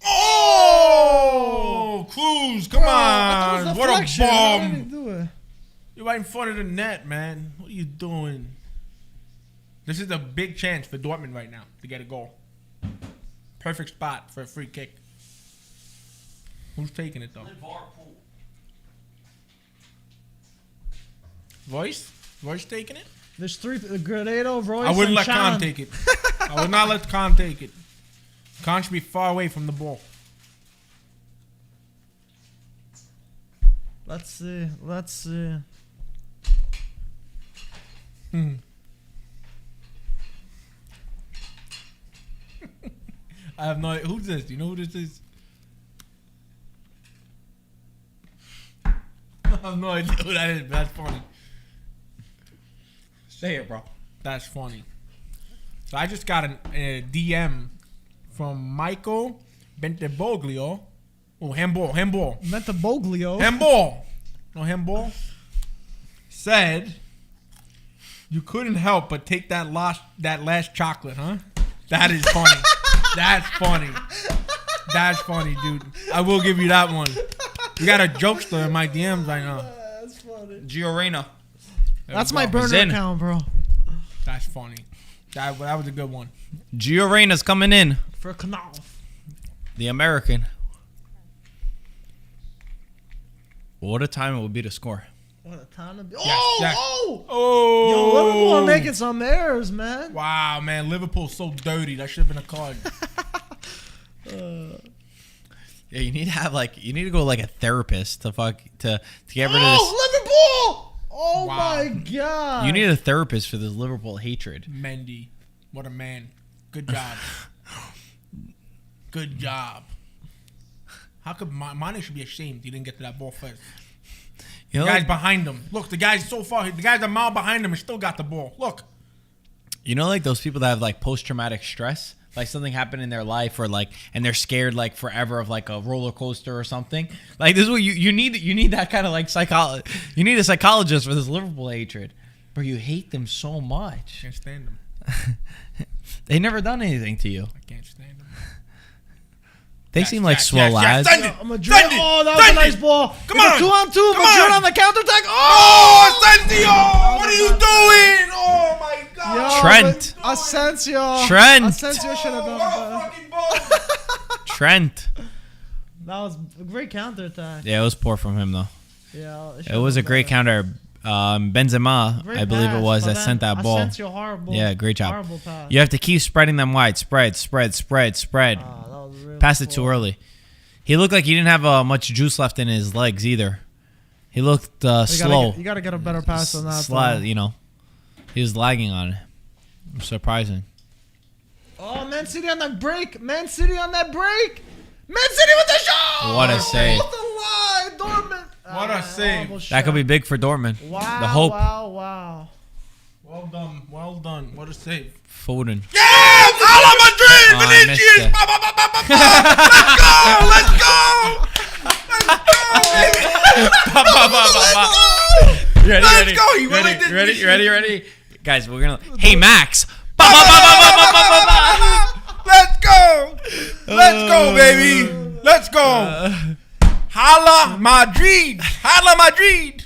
Oh! Cruz, come Bro, I thought it on. was What a deflection. How did he bomb. do it? You're right in front of the net, man. What are you doing? This is a big chance for Dortmund right now to get a goal. Perfect spot for a free kick. Who's taking it, though? Live VAR pool. Voice? Voice taking it? There's three: Grenado, Royce, I wouldn't and let Khan Chan. take it. I would not let Khan take it. Khan should be far away from the ball. Let's see. Let's see. I have no idea. Who's this? Do you know who this is? I have no idea who that is, but that's funny. Say it, bro. That's funny. So I just got a DM from Michael Bentiboglio. Oh, handball. Metaboglio. Handball. No handball. Said you couldn't help but take that last chocolate, huh? That is funny. That's funny. That's funny, dude. I will give you that one. You got a jokester in my DMs right now. That's funny. Gio Reyna. That's we my go. burner in. account, bro. That's funny. That was a good one. Gio Reyna's coming in. For Canal. The American. What a time it would be to score. What a time to be. Yes, yes. Oh! Oh, Yo, Liverpool are making some errors, man. Wow, man, Liverpool's so dirty. That should have been a card. Yeah, you need to go like a therapist to get rid of this. Oh, Liverpool! Oh Wow. my god. You need a therapist for this Liverpool hatred. Mendy, what a man. Good job. Good job. How could Mane should be ashamed he didn't get to that ball first? You know, The guy's like, behind him. Look, the guy's so far. The guy's a mile behind him and still got the ball. Look. you know, like those people that have like post-traumatic stress. like something happened in their life, or like, and they're scared like forever of like a roller coaster or something. Like this is what you need. You need that kind of like You need a psychologist for this Liverpool hatred, bro. You hate them so much. Can't stand them. They never done anything to you. I can't stand them. They seem like swell lads. Send it. Madrid. Send it. Oh, that was a Send nice it. ball. Come on. 2-on-2. Come Madrid on. on the counterattack. Oh, Asensio! What are you doing? Oh my God! Yo, Trent. but Asensio. Trent. Asensio should have done What a better. fucking ball! Trent. That was a great counterattack. Yeah, it was poor from him though. Yeah, It was a great counter. Benzema, Great I believe pass, it was, but that then sent that ball. Asensio, horrible. Yeah, great job. Horrible pass. You have to keep spreading them wide. Spread. That was really Pass it too poor. early. He looked like he didn't have much juice left in his legs either. He looked slow. You gotta get a better pass than that. Slide, though. you know, he was lagging on it. Surprising. Oh, Man City on that break. Man City on that break. Man City with the shot. What a save. Off the line. Dortmund. What a save. That could be big for Dortmund. Wow. The hope. Wow. Well done. Well done. What a save. Foden. Yeah! Hala Madrid! Oh, I missed Vinicius! it. Ba, ba, ba, ba, ba, ba. Let's go! Ready, Let's go. He really ready, did ready, this ready, ready. Guys, we're gonna. Hey, Max. Ba, ba, ba, ba, ba, ba, ba, ba. Let's go! Let's go, baby! Let's go! Hala Madrid! Hala Madrid!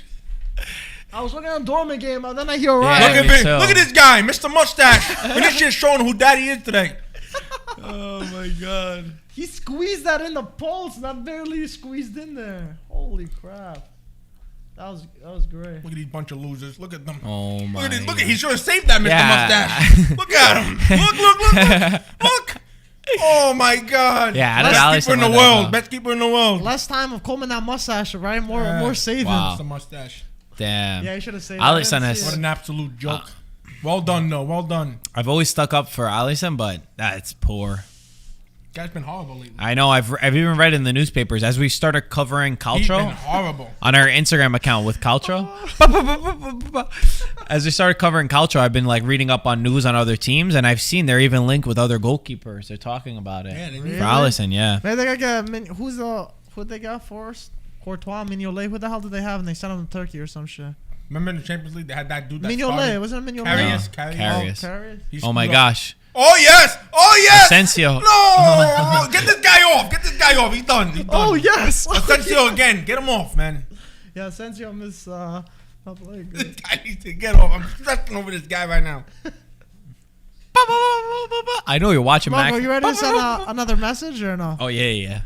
I was looking at the Dortmund game, and then I hear Yeah, Ryan. me too. Look at this guy, Mr. Mustache. Vinicius showing who daddy is today. Oh my God. He squeezed that in the post, not barely squeezed in there. Holy crap. That was great. Look at these bunch of losers. Look at them. Oh my. Look at this. Look at he should have saved that, Mr. Yeah. Mustache. Look at him. Look. Oh my God. Yeah, Best Alisson keeper in the like that, world. though. Best keeper in the world. Less time of combing that mustache, right? More saving. Wow. Mr. Mustache. Damn. Yeah, he should have saved Alisson that. I has- didn't What see an it. absolute joke. Well done, though. Well done. I've always stuck up for Alisson, but that's poor. Guy's been horrible lately. I know. I've even read in the newspapers as we started covering He's been Calcio horrible. on our Instagram account with Calcio. As we started covering Calcio, I've been like reading up on news on other teams, and I've seen they're even linked with other goalkeepers. They're talking about it Yeah, they for need- Alisson. Yeah. Maybe they gotta get who they got first? Courtois, Mignolet. Who the hell did they have? And they sent him to Turkey or some shit. Remember in the Champions League, they had that dude that Mignolet, started? wasn't it Mignolet? Karius. No, Karius. Karius. Oh, Karius? He Oh my screwed up. gosh. Oh yes! Oh yes! Asensio. No! Get this guy off! Get this guy off! He's done. He's done. Oh yes. Asensio again. Get him off, man. Yeah, Asensio missed. Not playing This good. guy needs to get off. I'm stressing over this guy right now. I know you're watching, Marco, Max. you ready to send another message or no? Oh yeah.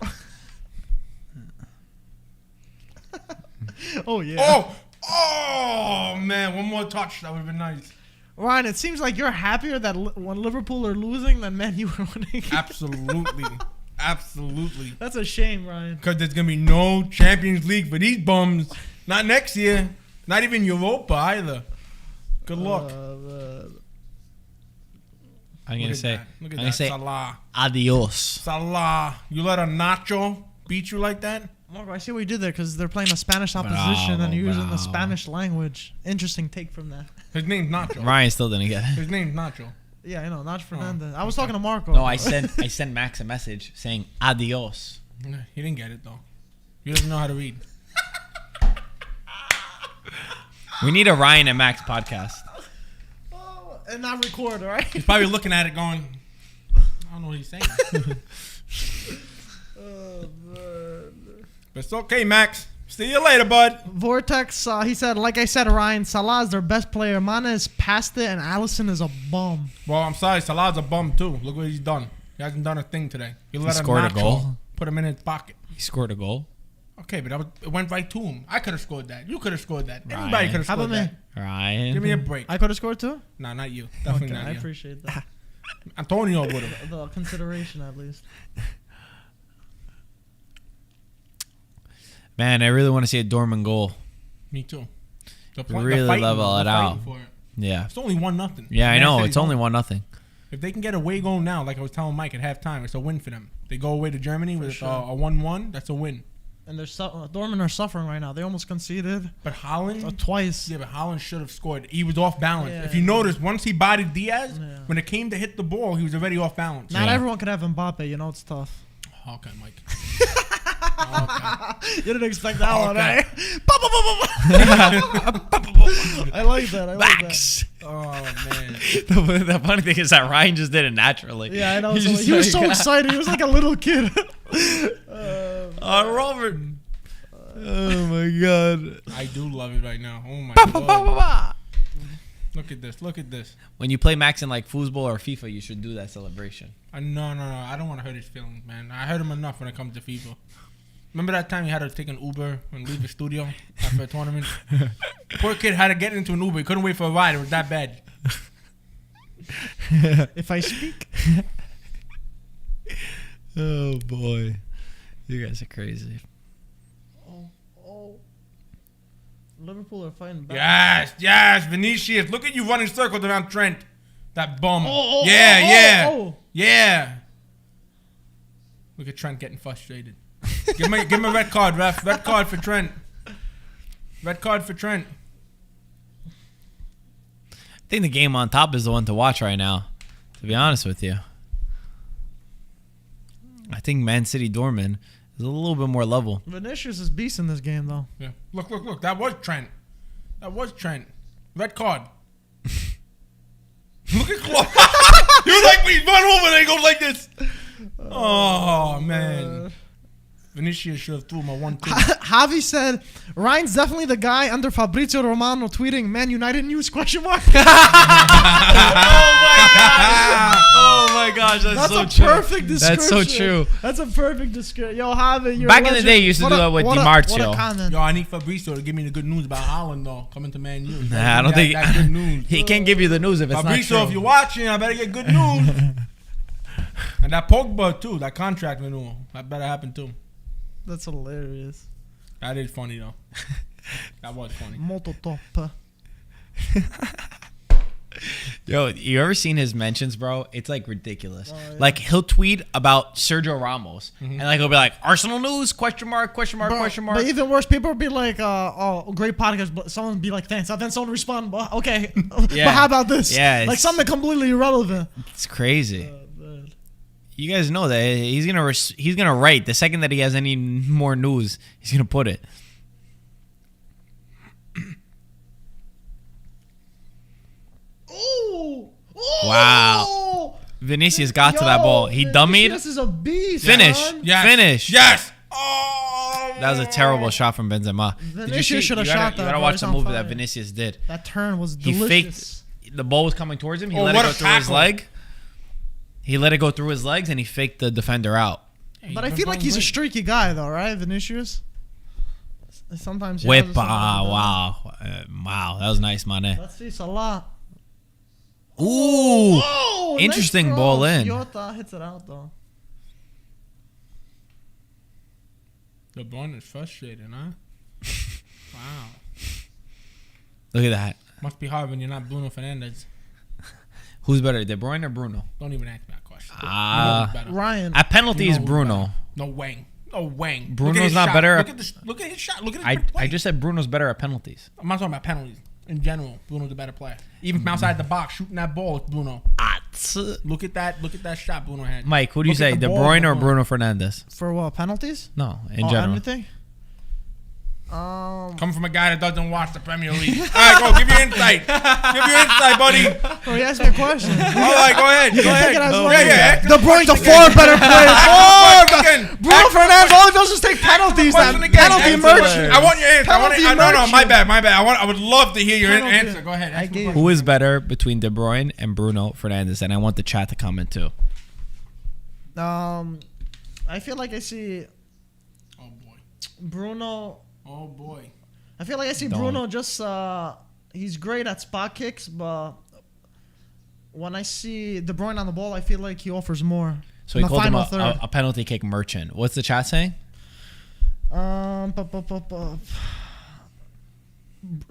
Oh yeah. Oh man! One more touch. That would have been nice. Ryan, it seems like you're happier that when Liverpool are losing than Man U are winning. Absolutely. Absolutely. That's a shame, Ryan. Because there's going to be no Champions League for these bums. Not next year. Not even Europa either. Good luck. I'm Look gonna at say. that. Look I'm at gonna that. say Salah. adios. Salah. You let a Nacho beat you like that? Marco, I see what you did there because they're playing a Spanish opposition and you're using the bravo. Spanish language. Interesting take from that. His name's Nacho. Ryan still didn't get it. His name's Nacho. Yeah, I know, not Fernandez. I was talking to Marco. No, I sent Max a message saying adios. He didn't get it though. He doesn't know how to read. We need a Ryan and Max podcast. Oh, and not record, all right? He's probably looking at it going, I don't know what he's saying. But it's okay, Max. See you later, bud. Vortex, he said, like I said, Ryan, Salah is their best player. Mane is past it, and Alisson is a bum. Well, I'm sorry. Salah's a bum, too. Look what he's done. He hasn't done a thing today. He let scored a Nacho goal. Put him in his pocket. He scored a goal. Okay, but it went right to him. I could have scored that. You could have scored that. Ryan. Anybody could have How scored about me? that. Ryan. Give me a break. I could have scored too? Nah, not you. Definitely Okay, I not you. appreciate that. Antonio would have. The consideration, at least. Man, I really want to see a Dortmund goal. Me too. Really level it out. Yeah. It's only 1-0. Yeah, I Man know. City It's only don't- 1-0. If they can get a away goal now, like I was telling Mike at halftime, it's a win for them. They go away to Germany with sure. a 1-1. That's a win. And Dortmund are suffering right now. They almost conceded But Haaland, twice. yeah, but Haaland should have scored. He was off balance. Yeah, If you yeah. notice, once he bodied Diaz, Yeah. when it came to hit the ball, he was already off balance. Not Yeah. everyone could have Mbappe. You know it's tough. Okay, Mike. You didn't expect that one, Okay. eh? I like that. I like that. Backs. Oh man. The funny thing is that Ryan just did it naturally. Yeah, I know. He's So just he was so like, excited. He was like a little kid. Robert. Oh my god. I do love it right now. Oh my god. Look at this. Look at this. When you play Max in like foosball or FIFA, you should do that celebration. No. I don't want to hurt his feelings, man. I hurt him enough when it comes to FIFA. Remember that time he had to take an Uber and leave the studio after a tournament? Poor kid had to get into an Uber. He couldn't wait for a ride. It was that bad. If I speak. Oh boy. You guys are crazy. Oh. Liverpool are fighting back. Yes. Vinicius. Look at you running circles around Trent. That bum. Oh. Yeah. Look at Trent getting frustrated. Give him a red card, ref. Red card for Trent. Red card for Trent. I think the game on top is the one to watch right now, to be honest with you. I think Man City Dortmund is a little bit more level. Vinicius is beast in this game, though. Yeah. Look. That was Trent. Red card. Look at Klopp. You like me run over and he goes like this. Oh man. Vinicius should have threw my 1-2. Javi said, Ryan's definitely the guy under Fabrizio Romano tweeting, Man United news, question mark. Oh my gosh, that's so a true. perfect description. That's so true. That's a perfect description. Yo, Javi, you're Back in a the legend. day, you used to do that with What DiMarzio. a comment. Yo, I need Fabrizio to give me the good news about Haaland though. Coming to Man U. Nah, I don't think that good news. he can't give you the news if it's Fabrizio, not if true. you're watching, I better get good news. And that Pogba too, that contract renewal, that better happen too. That's hilarious. That is funny though. That was funny. Molto top. Yo, you ever seen his mentions, bro? It's like ridiculous. Oh, yeah. Like he'll tweet about Sergio Ramos, and like he'll be like, "Arsenal news? Question mark? Question mark? Bro, Question mark?" But even worse, people would be like, "Oh, great podcast," but someone would be like, "Thanks." And then someone respond, "But okay, Yeah. but how about this?" Yeah, like it's- something completely irrelevant. It's crazy. Man. You guys know that he's gonna write the second that he has any more news. He's gonna put it. Ooh! Wow. Vinicius got to that ball. He dummied. This is a beast. Finish. son. Finish. Yes. Oh. That was a terrible shot from Benzema. Vinicius should have you shot gotta, that, You gotta bro. watch He's the on movie fire. that Vinicius did. That turn was He delicious. faked. The ball was coming towards him. He Oh, let it what go a through his tackle. leg. He let it go through his legs, and he faked the defender out. But I feel like he's a streaky guy, though, right, Vinicius? Sometimes. he Whip. has something like that. Wow. Wow. That was nice, man. Let's see Salah. Ooh. Oh, Interesting nice ball cross. in. Jota hits it out, though. The Bruyne is frustrated, huh? Wow. Look at that. Must be hard when you're not Bruno Fernandes. Who's better, De Bruyne or Bruno? Don't even ask me that question. Ah. You know who's better. Ryan. At penalties, You know who's Bruno. better. No Wang. Bruno's Look at his not shot. better Look at- at this. Look at his shot. Look at his I play. just said Bruno's better at penalties. I'm not talking about penalties. In general, Bruno's a better player. Even from outside the box, shooting that ball, it's Bruno. Look at that. Look at that shot Bruno had. Mike, who do you Look at say, the De ball Bruyne or Bruno. Bruno Fernandes? For what, penalties? No, in general. Anything? Come from a guy that doesn't watch the Premier League. All right, go. Give your insight. Give your insight, buddy. Oh, he asked me a question. All right, go ahead. Go ahead. take it as Yeah, one. yeah. De Bruyne's a far better player. Again. Bruno Fernandes all he does is take penalties. Question That again. penalty Answer. merchant. I want your answer. Penalty No, merchant. my bad. I would love to hear your Penalty. answer. Go ahead. I Ask me gave- a Who is better between De Bruyne and Bruno Fernandes? And I want the chat to comment too. I feel like I see Oh boy. Bruno. Oh boy. I feel like I see Don't. Bruno just. He's great at spot kicks, but when I see De Bruyne on the ball, I feel like he offers more. So he in the called him final third. a penalty kick merchant. What's the chat saying?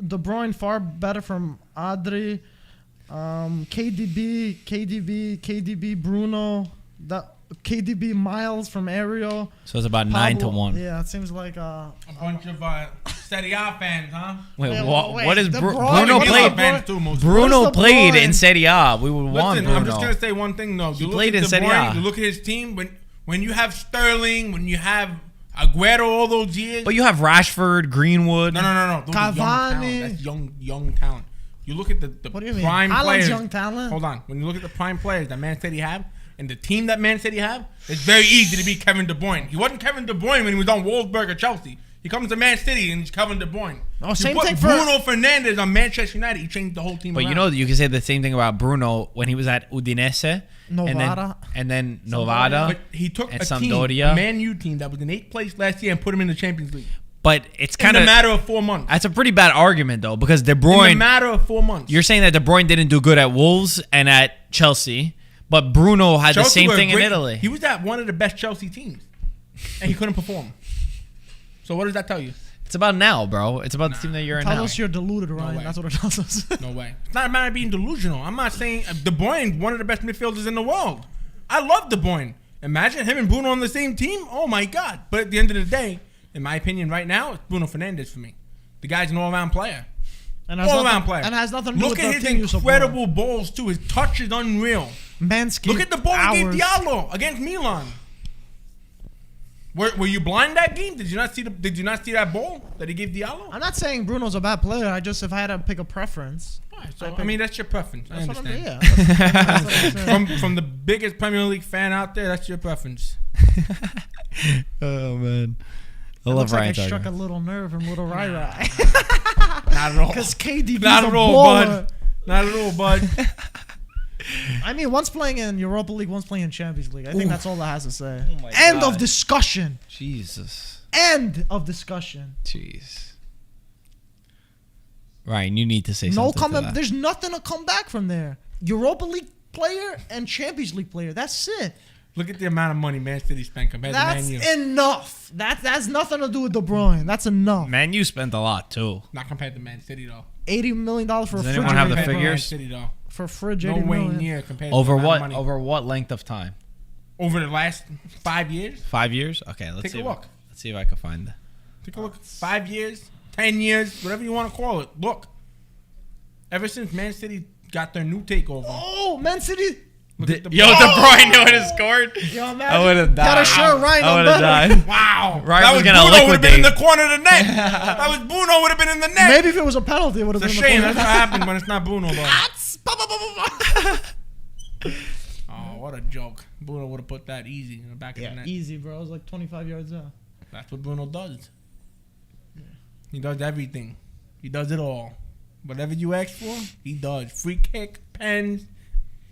De Bruyne far better from Adri. KDB, Bruno. KDB, Miles from Ariel. So it's about 9-1. Yeah, it seems like A bunch of Serie A fans, huh? Wait, Wait, what is De Bruno Bruyne- played? Fans too, most. Bruno Where's De played Bruyne? in Serie A. We would want Listen, Bruno. I'm just gonna say one thing though. You played look in at Serie De Bruyne, A. you look at his team when you have Sterling, when you have Aguero all those years. But you have Rashford, Greenwood. No. Those are young talent. Cavani. That's young talent. You look at the What do you mean? prime Haaland's players. young talent? Hold on. When you look at the prime players that Man City have and the team that Man City have, it's very easy to be Kevin De Bruyne. He wasn't Kevin De Bruyne when he was on Wolfsburg or Chelsea. He comes to Man City and he's Kevin De Bruyne. Oh, You same put thing for Bruno Fernandes on Manchester United. He changed the whole team. But around. you know, you can say the same thing about Bruno when he was at Udinese. Novara. And then Novara. But he took and a Sampdoria. team, a Man U team that was in 8th place last year and put him in the Champions League. But it's In kind a of matter of 4 months. that's a pretty bad argument though, because De In a Bruyne. matter of 4 months. You're saying that De Bruyne didn't do good at Wolves and at Chelsea, but Bruno had the Chelsea same were thing in great. Italy. He was at one of the best Chelsea teams, and he couldn't perform. So what does that tell you? It's about now, bro. It's about the team that you're in Tell now. us you're deluded, Ryan. way. That's what it tells us. No way. It's not a matter of being delusional. I'm not saying De Bruyne, one of the best midfielders in the world. I love De Bruyne. Imagine him and Bruno on the same team. Oh my God! But at the end of the day, in my opinion, right now, it's Bruno Fernandes for me. The guy's an all-around player. And All-around player. And has nothing to do Look with at the his team you support. incredible balls too. His touch is unreal. Manscaped. Look at the ball he gave hours. Diallo against Milan. Were you blind that game? Did you not see that ball that he gave Diallo? I'm not saying Bruno's a bad player. I just, if I had to pick a preference. Alright, so, I mean, that's your preference. I That's what I'm understand. yeah. That's what I'm saying. From the biggest Premier League fan out there, that's your preference. Oh man, I It love looks like I Ryan struck a Tucker. little nerve from little Rai Rai. Not at all. Because KDB's Not a at all, baller. bud. Not at all, bud. I mean, one's playing in Europa League, one's playing in Champions League. I think that's all that has to say. Oh my End God. of discussion. Jesus, End of discussion. jeez. Ryan, you need to say No something. to coming. that. There's nothing to come back from there. Europa League player and Champions League player. That's it. Look at the amount of money Man City spent compared to That's Man U. enough. That has nothing to do with De Bruyne. That's enough. Man, you spent a lot too. Not compared to Man City, though. $80 million for a Does refrigerator. anyone have the Compared to Man figures? City, though. For a fridge, No $80 way million. near compared Over to the what? amount of money. Over what length of time? Over the last 5 years? 5 years? Okay, let's Take see. a look. Let's see if I can find that. Take a look. 5 years, 10 years, whatever you want to call it. Look. Ever since Man City got their new takeover. Oh, Man City. Look at the Yo, De Bruyne would have scored. Yo, imagine. I would have died. Got a shirt, Ryan. I I'm would have better. died. Wow. Ryan that was was gonna Bruno would have been in the liquidate. corner of the net. That was Bruno would have been in the net. Maybe if it was a penalty, it would have It's a been shame. in the That's what corner. happened when it's not Bruno, though. Oh, what a joke. Bruno would have put that easy in the back of the Yeah, net. easy, bro. It was like 25 yards out. That's what Bruno does. He does everything. He does it all. Whatever you ask for, he does. Free kick, pens,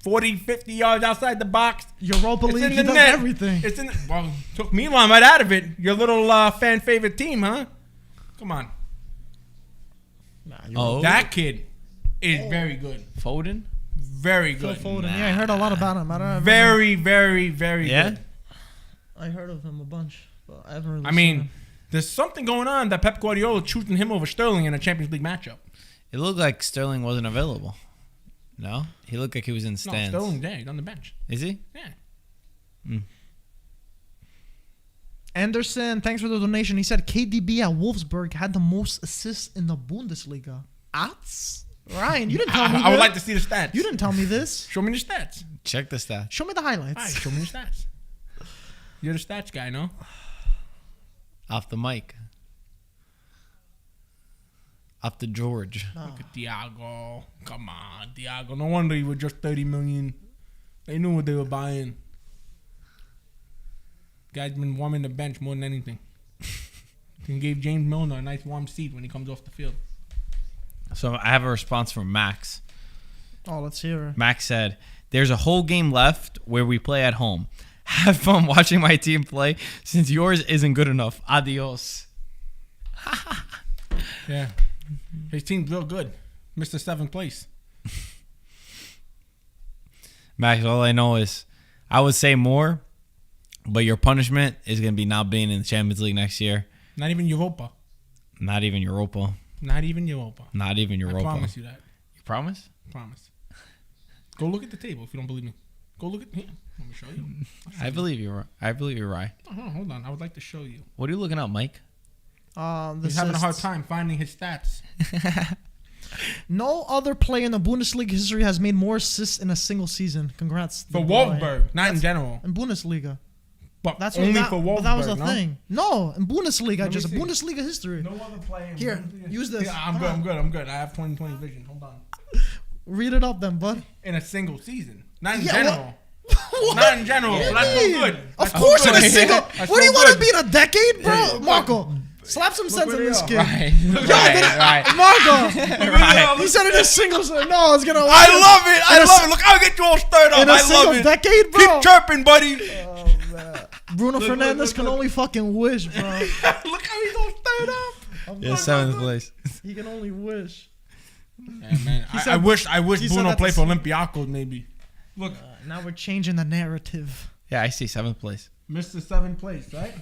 40, 50 yards outside the box. Europa It's League, in he the does net. everything. It's in. Well, took Milan right out of it. Your little fan favorite team, huh? Come on. Nah, Oh, That kid is very good. Foden? Very Phil good. Foden. Yeah, I heard a lot about him. I don't know. Very, very, very Yeah? good. I heard of him a bunch, but I haven't really I seen mean, him. there's something going on that Pep Guardiola choosing him over Sterling in a Champions League matchup. It looked like Sterling wasn't available. No? He looked like he was in No, stands. Sterling's there. He's on the bench. Is he? Yeah. Anderson, thanks for the donation. He said KDB at Wolfsburg had the most assists in the Bundesliga. Ats? Ryan, you didn't tell me I would this. like to see the stats. You didn't tell me this. Show me the stats. Check the stats. Show me the highlights. All right, show me the stats. You're the stats guy, no? Off the mic. Off the George. Look at Thiago. Come on, Thiago. No wonder he was just 30 million. They knew what they were buying. Guy's been warming the bench more than anything. And gave James Milner a nice warm seat when he comes off the field. So I have a response from Max. Oh, let's hear it. Max said, "There's a whole game left where we play at home. Have fun watching my team play since yours isn't good enough. Adios." Yeah. His team's real good. Mr. 7th place. Max, all I know is I would say more, but your punishment is going to be not being in the Champions League next year. Not even Europa. Not even Europa. Not even Europa. Not even Europa. I promise you that. You promise? Promise. Go look at the table if you don't believe me. Go look at me. Let me show you. I believe you're right. Oh, hold on. I would like to show you. What are you looking at, Mike? He's having a hard time finding his stats. No other player in the Bundesliga history has made more assists in a single season. Congrats. For Wolfsburg, not in general. In Bundesliga. But That's only what for Wolfsburg, but that was the no? thing. No, in Bundesliga, Let me just see. Bundesliga history. No other player in Here, Bundesliga. use this. Yeah, I'm good. I have 20/20 vision. Hold on. Read it up then, bud. In a single season. Not in Yeah, general. What? Not in general. So that's no good. Of That's no course, in good. a single. That's What do you no want to good. be in a decade, bro? Hey, Marco, slap some sense where in they this are. kid. Right. Marco, Right. he said in a single. No, it's gonna. I love it. I love it. Look, I'll get you all stirred up. In a I love single it. decade, bro. Keep chirping, buddy. Bruno Look, Fernandes look, can look. only fucking wish, bro. Look how he's all stirred up. Yeah, 7th place. He can only wish. Yeah, man. said- I wish he said Bruno that played to- for Olympiacos maybe. Look, Now we're changing the narrative. Yeah, I see 7th place. Mr. 7th place, right?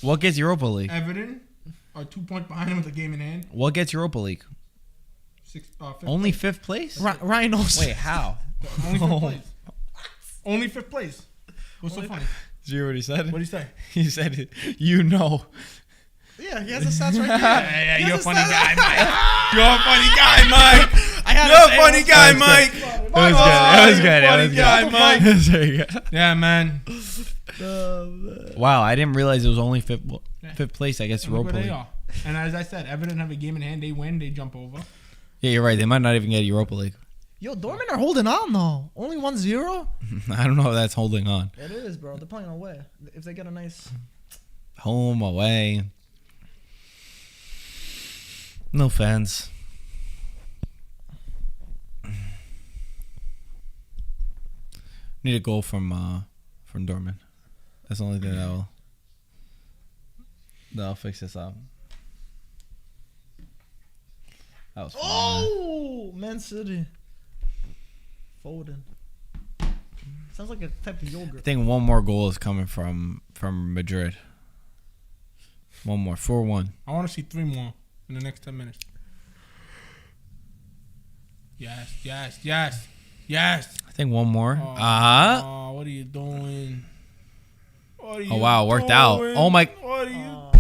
What gets Europa League? Everton are 2 points behind him with a game in hand. What gets Europa League? Fifth Only place. 5th place? Ryan knows. Wait, how? Only 5th place. Only 5th place. What's so funny? Did you hear what he said? What do you say? He said, you know. Yeah, he has the stats right there. Yeah, He you're a has the funny stats. guy, Mike. You're a funny guy, Mike. I had You're to a say funny it. guy, That was Mike. good. That was good. That was good. Funny guy, Mike. Very good. Yeah, man. Wow, I didn't realize it was only 5th place. I guess And look Europa where they League. are. And as I said, Everton have a game in hand. They win. They jump over. Yeah, you're right. They might not even get Europa League. Yo, Dortmund are holding on though. Only 1-0. I don't know if that's holding on. It is, bro. They're playing away. If they get a nice. Home, away. No fans. Need a goal from Dortmund. That's the only thing that'll fix this up. That was fun. Oh, Man City. Foden. Sounds like a type of I yogurt. think one more goal is coming from Madrid. One more, 4-1. I want to see 3 more in the next 10 minutes. Yes. I think one more. Oh, what are you doing? What are you Oh wow, worked out. doing? Oh my. What are you?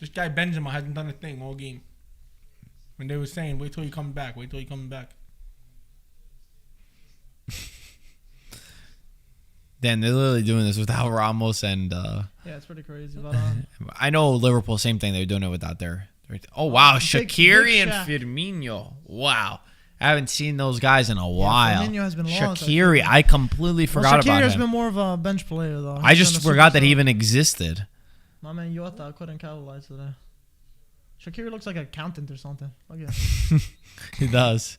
This guy Benzema hasn't done a thing all game. When they were saying, "Wait till he comes back. Wait till he comes back." Then they're literally doing this without Ramos and. Yeah, it's pretty crazy. But I know Liverpool, same thing. They're doing it without their. Oh wow, big Shaqiri and Shaq. Firmino. Wow, I haven't seen those guys in a while. Firmino has been lost, I Shaqiri, I completely forgot Shaqiri about has him. been more of a bench player though. I He's just been a forgot that he superstar. even existed. My man Yota couldn't capitalize today. Shaqiri looks like an accountant or something. Look at him. He does.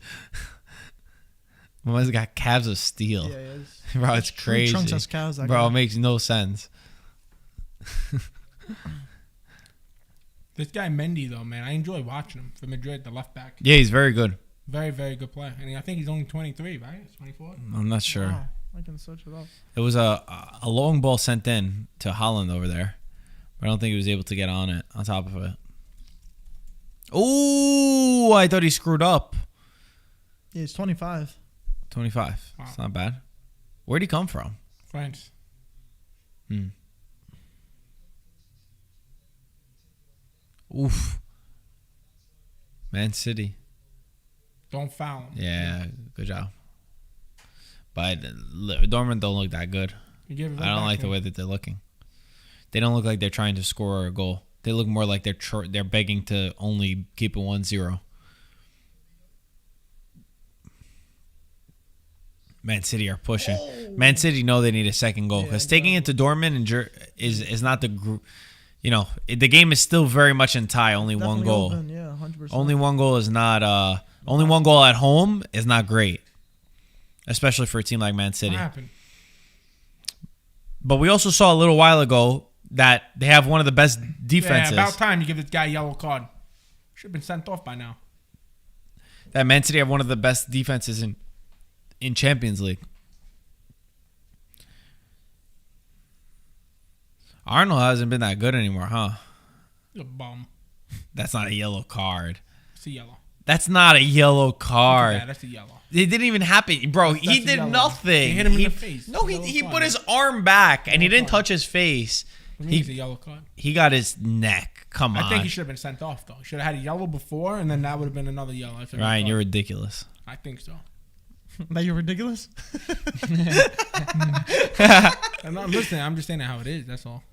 My man's got calves of steel. Yeah, he is. Bro, it's True crazy. Trunks has cows, that Bro, guy. it makes no sense. This guy Mendy though, man, I enjoy watching him for Madrid, the left back. Yeah, he's very good. Very, very good player. And I think he's only 23, right? 24. I'm not sure. Wow, I can search it up. It was a long ball sent in to Haaland over there. But I don't think he was able to get on top of it. Oh, I thought he screwed up. Yeah, he's 25. 25. Wow. It's not bad. Where'd he come from? France. Oof. Man City. Don't foul him. Yeah, good job. But Dortmund don't look that good. You give it I don't back like to the him. way that they're looking. They don't look like they're trying to score a goal. They look more like they're begging to only keep it 1-0. Man City are pushing. Man City know they need a second goal because taking it to Dortmund and is not the group. You know, the game is still very much in tie. Only one Definitely goal. open, yeah, 100%. Only one goal is not. Only one goal at home is not great, especially for a team like Man City. What happened? But we also saw a little while ago that they have one of the best defenses. Yeah, about time you give this guy a yellow card. Should have been sent off by now. That Man City have one of the best defenses in Champions League. Arnold hasn't been that good anymore, huh? You're a bum. That's not a yellow card. See yellow. That's not a yellow card. Yeah, that's a yellow. It didn't even happen, bro. That's he a did yellow. nothing. He hit him in the face. No, Yellow he card. put his arm back and he Yellow didn't card. touch his face. He's a yellow card. He got his neck. Come on. I think he should have been sent off though. Should have had a yellow before, and then that would have been another yellow. Ryan, you're ridiculous. I think so. That you're ridiculous. I'm not listening. I'm just saying how it is. That's all.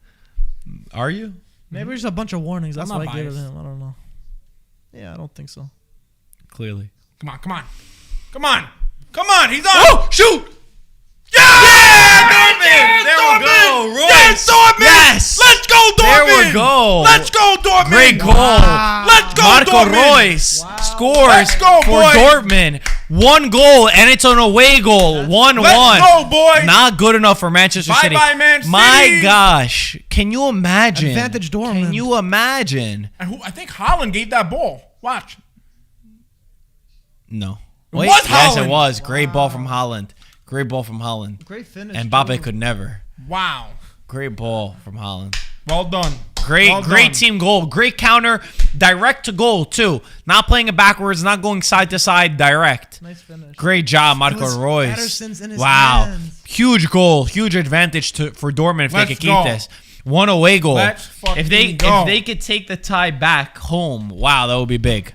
Are you? Maybe there's a bunch of warnings. That's I'm why not I gave it to biased. him. I don't know. Yeah, I don't think so. Clearly. Come on, come on, come on, come on. He's on. Oh, shoot! Yeah, Dortmund! There we go, Royce. Yes, Dortmund. Yes. Let's go, Dortmund. There we go. Let's go, Dortmund. Great goal. Let's go, Marco Dortmund. Royce scores Let's go, for boy. Dortmund. One goal, and it's an away goal. 1-1. Let's go, boy. Not good enough for Manchester City. Bye-bye, Man City. My gosh. Can you imagine? Advantage Dortmund. Can you imagine? And I think Haaland gave that ball. Watch. No. It Wait, was yes, it Haaland. was. Great ball from Holland. Great ball from Holland. Great finish. And Mbappe too. could never. Wow. Great ball from Holland. Well done. Great, Well great done. team goal. Great counter. Direct to goal, too. Not playing it backwards, not going side to side, direct. Nice finish. Great job, It Marco was Royce. Patterson's in his Wow. hands. Huge goal. Huge advantage for Dortmund if Let's they could keep go. this. One away goal. Let's fucking If they go. if they could take the tie back home, wow, that would be big.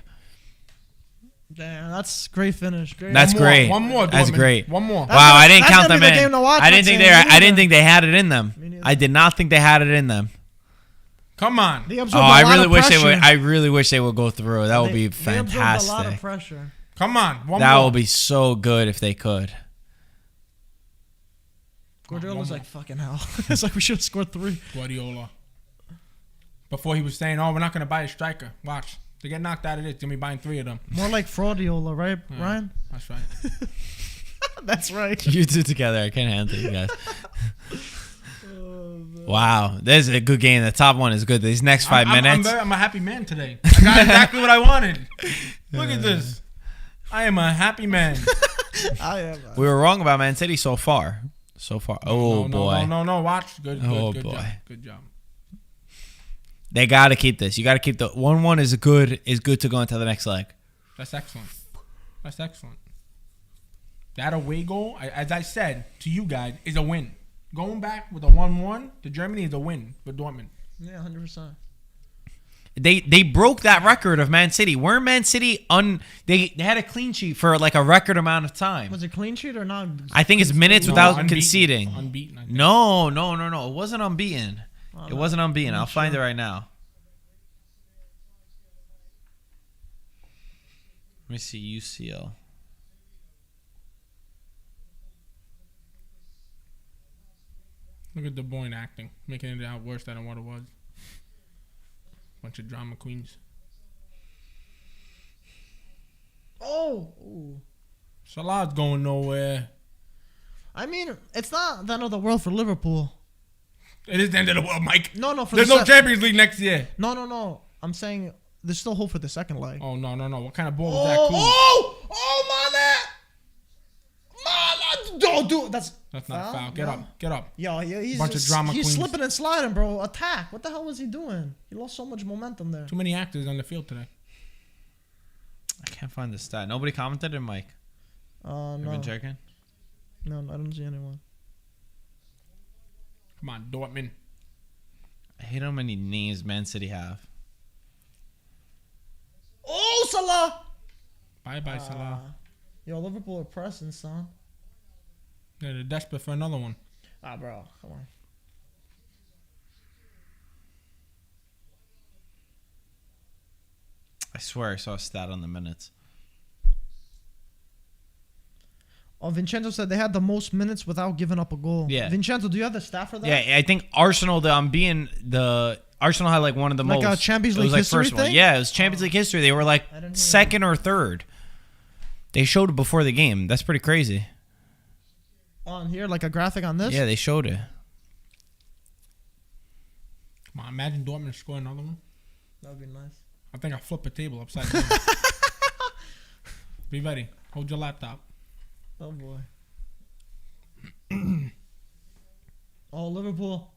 Damn, that's great finish. Great. That's One more, great. one more, That's Dortmund. great. One more. That's Wow, gonna- I didn't that's count gonna them be the in. game to watch, I didn't think Maxine. I didn't think they had it in them. Me neither. I did not think they had it in them. Come on. They Oh, absorbed I a lot really of wish they pressure. would. I really wish they would go through. That would be They absorbed a lot of fantastic. pressure. Come on. One That more. would be so good if they could. Guardiola's like, fucking hell. It's like we should have scored 3. Guardiola. Before he was saying, "Oh, we're not gonna buy a striker." Watch. They get knocked out of this. They're gonna be buying 3 of them. More like Fraudiola, right, Ryan? That's right. That's right. You two together, I can't handle you guys. Wow, this is a good game. The top one is good. These next 5 minutes. I'm a happy man today. I got exactly what I wanted. Look at this. I am a happy man. I am. We were wrong about Man City so far. So far. Oh, boy. No. Watch. Good. Oh, Good boy. job. Good job. They got to keep this. You got to keep the 1-1 is good to go into the next leg. That's excellent. That's excellent. That away goal, as I said to you guys, is a win. Going back with a 1-1 to Germany is a win for Dortmund. Yeah, 100%. They broke that record of Man City. Weren't Man City they had a clean sheet for like a record amount of time. Was it clean sheet or not? I think it's minutes No, without unbeaten. conceding. Unbeaten, I think. No. It wasn't unbeaten. Oh, It no. wasn't unbeaten. I'm I'll find it sure. right now. Let me see UCL. Look at De Bruyne acting, making it out worse than what it was. Bunch of drama queens. Oh. Ooh. Salah's going nowhere. I mean, it's not the end of the world for Liverpool. It is the end of the world, Mike. No, for There's the no Champions League next year. No. I'm saying there's still hope for the second leg. Oh, no. What kind of ball was that? Cool. Man! Don't do it. That's That's not a foul. No. Get up. Yo, he's Bunch of just, drama he's queens. slipping and sliding, bro. Attack. What the hell was he doing? He lost so much momentum there. Too many actors on the field today. I can't find the stat. Nobody commented in Mike. You No. been checking? No, I don't see anyone. Come on, Dortmund. I hate how many names Man City have. Oh, Salah! Bye, Salah. Yo, Liverpool are pressing, son. Yeah, they're desperate for another one. Bro, come on. I swear I saw a stat on the minutes. Oh, Vincenzo said they had the most minutes without giving up a goal. Yeah. Vincenzo, do you have the stat for that? Yeah, I think Arsenal. Arsenal had like one of the Like most. a Champions it was League like history first one. thing? Yeah, it was Champions League history. They were like I didn't hear second or third. They showed it before the game. That's pretty crazy. On here, like a graphic on this? Yeah, they showed it. Come on, imagine Dortmund score another one. That would be nice. I think I'll flip a table upside down. Be ready. Hold your laptop. Oh, boy. Oh, Liverpool.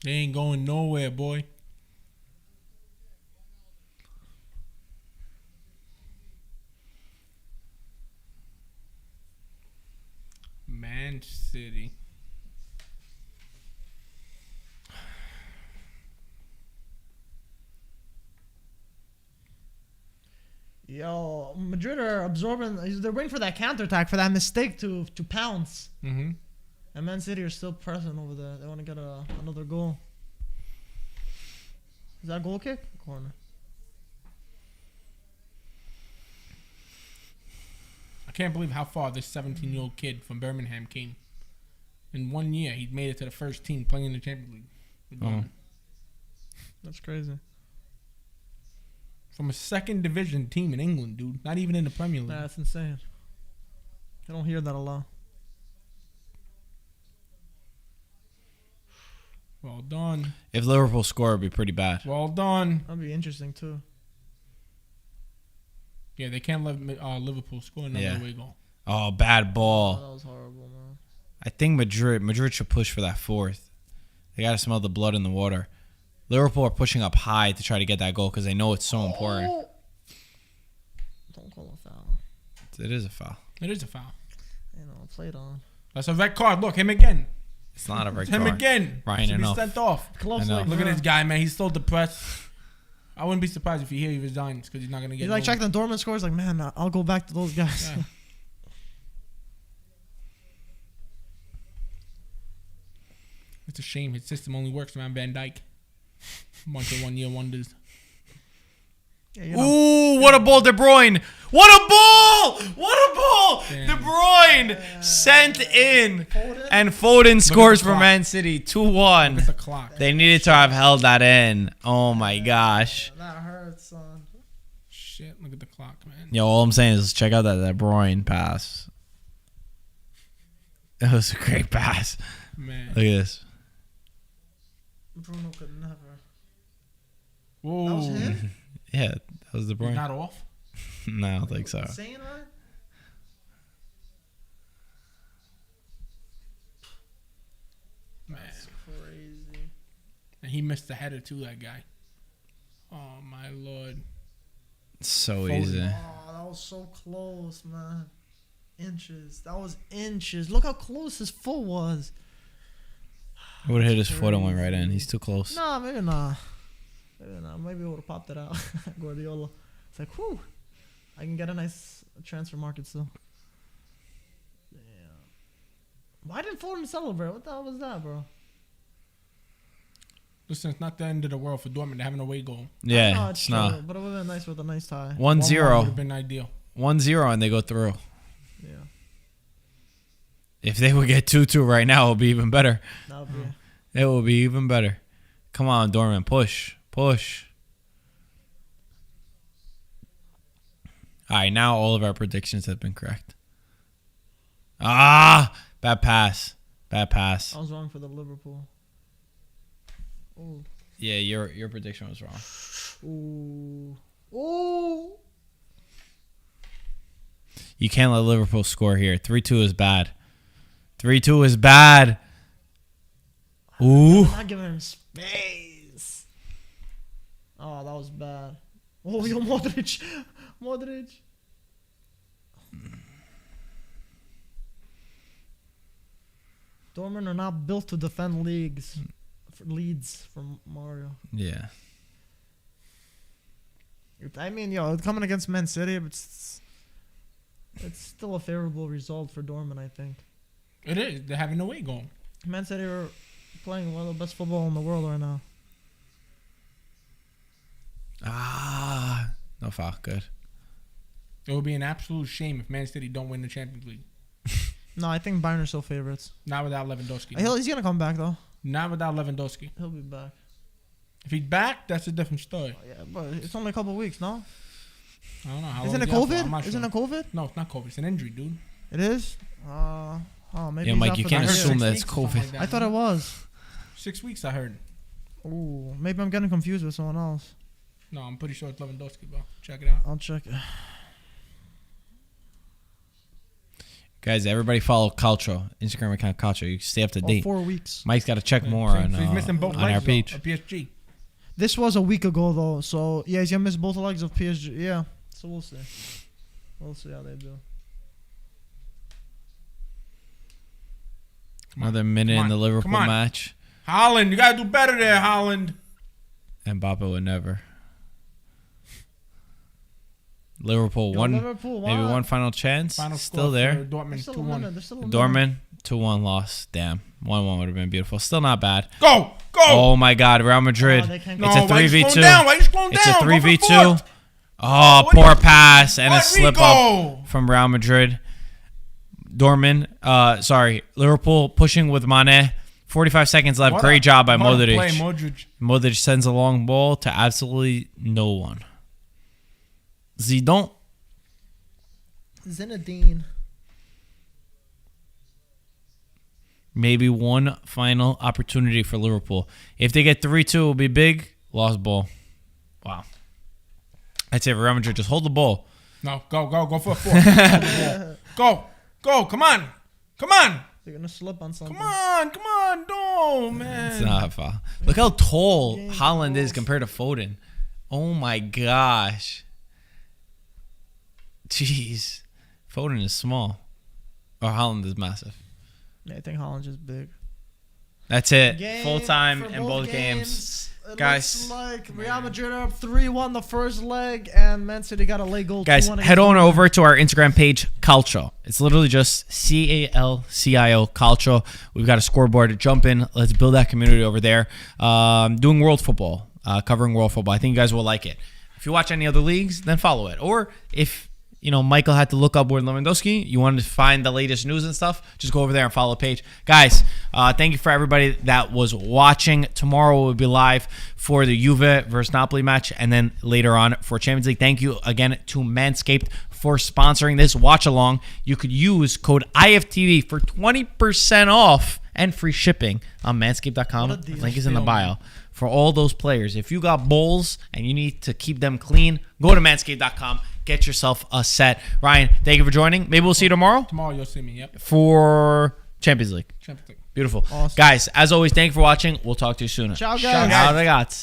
They ain't going nowhere, boy. City. Yo, Madrid are absorbing. They're waiting for that counterattack, for that mistake to pounce. Mm-hmm. And Man City are still pressing over there. They want to get another goal. Is that a goal kick? Corner. I can't believe how far this 17-year-old kid from Birmingham came. In 1 year, he made it to the first team playing in the Champions League. With Dortmund. That's crazy. From a second division team in England, dude. Not even in the Premier League. That's insane. I don't hear that a lot. Well done. If Liverpool score, it'd be pretty bad. Well done. That'd be interesting too. Yeah, they can't let Liverpool score another away goal. Oh, bad Oh, ball. that was horrible, man. I think Madrid should push for that fourth. They got to smell the blood in the water. Liverpool are pushing up high to try to get that goal because they know it's so important. Don't call a foul. It is a foul. It is a foul. You know, played on. That's a red card. Look, him again. It's not a red Him card. again. Ryan, Should be enough. sent off. Close I know. like Look at bro. this guy, man. He's so depressed. I wouldn't be surprised if he resigns because he's not going to get He's like no- checking the Dortmund scores. Like, man, I'll go back to those guys. Yeah. It's a shame his system only works around Van Dijk. Bunch of 1 year wonders. Yeah, you know. Ooh, what a ball, De Bruyne. What a ball! What a ball! Damn. De Bruyne sent in. Foden? And Foden scores the for clock. Man City. Look at 2-1. the clock. They needed to have held that in. Oh, my gosh. That hurts, son. Shit, look at the clock, man. Yo, all I'm saying is check out that De Bruyne pass. That was a great pass. Man. Look at this. Bruno could never. Whoa. That was him? Yeah, that was De He's Bruyne. not off? No, I don't think so. Insane, right? Man. That's crazy. And he missed the header too, that guy. Oh, my Lord. So Foden. easy. Oh, that was so close, man. Inches. That was inches. Look how close his foot was. Would have hit his foot and went right in. He's too close. Nah, maybe not. Maybe not. Maybe it would have popped it out. Guardiola. It's like, whew. I can get a nice transfer market still. Damn. Why didn't Foden celebrate? What the hell was that, bro? Listen, it's not the end of the world for Dortmund to have an away goal. Yeah, No, it's true, not. but it would have been nice with a nice tie. 1-0. 1-1 would have been ideal. 1-0 and they go through. Yeah. If they would get 2-2 right now, it would be even better. That would be. It will be even better. Come on, Dortmund. Push. Push. All right, now all of our predictions have been correct. Ah! Bad pass. Bad pass. I was wrong for the Liverpool. Ooh. Yeah, your prediction was wrong. Ooh. Ooh. You can't let Liverpool score here. 3-2 is bad. 3-2 is bad. Ooh. I'm not giving him space. Oh, that was bad. Oh, yo, Modric. Modric. Dortmund are not built to defend leads from Mario. Yeah. I mean, yo, coming against Man City, it's still a favorable result for Dortmund, I think. It is. They're having an away goal. Man City are playing one of the best football in the world right now. Ah. No foul. Good. It would be an absolute shame if Man City don't win the Champions League. No, I think Bayern are still favorites. Not without Lewandowski. He's going to come back, though. Not without Lewandowski. He'll be back. If he's back, that's a different story. Oh, yeah, but it's only a couple weeks, no? I don't know. How Isn't long it he's out for. I'm COVID? not Isn't sure. it COVID? No, it's not COVID. It's an injury, dude. It is? Maybe Yeah, he's Mike, out you for can't the I heard year. assume 6 that weeks it's or something COVID. like that, I thought man. it was. 6 weeks, I heard. Ooh, maybe I'm getting confused with someone else. No, I'm pretty sure it's Lewandowski, bro. Check it out. I'll check it. Guys, everybody follow Calcio. Instagram account Calcio. You can stay up to date. 4 weeks. Mike's got to check more So on, he's missing both on legs, our though, page. of PSG. This was a week ago, though. So, yeah, he's going to miss both legs of PSG. Yeah. So, we'll see. We'll see how they do. Another minute in the Liverpool match. Haaland, you gotta do better there, Haaland. Mbappe would never. Liverpool won. Maybe one final chance. Still there. Dortmund 2-1. Dortmund 2-1 loss. Damn. 1-1 would have been beautiful. Still not bad. Go. Oh my God, Real Madrid. It's a 3v2. Why you scrolling It's a down? 3v2. Oh, poor pass and a slip up from Real Madrid. Dortmund, Liverpool pushing with Mane. 45 seconds left. Great job by Modric. Modric sends a long ball to absolutely no one. Zinedine. Maybe one final opportunity for Liverpool. If they get 3-2, it'll be big. Lost ball. Wow. I'd say Real Madrid, just hold the ball. No, go for a 4. Go. Come on. They're gonna slip on something. Come on. No, man. It's not a foul. Look how tall Haaland is compared to Foden. Oh my gosh. Jeez. Foden is small. Or Haaland is massive. Yeah, I think Haaland's just big. That's it. Full time in both games. Guys, looks like Real Madrid are up 3-1 the first leg, and Man City got a late goal. Guys, head on over to our Instagram page, Calcio. It's literally just CALCIO, Calcio. We've got a scoreboard. Jump in. Let's build that community over there. Doing world football, covering world football. I think you guys will like it. If you watch any other leagues, then follow it. Or if Michael had to look up where Lewandowski, you wanted to find the latest news and stuff, just go over there and follow the page. Guys, thank you for everybody that was watching. Tomorrow we'll be live for the Juve versus Napoli match, and then later on for Champions League. Thank you again to Manscaped for sponsoring this watch along. You could use code IFTV for 20% off and free shipping on manscaped.com. Link is in the bio. For all those players, if you got bowls and you need to keep them clean, go to manscaped.com. Get yourself a set. Ryan, thank you for joining. Maybe we'll see you tomorrow. Tomorrow you'll see me, yep. For Champions League. Beautiful. Awesome. Guys, as always, thank you for watching. We'll talk to you soon. Ciao, guys. Ciao, ragazzi.